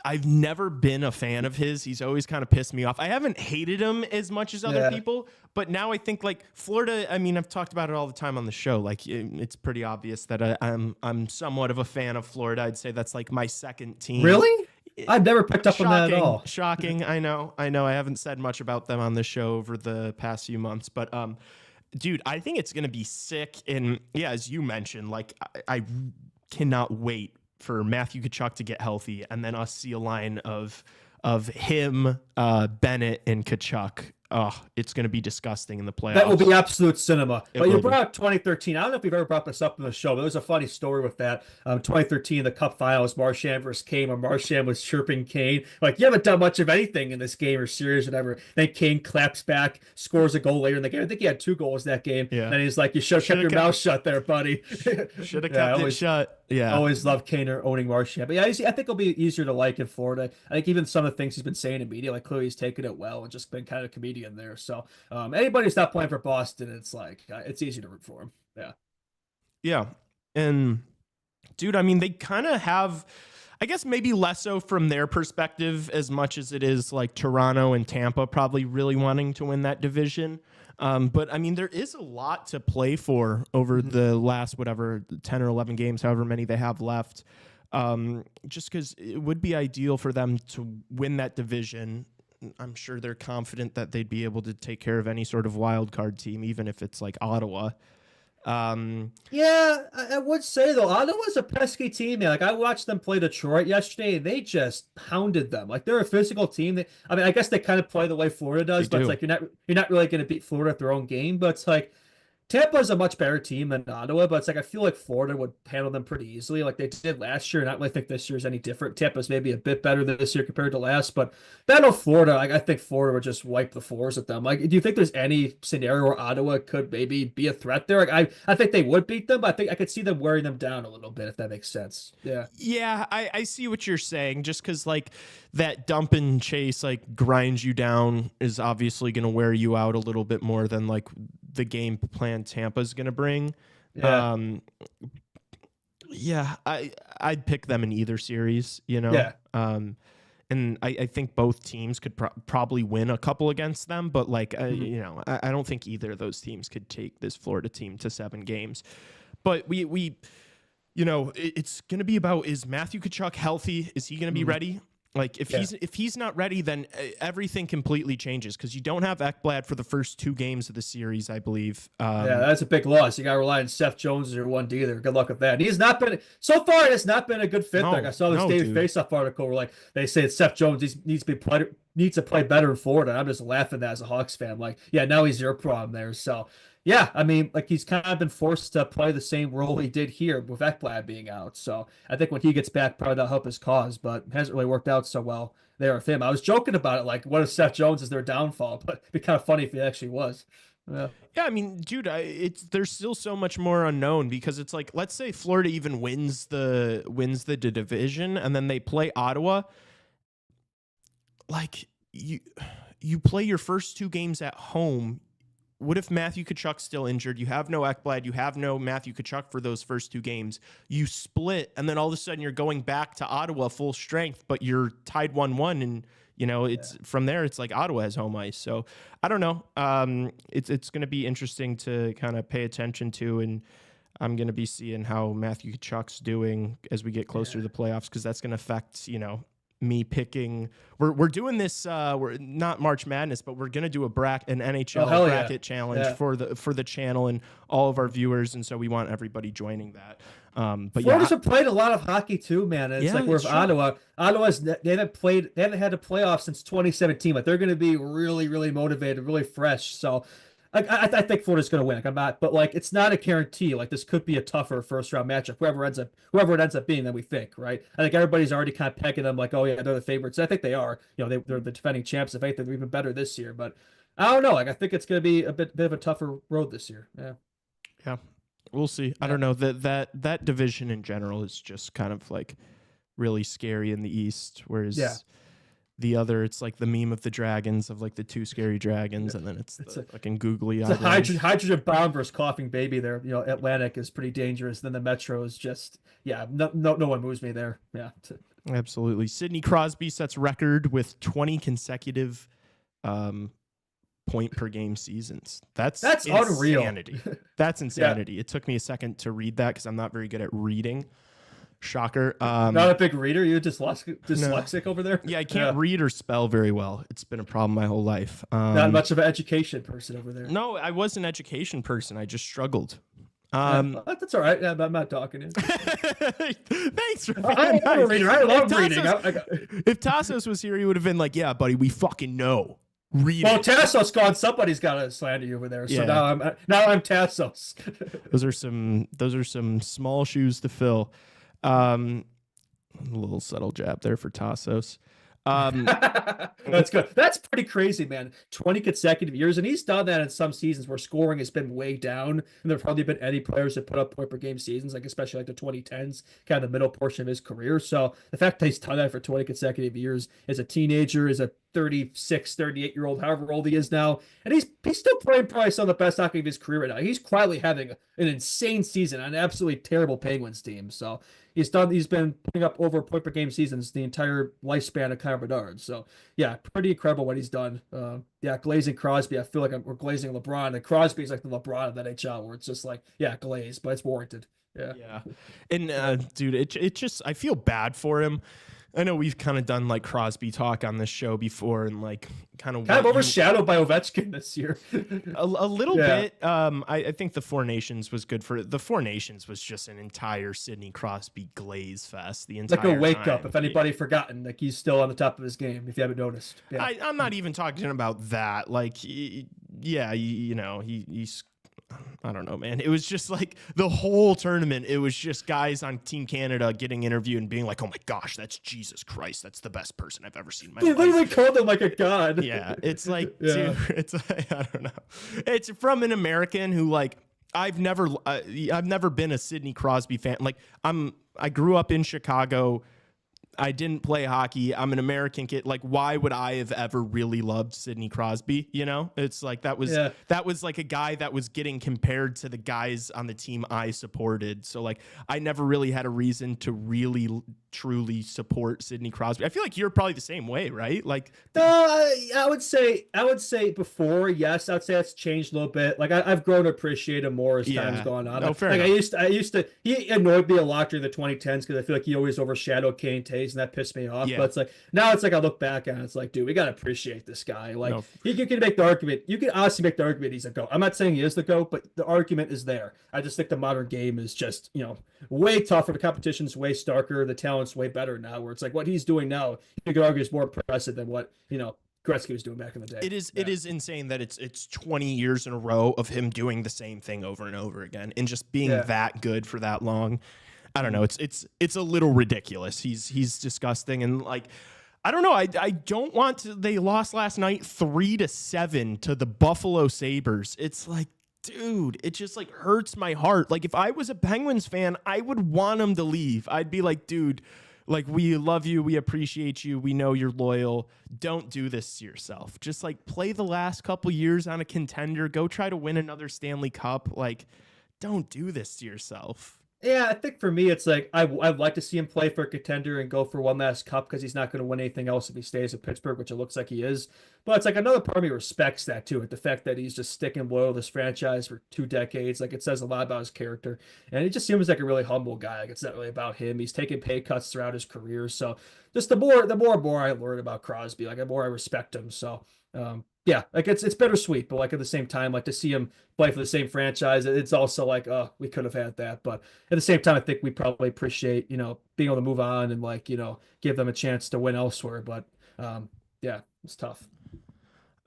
I've never been a fan of his. He's always kind of pissed me off. I haven't hated him as much as other people, but now I think like Florida, I mean, I've talked about it all the time on the show. Like it's pretty obvious that I'm somewhat of a fan of Florida. I'd say that's like my second team. Really? I've never picked up on that at all. Shocking. I know. I haven't said much about them on the show over the past few months, but dude, I think it's going to be sick. And yeah, as you mentioned, like I cannot wait for Matthew Tkachuk to get healthy and then us see a line of him, Bennett, and Tkachuk. Oh, it's going to be disgusting in the playoffs. That will be absolute cinema. But you brought up 2013. I don't know if we've ever brought this up in the show, but there's a funny story with that. 2013, the Cup Finals, Marchand versus Kane, where Marchand was chirping Kane. Like, you haven't done much of anything in this game or series or whatever. Then Kane claps back, scores a goal later in the game. I think he had 2 goals that game. Yeah. And he's like, you should have kept your mouth shut there, buddy. Should have kept it shut. Yeah. I always loved Kane owning Marchand. But yeah, I think it'll be easier to like in Florida. I think even some of the things he's been saying in media, like clearly he's taken it well and just been kind of a comedian there. So anybody who's not playing for Boston, it's like it's easy to root for him. Yeah. Yeah. And dude, I mean, they kind of have, I guess maybe less so from their perspective as much as it is like Toronto and Tampa probably really wanting to win that division. But I mean, there is a lot to play for over the last, 10 or 11 games, however many they have left. Just because it would be ideal for them to win that division. I'm sure they're confident that they'd be able to take care of any sort of wild card team, even if it's like Ottawa. Yeah, I would say though, Ottawa's a pesky team. Man. Like I watched them play Detroit yesterday. They just pounded them. Like they're a physical team. I guess they kind of play the way Florida does, but it's like you're not really going to beat Florida at their own game. But it's like Tampa's a much better team than Ottawa, but it's like I feel like Florida would handle them pretty easily, like they did last year. And I don't really think this year is any different. Tampa's maybe a bit better this year compared to last, but Battle of Florida, I think Florida would just wipe the floors at them. Like, do you think there's any scenario where Ottawa could maybe be a threat there? Like, I think they would beat them, but I think I could see them wearing them down a little bit if that makes sense. Yeah. Yeah, I see what you're saying. Just because like that dump and chase like grinds you down is obviously going to wear you out a little bit more than like the game plan Tampa's going to bring. Yeah. I'd pick them in either series, you know? Yeah. And I think both teams could probably win a couple against them, but like, you know, I don't think either of those teams could take this Florida team to 7 games. But we you know, it's going to be about, is Matthew Tkachuk healthy? Is he going to be ready? Like if he's not ready, then everything completely changes, because you don't have Ekblad for the first 2 games of the series, I believe. Yeah, that's a big loss. You got to rely on Seth Jones as your 1D there. Good luck with that. And he's not been so far. It's not been a good fit. Like I saw this David Faceoff article where like they say that Seth Jones needs to play better in Florida. I'm just laughing at that as a Hawks fan. Like, yeah, now he's your problem there. So yeah, I mean, like he's kind of been forced to play the same role he did here with Ekblad being out. So I think when he gets back, probably that'll help his cause, but it hasn't really worked out so well there with him. I was joking about it, like, what if Seth Jones is their downfall? But it'd be kind of funny if he actually was. Yeah, I mean, dude, there's still so much more unknown, because it's like, let's say Florida even wins the division, and then they play Ottawa. Like you play your first 2 games at home. What if Matthew Tkachuk's still injured? You have no Ekblad. You have no Matthew Tkachuk for those first 2 games. You split, and then all of a sudden you're going back to Ottawa full strength, but you're tied 1-1, and you know it's from there. It's like Ottawa has home ice. So I don't know. It's going to be interesting to kind of pay attention to, and I'm going to be seeing how Matthew Tkachuk's doing as we get closer to the playoffs, because that's going to affect, you know, me picking. We're doing this. We're not March Madness, but we're gonna do an NHL bracket challenge for the channel and all of our viewers, and so we want everybody joining that. But Florida's have played a lot of hockey too, man. It's like we're Ottawa. They haven't had a playoff since 2017. Like they're going to be really, really motivated, really fresh. So I think Florida's going to win. Like, I'm not, but like it's not a guarantee. Like this could be a tougher first round matchup. Whoever it ends up being, than we think, right? I think everybody's already kind of pegging them like, oh yeah, they're the favorites. I think they are. You know, they're the defending champs. I think they're even better this year. But I don't know. Like I think it's going to be a bit of a tougher road this year. Yeah, we'll see. I don't know, that division in general is just kind of like really scary in the East, whereas the other, it's like the meme of the dragons, of like the 2 scary dragons, and then it's the fucking googly eyed. It's a hydrogen bomb versus coughing baby there. You know, Atlantic is pretty dangerous. Then the Metro is just, no one moves me there. Yeah. Absolutely. Sidney Crosby sets record with 20 consecutive point per game seasons. That's unreal. Insanity. That's insanity. It took me a second to read that because I'm not very good at reading. Shocker. Not a big reader. You're dyslexic over there. Yeah, I can't read or spell very well. It's been a problem my whole life. Not much of an education person over there. No, I was an education person. I just struggled. That's all right. I'm not talking to you. Thanks for I'm a reader. I love reading. If Tassos was here, he would have been like, yeah, buddy, we fucking know. Well, Tassos gone. Somebody's got to slander you over there. So now I'm Tassos. Those are some small shoes to fill. A little subtle jab there for Tassos. That's good. That's pretty crazy, man. 20 consecutive years, and he's done that in some seasons where scoring has been way down, and there've probably been any players that put up point per game seasons, like especially like the 2010s, kind of the middle portion of his career. So the fact that he's done that for 20 consecutive years as a teenager, as a 36, 38-year-old, however old he is now, and he's still playing probably some of the best hockey of his career right now. He's quietly having an insane season on an absolutely terrible Penguins team. So he's been putting up over point per game seasons the entire lifespan of Connor Bedard. So yeah, pretty incredible what he's done. Glazing Crosby. I feel like we're glazing LeBron, and Crosby's like the LeBron of the NHL, where it's just like, glaze, but it's warranted. Yeah. And dude, it just, I feel bad for him. I know we've kind of done like Crosby talk on this show before, and like kind of overshadowed by Ovechkin this year. a little bit. I think the Four Nations was good for it. The Four Nations was just an entire Sidney Crosby glaze fest. The entire like a wake time. Up. If anybody forgotten, like he's still on the top of his game. If you haven't noticed, I'm not even talking about that. Like, he's. I don't know, man. It was just like the whole tournament. It was just guys on Team Canada getting interviewed and being like, "Oh my gosh, that's Jesus Christ. That's the best person I've ever seen in my life." They literally called him like a god. Yeah, it's like, dude, it's like, I don't know. It's from an American who like I've never been a Sidney Crosby fan. Like I grew up in Chicago. I didn't play hockey. I'm an American kid. Like, why would I have ever really loved Sidney Crosby? You know, it's like that was like a guy that was getting compared to the guys on the team I supported. So like, I never really had a reason to really truly support Sidney Crosby. I feel like you're probably the same way, right? Like, I would say before, yes, I would say that's changed a little bit. Like I've grown to appreciate him more as time's gone on. No, fair like enough. I used to, he annoyed me a lot during the 2010s because I feel like he always overshadowed Kane Tays, and that pissed me off. Yeah. But it's like now it's like I look back on it, it's like, dude, we gotta appreciate this guy. Like you can make the argument. You can honestly make the argument he's a GOAT. I'm not saying he is the GOAT, but the argument is there. I just think the modern game is just, way tougher. The competition's way starker. The talent's way better now. Where it's like what he's doing now, you could argue is more impressive than what Gretzky was doing back in the day. It is insane that it's 20 years in a row of him doing the same thing over and over again and just being that good for that long. I don't know. It's a little ridiculous. He's disgusting, and like, I don't know. I don't want to. They lost last night 3-7 to the Buffalo Sabres. It's like, dude, it just like hurts my heart. Like if I was a Penguins fan, I would want him to leave. I'd be like, dude, like, we love you. We appreciate you. We know you're loyal. Don't do this to yourself. Just like play the last couple years on a contender. Go try to win another Stanley Cup. Like, don't do this to yourself. Yeah, I think for me, it's like I'd like to see him play for a contender and go for one last cup because he's not going to win anything else if he stays at Pittsburgh, which it looks like he is. But it's like another part of me respects that too, the fact that he's just sticking loyal to this franchise for 2 decades. Like it says a lot about his character, and he just seems like a really humble guy. Like it's not really about him. He's taken pay cuts throughout his career, so just the more I learn about Crosby, like the more I respect him. So. Yeah, like it's bittersweet, but like at the same time, like to see him play for the same franchise, it's also like, oh, we could have had that. But at the same time, I think we probably appreciate, being able to move on and like, give them a chance to win elsewhere. But yeah, it's tough.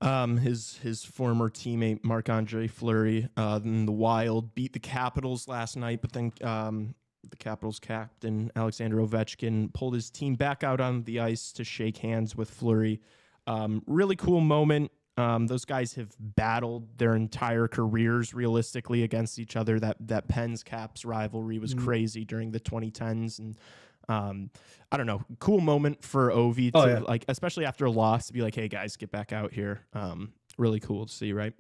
His former teammate Marc-Andre Fleury in the Wild beat the Capitals last night, but then the Capitals captain Alexander Ovechkin pulled his team back out on the ice to shake hands with Fleury. Really cool moment. Those guys have battled their entire careers realistically against each other. That Pens Caps rivalry was crazy during the 2010s, and I don't know, cool moment for Ovi to like, especially after a loss, to be like, hey guys, get back out here. Really cool to see, right?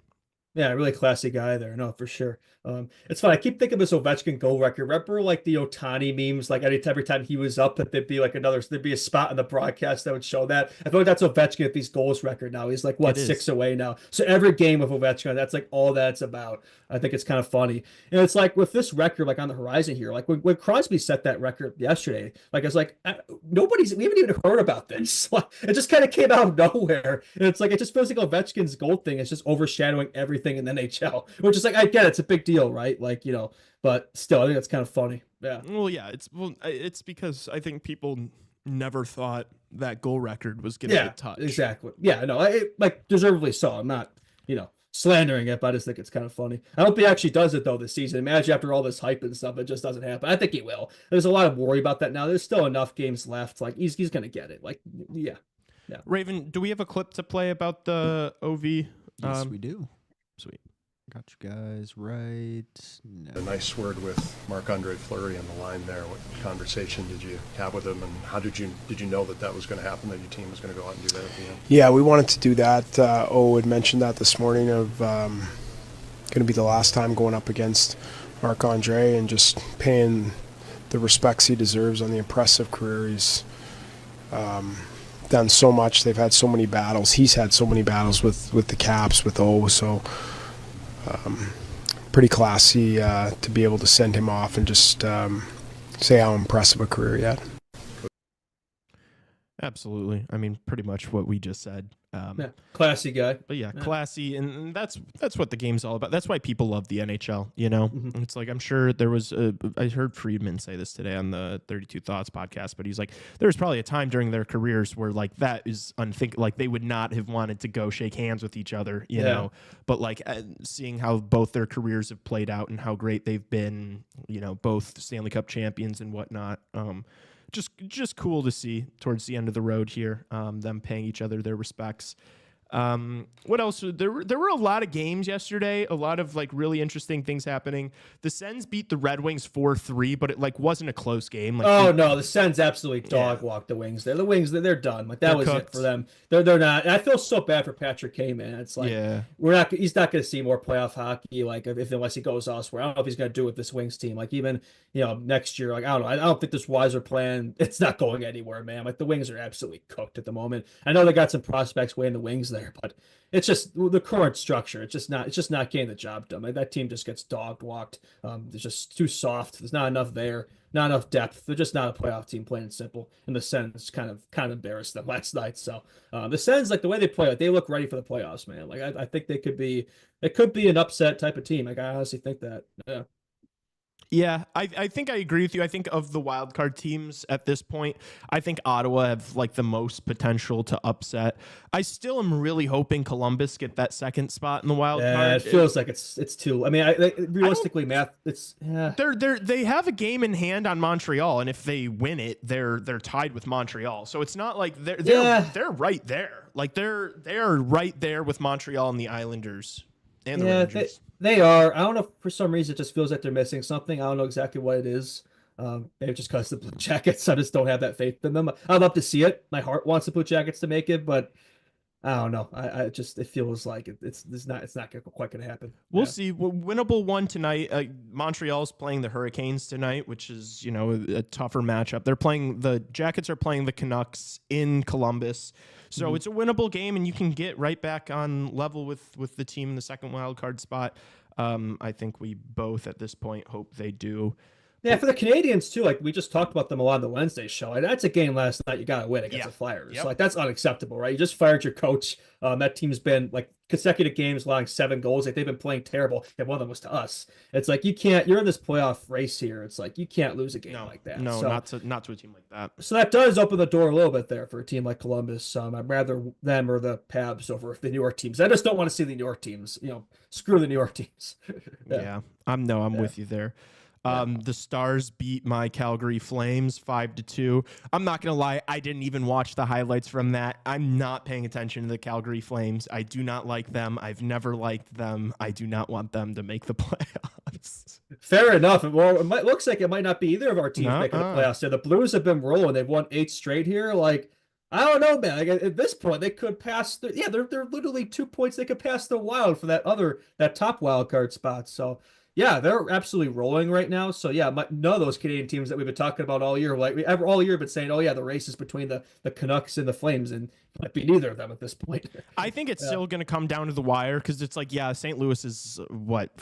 Yeah, really classy guy there. No, for sure. It's fun. I keep thinking of this Ovechkin goal record. Remember like the Ohtani memes, like every time he was up, that there'd be a spot in the broadcast that would show that. I feel like that's Ovechkin at these goals record now. He's like, 6 away now. So every game of Ovechkin, that's like all that's about. I think it's kind of funny. And it's like with this record, like on the horizon here, like when Crosby set that record yesterday, like it's like, we haven't even heard about this. It just kind of came out of nowhere. And it's like, it just feels like Ovechkin's goal thing is just overshadowing everything in the NHL, which is like, I get it, it's a big deal, right? Like, but still, I think that's kind of funny. Yeah. Well, yeah, it's because I think people never thought that goal record was going to get touched. Exactly. Yeah, no, like deservedly so. I'm not, slandering it, but I just think it's kind of funny. I hope he actually does it though this season. Imagine after all this hype and stuff, it just doesn't happen. I think he will. There's a lot of worry about that now. There's still enough games left. Like he's going to get it. Like, yeah. Raven, do we have a clip to play about the OV? Yes, we do. Sweet. Got you guys right now. A nice word with Marc-Andre Fleury on the line there. What conversation did you have with him, and how did you know that was going to happen, that your team was going to go out and do that at the end? Yeah, we wanted to do that. Had mentioned that this morning of going to be the last time going up against Marc-Andre and just paying the respects he deserves on the impressive career. He's done so much. They've had so many battles. He's had so many battles with the Caps, with O. So pretty classy to be able to send him off and just say how impressive a career he had. Absolutely. I mean, pretty much what we just said. Classy guy. But yeah, classy, and that's what the game's all about. That's why people love the NHL, It's like, I'm sure there was I heard Friedman say this today on the 32 Thoughts podcast, but he's like, there was probably a time during their careers where like that is unthinkable, like they would not have wanted to go shake hands with each other, you know, but like seeing how both their careers have played out and how great they've been, both Stanley Cup champions and whatnot. Just cool to see towards the end of the road here, them paying each other their respects. What else? There were a lot of games yesterday, a lot of like really interesting things happening. The Sens beat the Red Wings 4-3, but it like wasn't a close game. Like, no, the Sens absolutely dog walked the Wings. The Wings, they're done. Like that was cooked. it for them. They're not. And I feel so bad for Patrick Kane, man. It's like he's not going to see more playoff hockey. Like unless he goes elsewhere. I don't know if he's going to do it with this Wings team. Like even next year. Like I don't know. I don't think this Weiser plan. It's not going anywhere, man. Like the Wings are absolutely cooked at the moment. I know they got some prospects way in the Wings there, but it's just the current structure. It's just not getting the job done. Like that team just gets dog walked. It's just too soft. There's not enough there. Not enough depth. They're just not a playoff team, plain and simple. And the Sens kind of embarrassed them last night. So the Sens, like the way they play, like they look ready for the playoffs, man. Like I think it could be an upset type of team. Like I honestly think that. Yeah. Yeah, I think I agree with you. I think of the wild card teams at this point, I think Ottawa have like the most potential to upset. I still am really hoping Columbus get that second spot in the wild card. It feels like it's too. I mean, realistically, they have a game in hand on Montreal, and if they win it, they're tied with Montreal. So it's not like they're right there. Like they are right there with Montreal and the Islanders and the Rangers. They are. I don't know. For some reason, it just feels like they're missing something. I don't know exactly what it is. Maybe just because the Blue Jackets, I just don't have that faith in them. I'd love to see it. My heart wants the Blue Jackets to make it, but I don't know. It feels like it's not quite going to happen. We'll see. Winnable one tonight. Montreal's playing the Hurricanes tonight, which is a tougher matchup. The Jackets are playing the Canucks in Columbus. So it's a winnable game, and you can get right back on level with the team in the second wild card spot. I think we both at this point hope they do. Yeah, for the Canadians too, like we just talked about them a lot on the Wednesday show. And that's a game last night you got to win against the Flyers. Yep. Like that's unacceptable, right? You just fired your coach. That team's been like consecutive games allowing 7 goals. Like they've been playing terrible. And one of them was to us. It's like you're in this playoff race here. It's like you can't lose a game like that. No, not to a team like that. So that does open the door a little bit there for a team like Columbus. I'd rather them or the Pabs over the New York teams. I just don't want to see the New York teams. Screw the New York teams. I'm with you there. The Stars beat my Calgary Flames 5-2. I'm not going to lie. I didn't even watch the highlights from that. I'm not paying attention to the Calgary Flames. I do not like them. I've never liked them. I do not want them to make the playoffs. Fair enough. Well, it looks like it might not be either of our teams making the playoffs. Yeah, the Blues have been rolling. They've won 8 straight here. Like, I don't know, man. Like, at this point, they could pass. They're literally 2 points. They could pass the Wild for that top wild card spot. So, yeah, they're absolutely rolling right now. So, yeah, none of those Canadian teams that we've been talking about all year, all year, been saying, oh, yeah, the race is between the Canucks and the Flames, and it might be neither of them at this point. I think it's still going to come down to the wire because it's like, St. Louis is,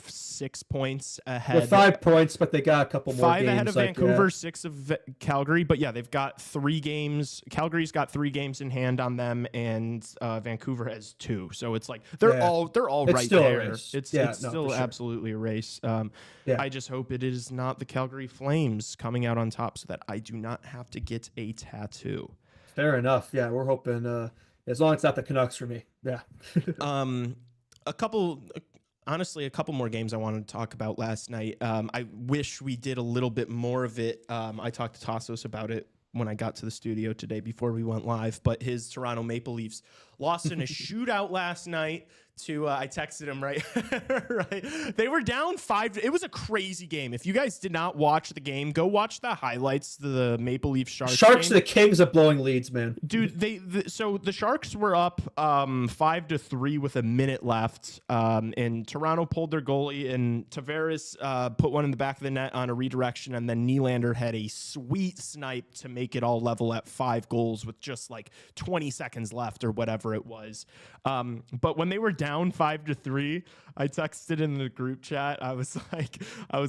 6 points ahead? With 5 points, but they got a couple more 5 games. 5 ahead of Vancouver, 6 of Calgary. But, yeah, they've got 3 games. Calgary's got 3 games in hand on them, and Vancouver has 2. So it's like they're all right still there. A race. It's still sure. absolutely a race. I just hope it is not the Calgary Flames coming out on top so that I do not have to get a tattoo. Fair enough. Yeah, we're hoping as long as it's not the Canucks for me. Yeah. A couple more games I wanted to talk about last night. I wish we did a little bit more of it. I talked to Tassos about it when I got to the studio today before we went live, but his Toronto Maple Leafs lost in a shootout last night to I texted him right. They were down 5. It was a crazy game. If you guys did not watch the game, go watch the highlights. The Maple Leaf Sharks are game. the kings of blowing leads, man. Dude, so the Sharks were up 5-3 with a minute left, and Toronto pulled their goalie, and Tavares put one in the back of the net on a redirection, and then Nylander had a sweet snipe to make it all level at 5 goals with just like 20 seconds left or whatever it was. But when they were down 5-3, I texted in the group chat. I was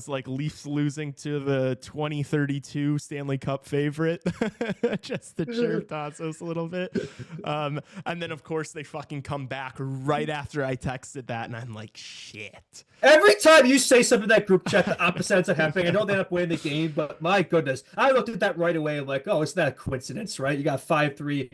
like Leafs losing to the 2032 Stanley Cup favorite, just to cheer Tassos a little bit. And then of course they fucking come back right after I texted that, and I'm like, shit. Every time you say something in that group chat, the opposite ends up happening. I know they end up winning the game, but my goodness, I looked at that right away and like, oh, it's not a coincidence, right? You got 5-3,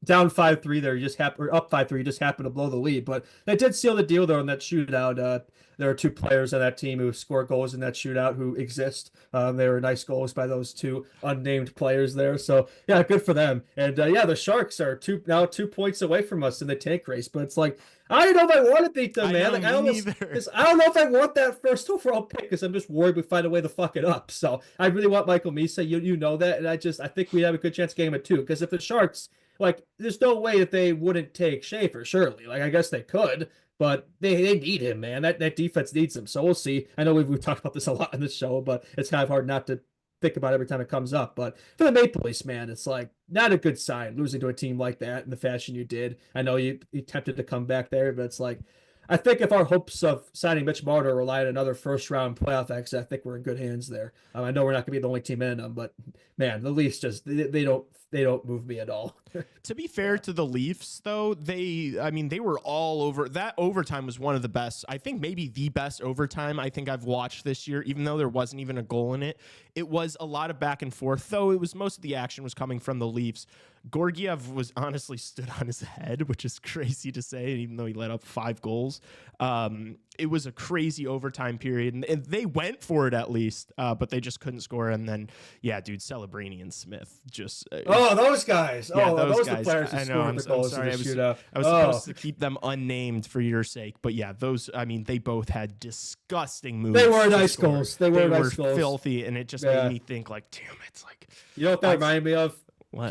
down 5-3 there. You just happened, or up 5-3, just happened to blow the lead. But they did seal the deal though in that shootout. There are two players on that team who score goals in that shootout who exist. They were nice goals by those two unnamed players there. So yeah, good for them. And yeah, the Sharks are now 2 points away from us in the tank race. But it's like, I don't know if I want to beat them, man. I don't know if I want that first overall pick because I'm just worried we find a way to fuck it up. So I really want Michael Misa. You know that, and I think we have a good chance of getting him at 2. Because if the Sharks, like, there's no way that they wouldn't take Schaefer. Surely, like, I guess they could. But they need him, man. That defense needs him. So we'll see. I know we've talked about this a lot in the show, but it's kind of hard not to think about every time it comes up. But for the Maple Leafs, man, it's like not a good sign losing to a team like that in the fashion you did. I know you attempted to come back there, but it's like, I think if our hopes of signing Mitch Marner rely on another first-round playoff exit, I think we're in good hands there. I know we're not going to be the only team in them, but man, the Leafs just they don't move me at all. To be fair to the Leafs, though, they were all over. That overtime was one of the best. I think maybe the best overtime I think I've watched this year, even though there wasn't even a goal in it. It was a lot of back and forth, though. It was most of the action was coming from the Leafs. Georgiev was honestly stood on his head, which is crazy to say, even though he let up 5 goals. It was a crazy overtime period, and they went for it at least, but they just couldn't score. And then, yeah, dude, Celebrini and Smith just those guys. Yeah, those guys. The players I know. I'm sorry. I was supposed to keep them unnamed for your sake, but yeah, those. I mean, they both had disgusting moves. They were nice goals. They were nice goals. Filthy, and it just made me think, like, damn, it's like, you know what that reminded me of?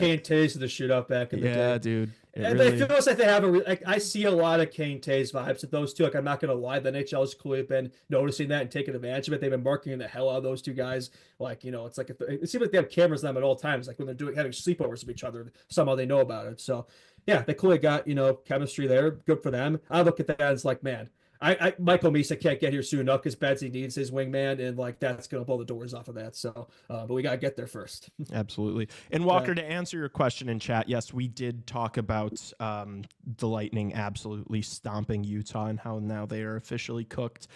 Kane Tays in the shootout back in the day. Yeah, dude. And really... it feels like they have I see a lot of Kane Tays vibes with those two. Like, I'm not going to lie. The NHL has clearly been noticing that and taking advantage of it. They've been marketing the hell out of those two guys. Like, you know, it's like, it seems like they have cameras on them at all times. Like when they're having sleepovers with each other, somehow they know about it. So yeah, they clearly got, you know, chemistry there. Good for them. I look at that as like, man, Michael Misa can't get here soon enough because Bedsy needs his wingman, and like that's gonna blow the doors off of that. So, but we gotta get there first. Absolutely. And Walker, to answer your question in chat, yes, we did talk about the Lightning absolutely stomping Utah and how now they are officially cooked.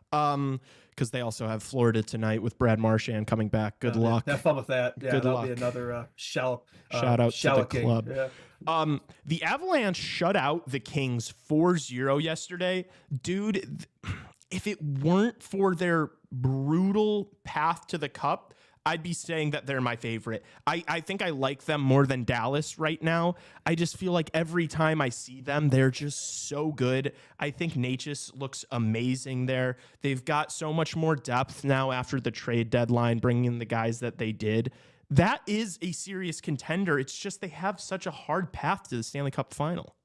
Because they also have Florida tonight with Brad Marchand coming back. Good luck. Have fun with that. Yeah, Good that'll luck. be another shout out to the game. club. Yeah. The Avalanche shut out the Kings 4-0 yesterday. Dude, if it weren't for their brutal path to the cup, I'd be saying that they're my favorite. I think I like them more than Dallas right now. I just feel like every time I see them, they're just so good. I think Natchez looks amazing there. They've got so much more depth now after the trade deadline, bringing in the guys that they did. That is a serious contender. It's just they have such a hard path to the Stanley Cup final.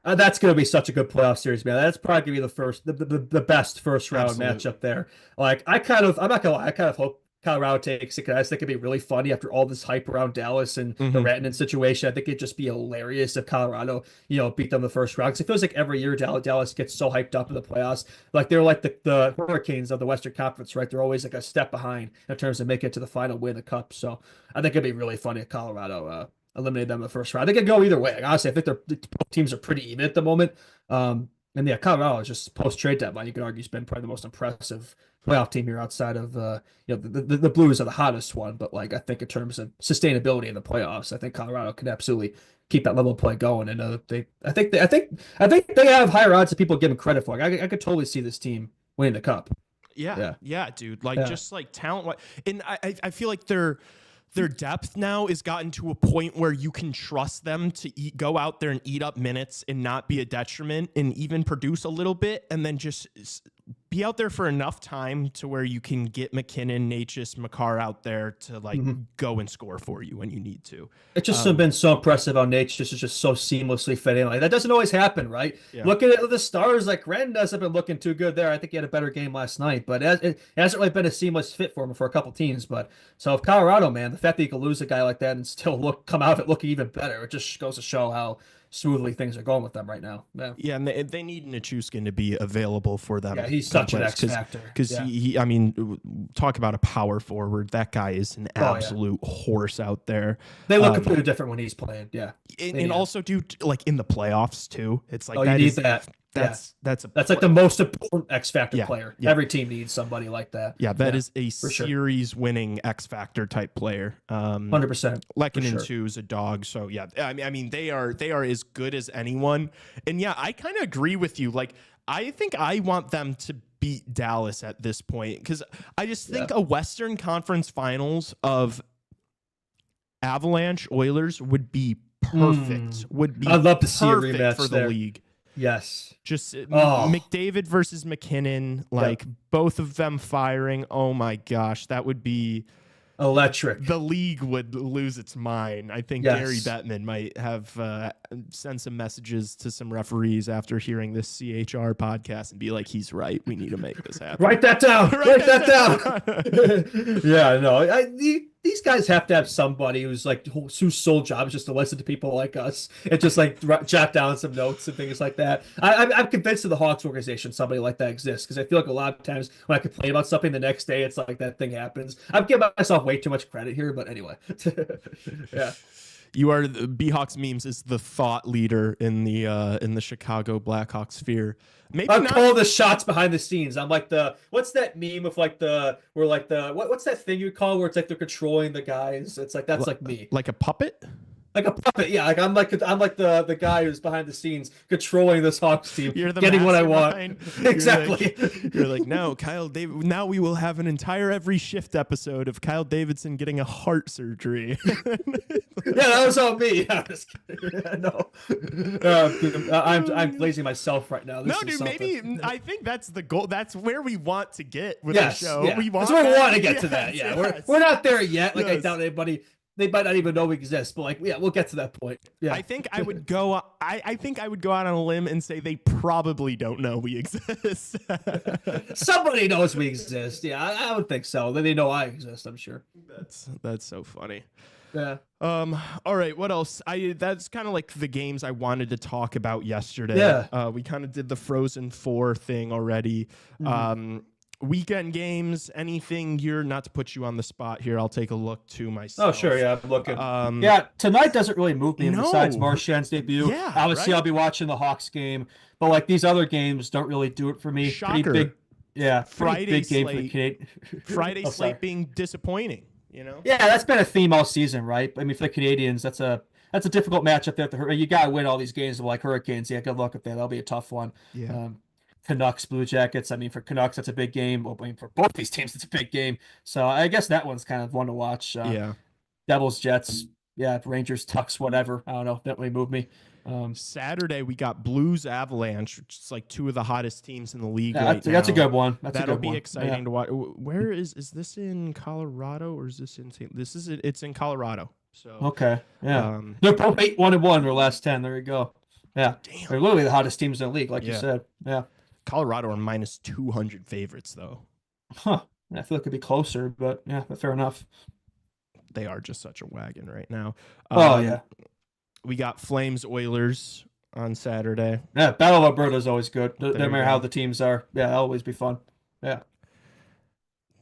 That's going to be such a good playoff series, man. That's probably going to be the best first round matchup there. Like, I'm not going to lie, I kind of hope Colorado takes it because I just think it'd be really funny after all this hype around Dallas and the Rantanen situation. I think it'd just be hilarious if Colorado, you know, beat them the first round. Because it feels like every year Dallas gets so hyped up in the playoffs. Like they're like the Hurricanes of the Western Conference, right? They're always like a step behind in terms of making it to the final, win the cup. So I think it'd be really funny if Colorado eliminated them in the first round. I think it'd go either way. Like, honestly, I think both teams are pretty even at the moment. And yeah, Colorado is just post-trade deadline. You could argue has been probably the most impressive playoff team here outside of you know, the Blues are the hottest one. But like, I think in terms of sustainability in the playoffs, I think Colorado can absolutely keep that level of play going. And I think they have higher odds than people give them credit for. Like, I could totally see this team winning the cup. Yeah, dude. Like just like talent, and I feel like their depth now is gotten to a point where you can trust them to go out there and eat up minutes and not be a detriment and even produce a little bit, and then just be out there for enough time to where you can get McKinnon, Natchez, Makar out there to like go and score for you when you need to. It's just been so impressive how Natchez is just so seamlessly fit in. Like, that doesn't always happen, right? Yeah. Looking at the Stars, like Rantanen hasn't been looking too good there. I think he had a better game last night, but it hasn't really been a seamless fit for him for a couple teams. But so if Colorado, man, the fact that you can lose a guy like that and still come out of it looking even better, it just goes to show how smoothly things are going with them right now. Yeah, and they need Nichushkin to be available for them. Yeah, he's such an X factor. Because I mean, talk about a power forward. That guy is an absolute horse out there. They look completely different when he's playing. Yeah, and also, dude, like in the playoffs too. It's like you need that. That's like the most important X Factor Yeah, player. yeah. Every team needs somebody like that. Yeah, that is a for sure. series-winning X Factor type player. 100%. Lehkonen too is a dog, so yeah. I mean, they are as good as anyone. And yeah, I kind of agree with you. Like, I think I want them to beat Dallas at this point because I just think a Western Conference Finals of Avalanche Oilers would be perfect. Would be I'd love to see a perfect rematch for the there. league. Yes. Just McDavid versus McKinnon, like both of them firing. Oh my gosh, that would be electric. The league would lose its mind. I think Gary Bettman might have sent some messages to some referees after hearing this CHR podcast and be like, he's right. We need to make this happen. Write that down. Write that down. Yeah, no. These guys have to have somebody whose sole job is just to listen to people like us and just like jot down some notes and things like that. I'm convinced of the Hawks organization somebody like that exists because I feel like a lot of times when I complain about something the next day, it's like that thing happens. I'm giving myself way too much credit here, but anyway. Yeah. You are the B-Hawks memes is the thought leader in the Chicago Blackhawks sphere. Maybe I'm not calling the shots behind the scenes. I'm like what's that meme of what's that thing you call where it's like they're controlling the guys? It's like that's like me. like a puppet? Like a puppet, yeah. Like I'm like the guy who's behind the scenes controlling this Hawks team, You're the getting what I want. mastermind. Exactly. You're like, no, Kyle David. Now we will have an entire every shift episode of Kyle Davidson getting a heart surgery. Yeah, that was all me. Yeah, no, I'm blazing myself right now. This No, is dude, something. maybe I think that's the goal. That's where we want to get with Yes, the show. yeah. We want That's where we want to that. get to that. Yes, Yeah, yes. we're not there yet. Like I Yes. doubt anybody. They might not even know we exist, but like, yeah, we'll get to that point. Yeah, I think I would go. I think I would go out on a limb and say they probably don't know we exist. somebody knows we exist. Yeah, I would think so. They know I exist. I'm sure. That's so funny. Yeah. All right. What else? That's kind of like the games I wanted to talk about yesterday. Yeah. We kind of did the Frozen 4 thing already. Weekend games, anything you're not to put you on the spot here. I'll take a look to myself. Oh, sure. Yeah, I'm looking. Yeah, yeah, tonight doesn't really move me No. besides Marchand's debut. Yeah, Obviously, right? I'll be watching the Hawks game, but like these other games don't really do it for me. Shocker. Pretty big, yeah, pretty Friday big game for the slate. Canadian. Friday Oh, sorry. slate being disappointing. You know. Yeah, that's been a theme all season, right? I mean, for the Canadians, that's a difficult matchup there. You got to win all these games like Hurricanes. Yeah, good luck with that. That'll be a tough one. Yeah. Canucks, Blue Jackets. I mean, for Canucks, that's a big game. Well, I mean, for both these teams, it's a big game. So I guess that one's kind of one to watch. Yeah. Devils, Jets. Yeah, Rangers, Tucks, whatever. I don't know. That really moved me. Saturday we got Blues Avalanche, which is like two of the hottest teams in the league Yeah, right now. that's a good one. That'll be one. exciting Yeah. to watch. Where is this in Colorado or is this in it's in Colorado. So Okay. Yeah. They're both 8-1-1 their last 10. There you go. Yeah. Damn. They're literally the hottest teams in the league, like you Yeah. said. Yeah. Colorado are minus 200 favorites though. Huh. I feel it could be closer, but yeah, but fair enough. They are just such a wagon right now. Oh, yeah. We got Flames Oilers on Saturday. Yeah, Battle of Alberta is always good. No There you matter go. how the teams are. Yeah, that'll always be fun. Yeah.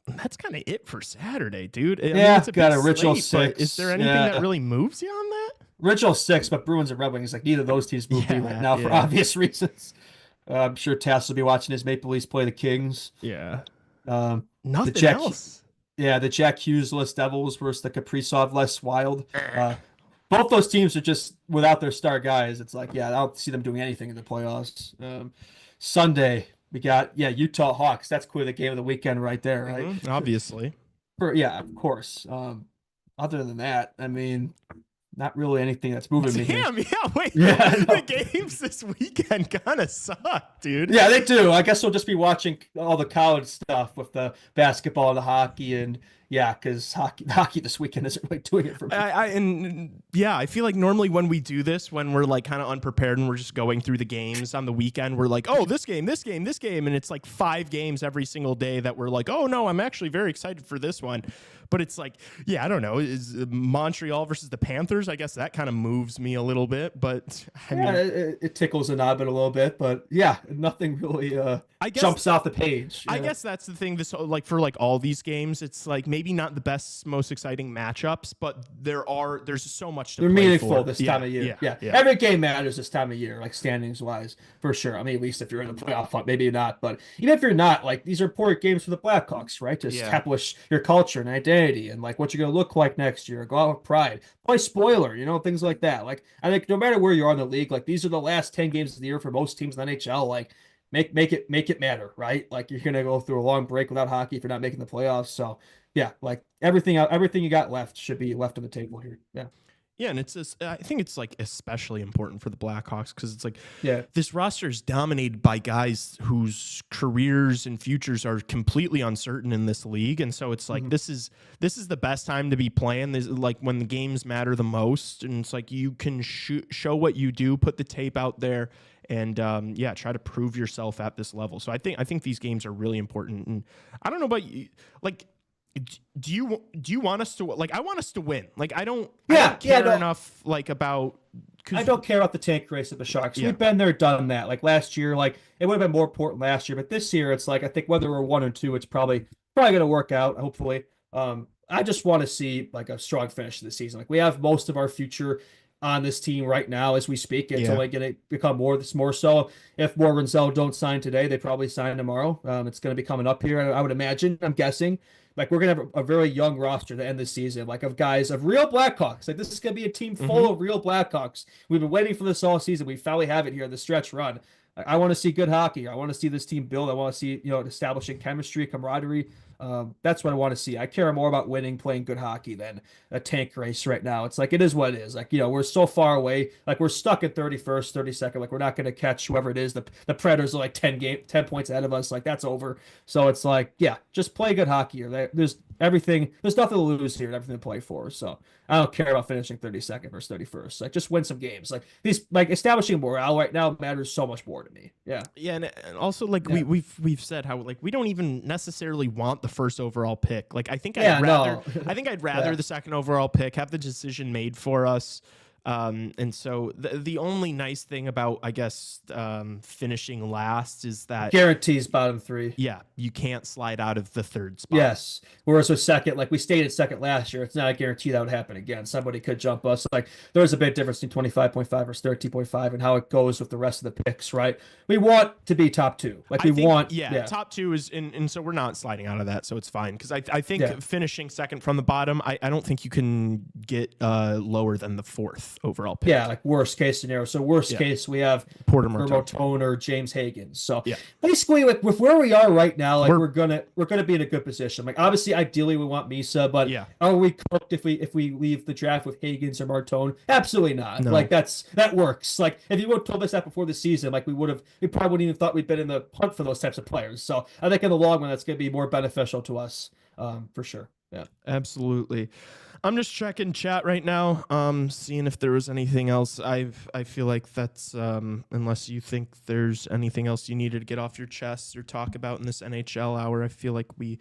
That's kind of it for Saturday, dude. I mean, Yeah, it's a got big a Ritual slate, but 6. Is there anything Yeah. that really moves you on that? Ritual 6, but Bruins and Red Wings, like neither of those teams move me right now for yeah. obvious reasons. I'm sure Tassos will be watching his Maple Leafs play the Kings. Yeah. Nothing Nothing else. Yeah, the Jack Hughes-less Devils versus the Kaprizov-less Wild. Both those teams are just without their star guys. It's like, yeah, I don't see them doing anything in the playoffs. Sunday, we got, Utah Hawks. That's clearly the game of the weekend right there, right? Mhm, obviously. Yeah, of course. Other than that, I mean, not really anything that's moving me here. Damn, yeah, wait. Yeah, the games this weekend kind of suck, dude. Yeah, they do. I guess we'll just be watching all the college stuff with the basketball and the hockey, and yeah, because hockey this weekend isn't really doing it for me. I feel like normally when we do this, when we're like kind of unprepared and we're just going through the games on the weekend, we're like, oh, this game, and it's like 5 games every single day that we're like, oh no, I'm actually very excited for this one. But it's like, yeah, I don't know, is Montreal versus the Panthers? I guess that kind of moves me a little bit, but I mean, it tickles the knob a little bit, but yeah, nothing really I guess, jumps off the page. I guess that's the thing. This like for like all these games, it's like maybe not the best, most exciting matchups, but there's so much to They're play meaningful for. this time of year. Yeah. Every game matters this time of year, like standings wise, for sure. I mean, at least if you're in the playoff hunt, maybe not, but even if you're not, like these are important games for the Blackhawks, right? To establish your culture and identity and like what you're going to look like next year. Go out with pride, play spoiler, things like that. Like I think no matter where you are in the league, like these are the last 10 games of the year for most teams in the NHL. Like make it matter, right? Like you're going to go through a long break without hockey if you're not making the playoffs. So yeah, like everything you got left should be left on the table here. Yeah. Yeah, and I think it's like especially important for the Blackhawks because it's like yeah, this roster is dominated by guys whose careers and futures are completely uncertain in this league, and so it's like this is the best time to be playing. This is like when the games matter the most, and it's like you can show what you do, put the tape out there, and try to prove yourself at this level. So I think these games are really important, and I don't know about you, like. Do you want us to like? I want us to win. Like I don't care enough like about. I don't care about the tank race of the Sharks. We've been there, done that. Like last year, like it would have been more important last year, but this year it's like I think whether we're 1 or 2, it's probably going to work out. Hopefully, I just want to see like a strong finish to the season. Like we have most of our future on this team right now as we speak. It's only going to become more so. If Morganzell don't sign today, they probably sign tomorrow. It's going to be coming up here. I would imagine. I'm guessing. Like we're gonna have a very young roster to end the season, like of guys of real Blackhawks. Like this is gonna be a team full of real Blackhawks. We've been waiting for this all season. We finally have it here in the stretch run. I want to see good hockey. I want to see this team build. I want to see establishing chemistry, camaraderie. That's what I want to see. I care more about winning, playing good hockey than a tank race right now. It's like it is what it is. Like we're so far away. Like we're stuck at 31st, 32nd. Like we're not going to catch whoever it is. The Predators are like 10 points ahead of us. Like that's over. So it's like just play good hockey. There's everything. There's nothing to lose here and everything to play for. So I don't care about finishing 32nd versus 31st. Like just win some games. Like these establishing morale right now matters so much more to me. Yeah. Yeah, and also like we've said how like we don't even necessarily want the first overall pick. Like I think I'd rather the second overall pick, have the decision made for us. And so the only nice thing about, I guess, finishing last is that guarantees bottom 3. Yeah, you can't slide out of the third spot. Yes. Whereas with second, like we stayed at second last year, it's not a guarantee that would happen again. Somebody could jump us. Like there's a big difference between 25.5 versus 13.5 and how it goes with the rest of the picks, right? We want to be top 2. Like top 2 is, and so we're not sliding out of that, so it's fine. Because I think finishing second from the bottom, I don't think you can get lower than the 4th overall pick. Yeah, like worst case scenario. So worst case, we have Porter Martone or James Higgins. So basically, with where we are right now, like we're gonna be in a good position. Like obviously, ideally, we want Misa, but are we cooked if we leave the draft with Higgins or Martone? Absolutely not. No. Like that works. Like if you would have told us that before the season, like we probably wouldn't even thought we'd been in the hunt for those types of players. So I think in the long run, that's gonna be more beneficial to us, for sure. Yeah, absolutely. I'm just checking chat right now, seeing if there was anything else. I feel like that's unless you think there's anything else you needed to get off your chest or talk about in this NHL hour, I feel like we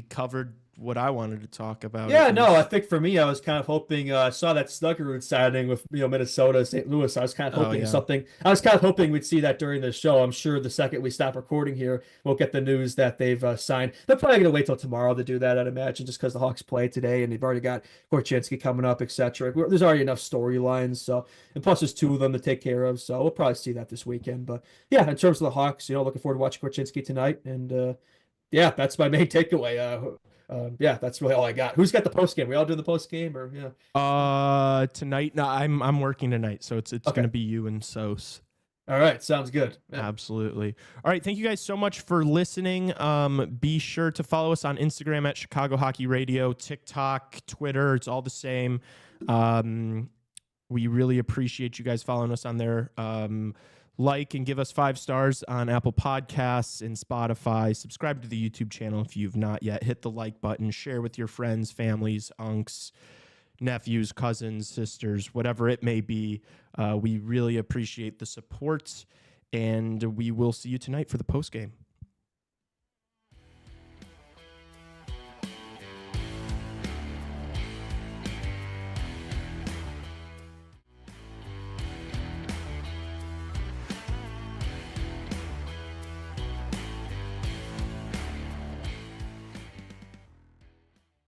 covered what I wanted to talk about. Yeah, no, I think for me, I was kind of hoping. I saw that Snuggerud signing with Minnesota, St. Louis. I was kind of hoping something. I was kind of hoping we'd see that during the show. I'm sure the second we stop recording here, we'll get the news that they've signed. They're probably going to wait till tomorrow to do that, I'd imagine, just because the Hawks play today and they've already got Korchinski coming up, etc. There's already enough storylines. So, and plus there's 2 of them to take care of. So we'll probably see that this weekend. But yeah, in terms of the Hawks, looking forward to watching Korchinski tonight. And that's my main takeaway. That's really all I got. Who's got the post game? We all doing the post game, or tonight? No, I'm working tonight, so it's going to be you and Sos. All right, sounds good. Yeah. Absolutely. All right, thank you guys so much for listening. Be sure to follow us on Instagram at Chicago Hockey Radio, TikTok, Twitter. It's all the same. We really appreciate you guys following us on there. Like and give us 5 stars on Apple Podcasts and Spotify. Subscribe to the YouTube channel if you've not yet. Hit the like button. Share with your friends, families, unks, nephews, cousins, sisters, whatever it may be. We really appreciate the support, and we will see you tonight for the post game.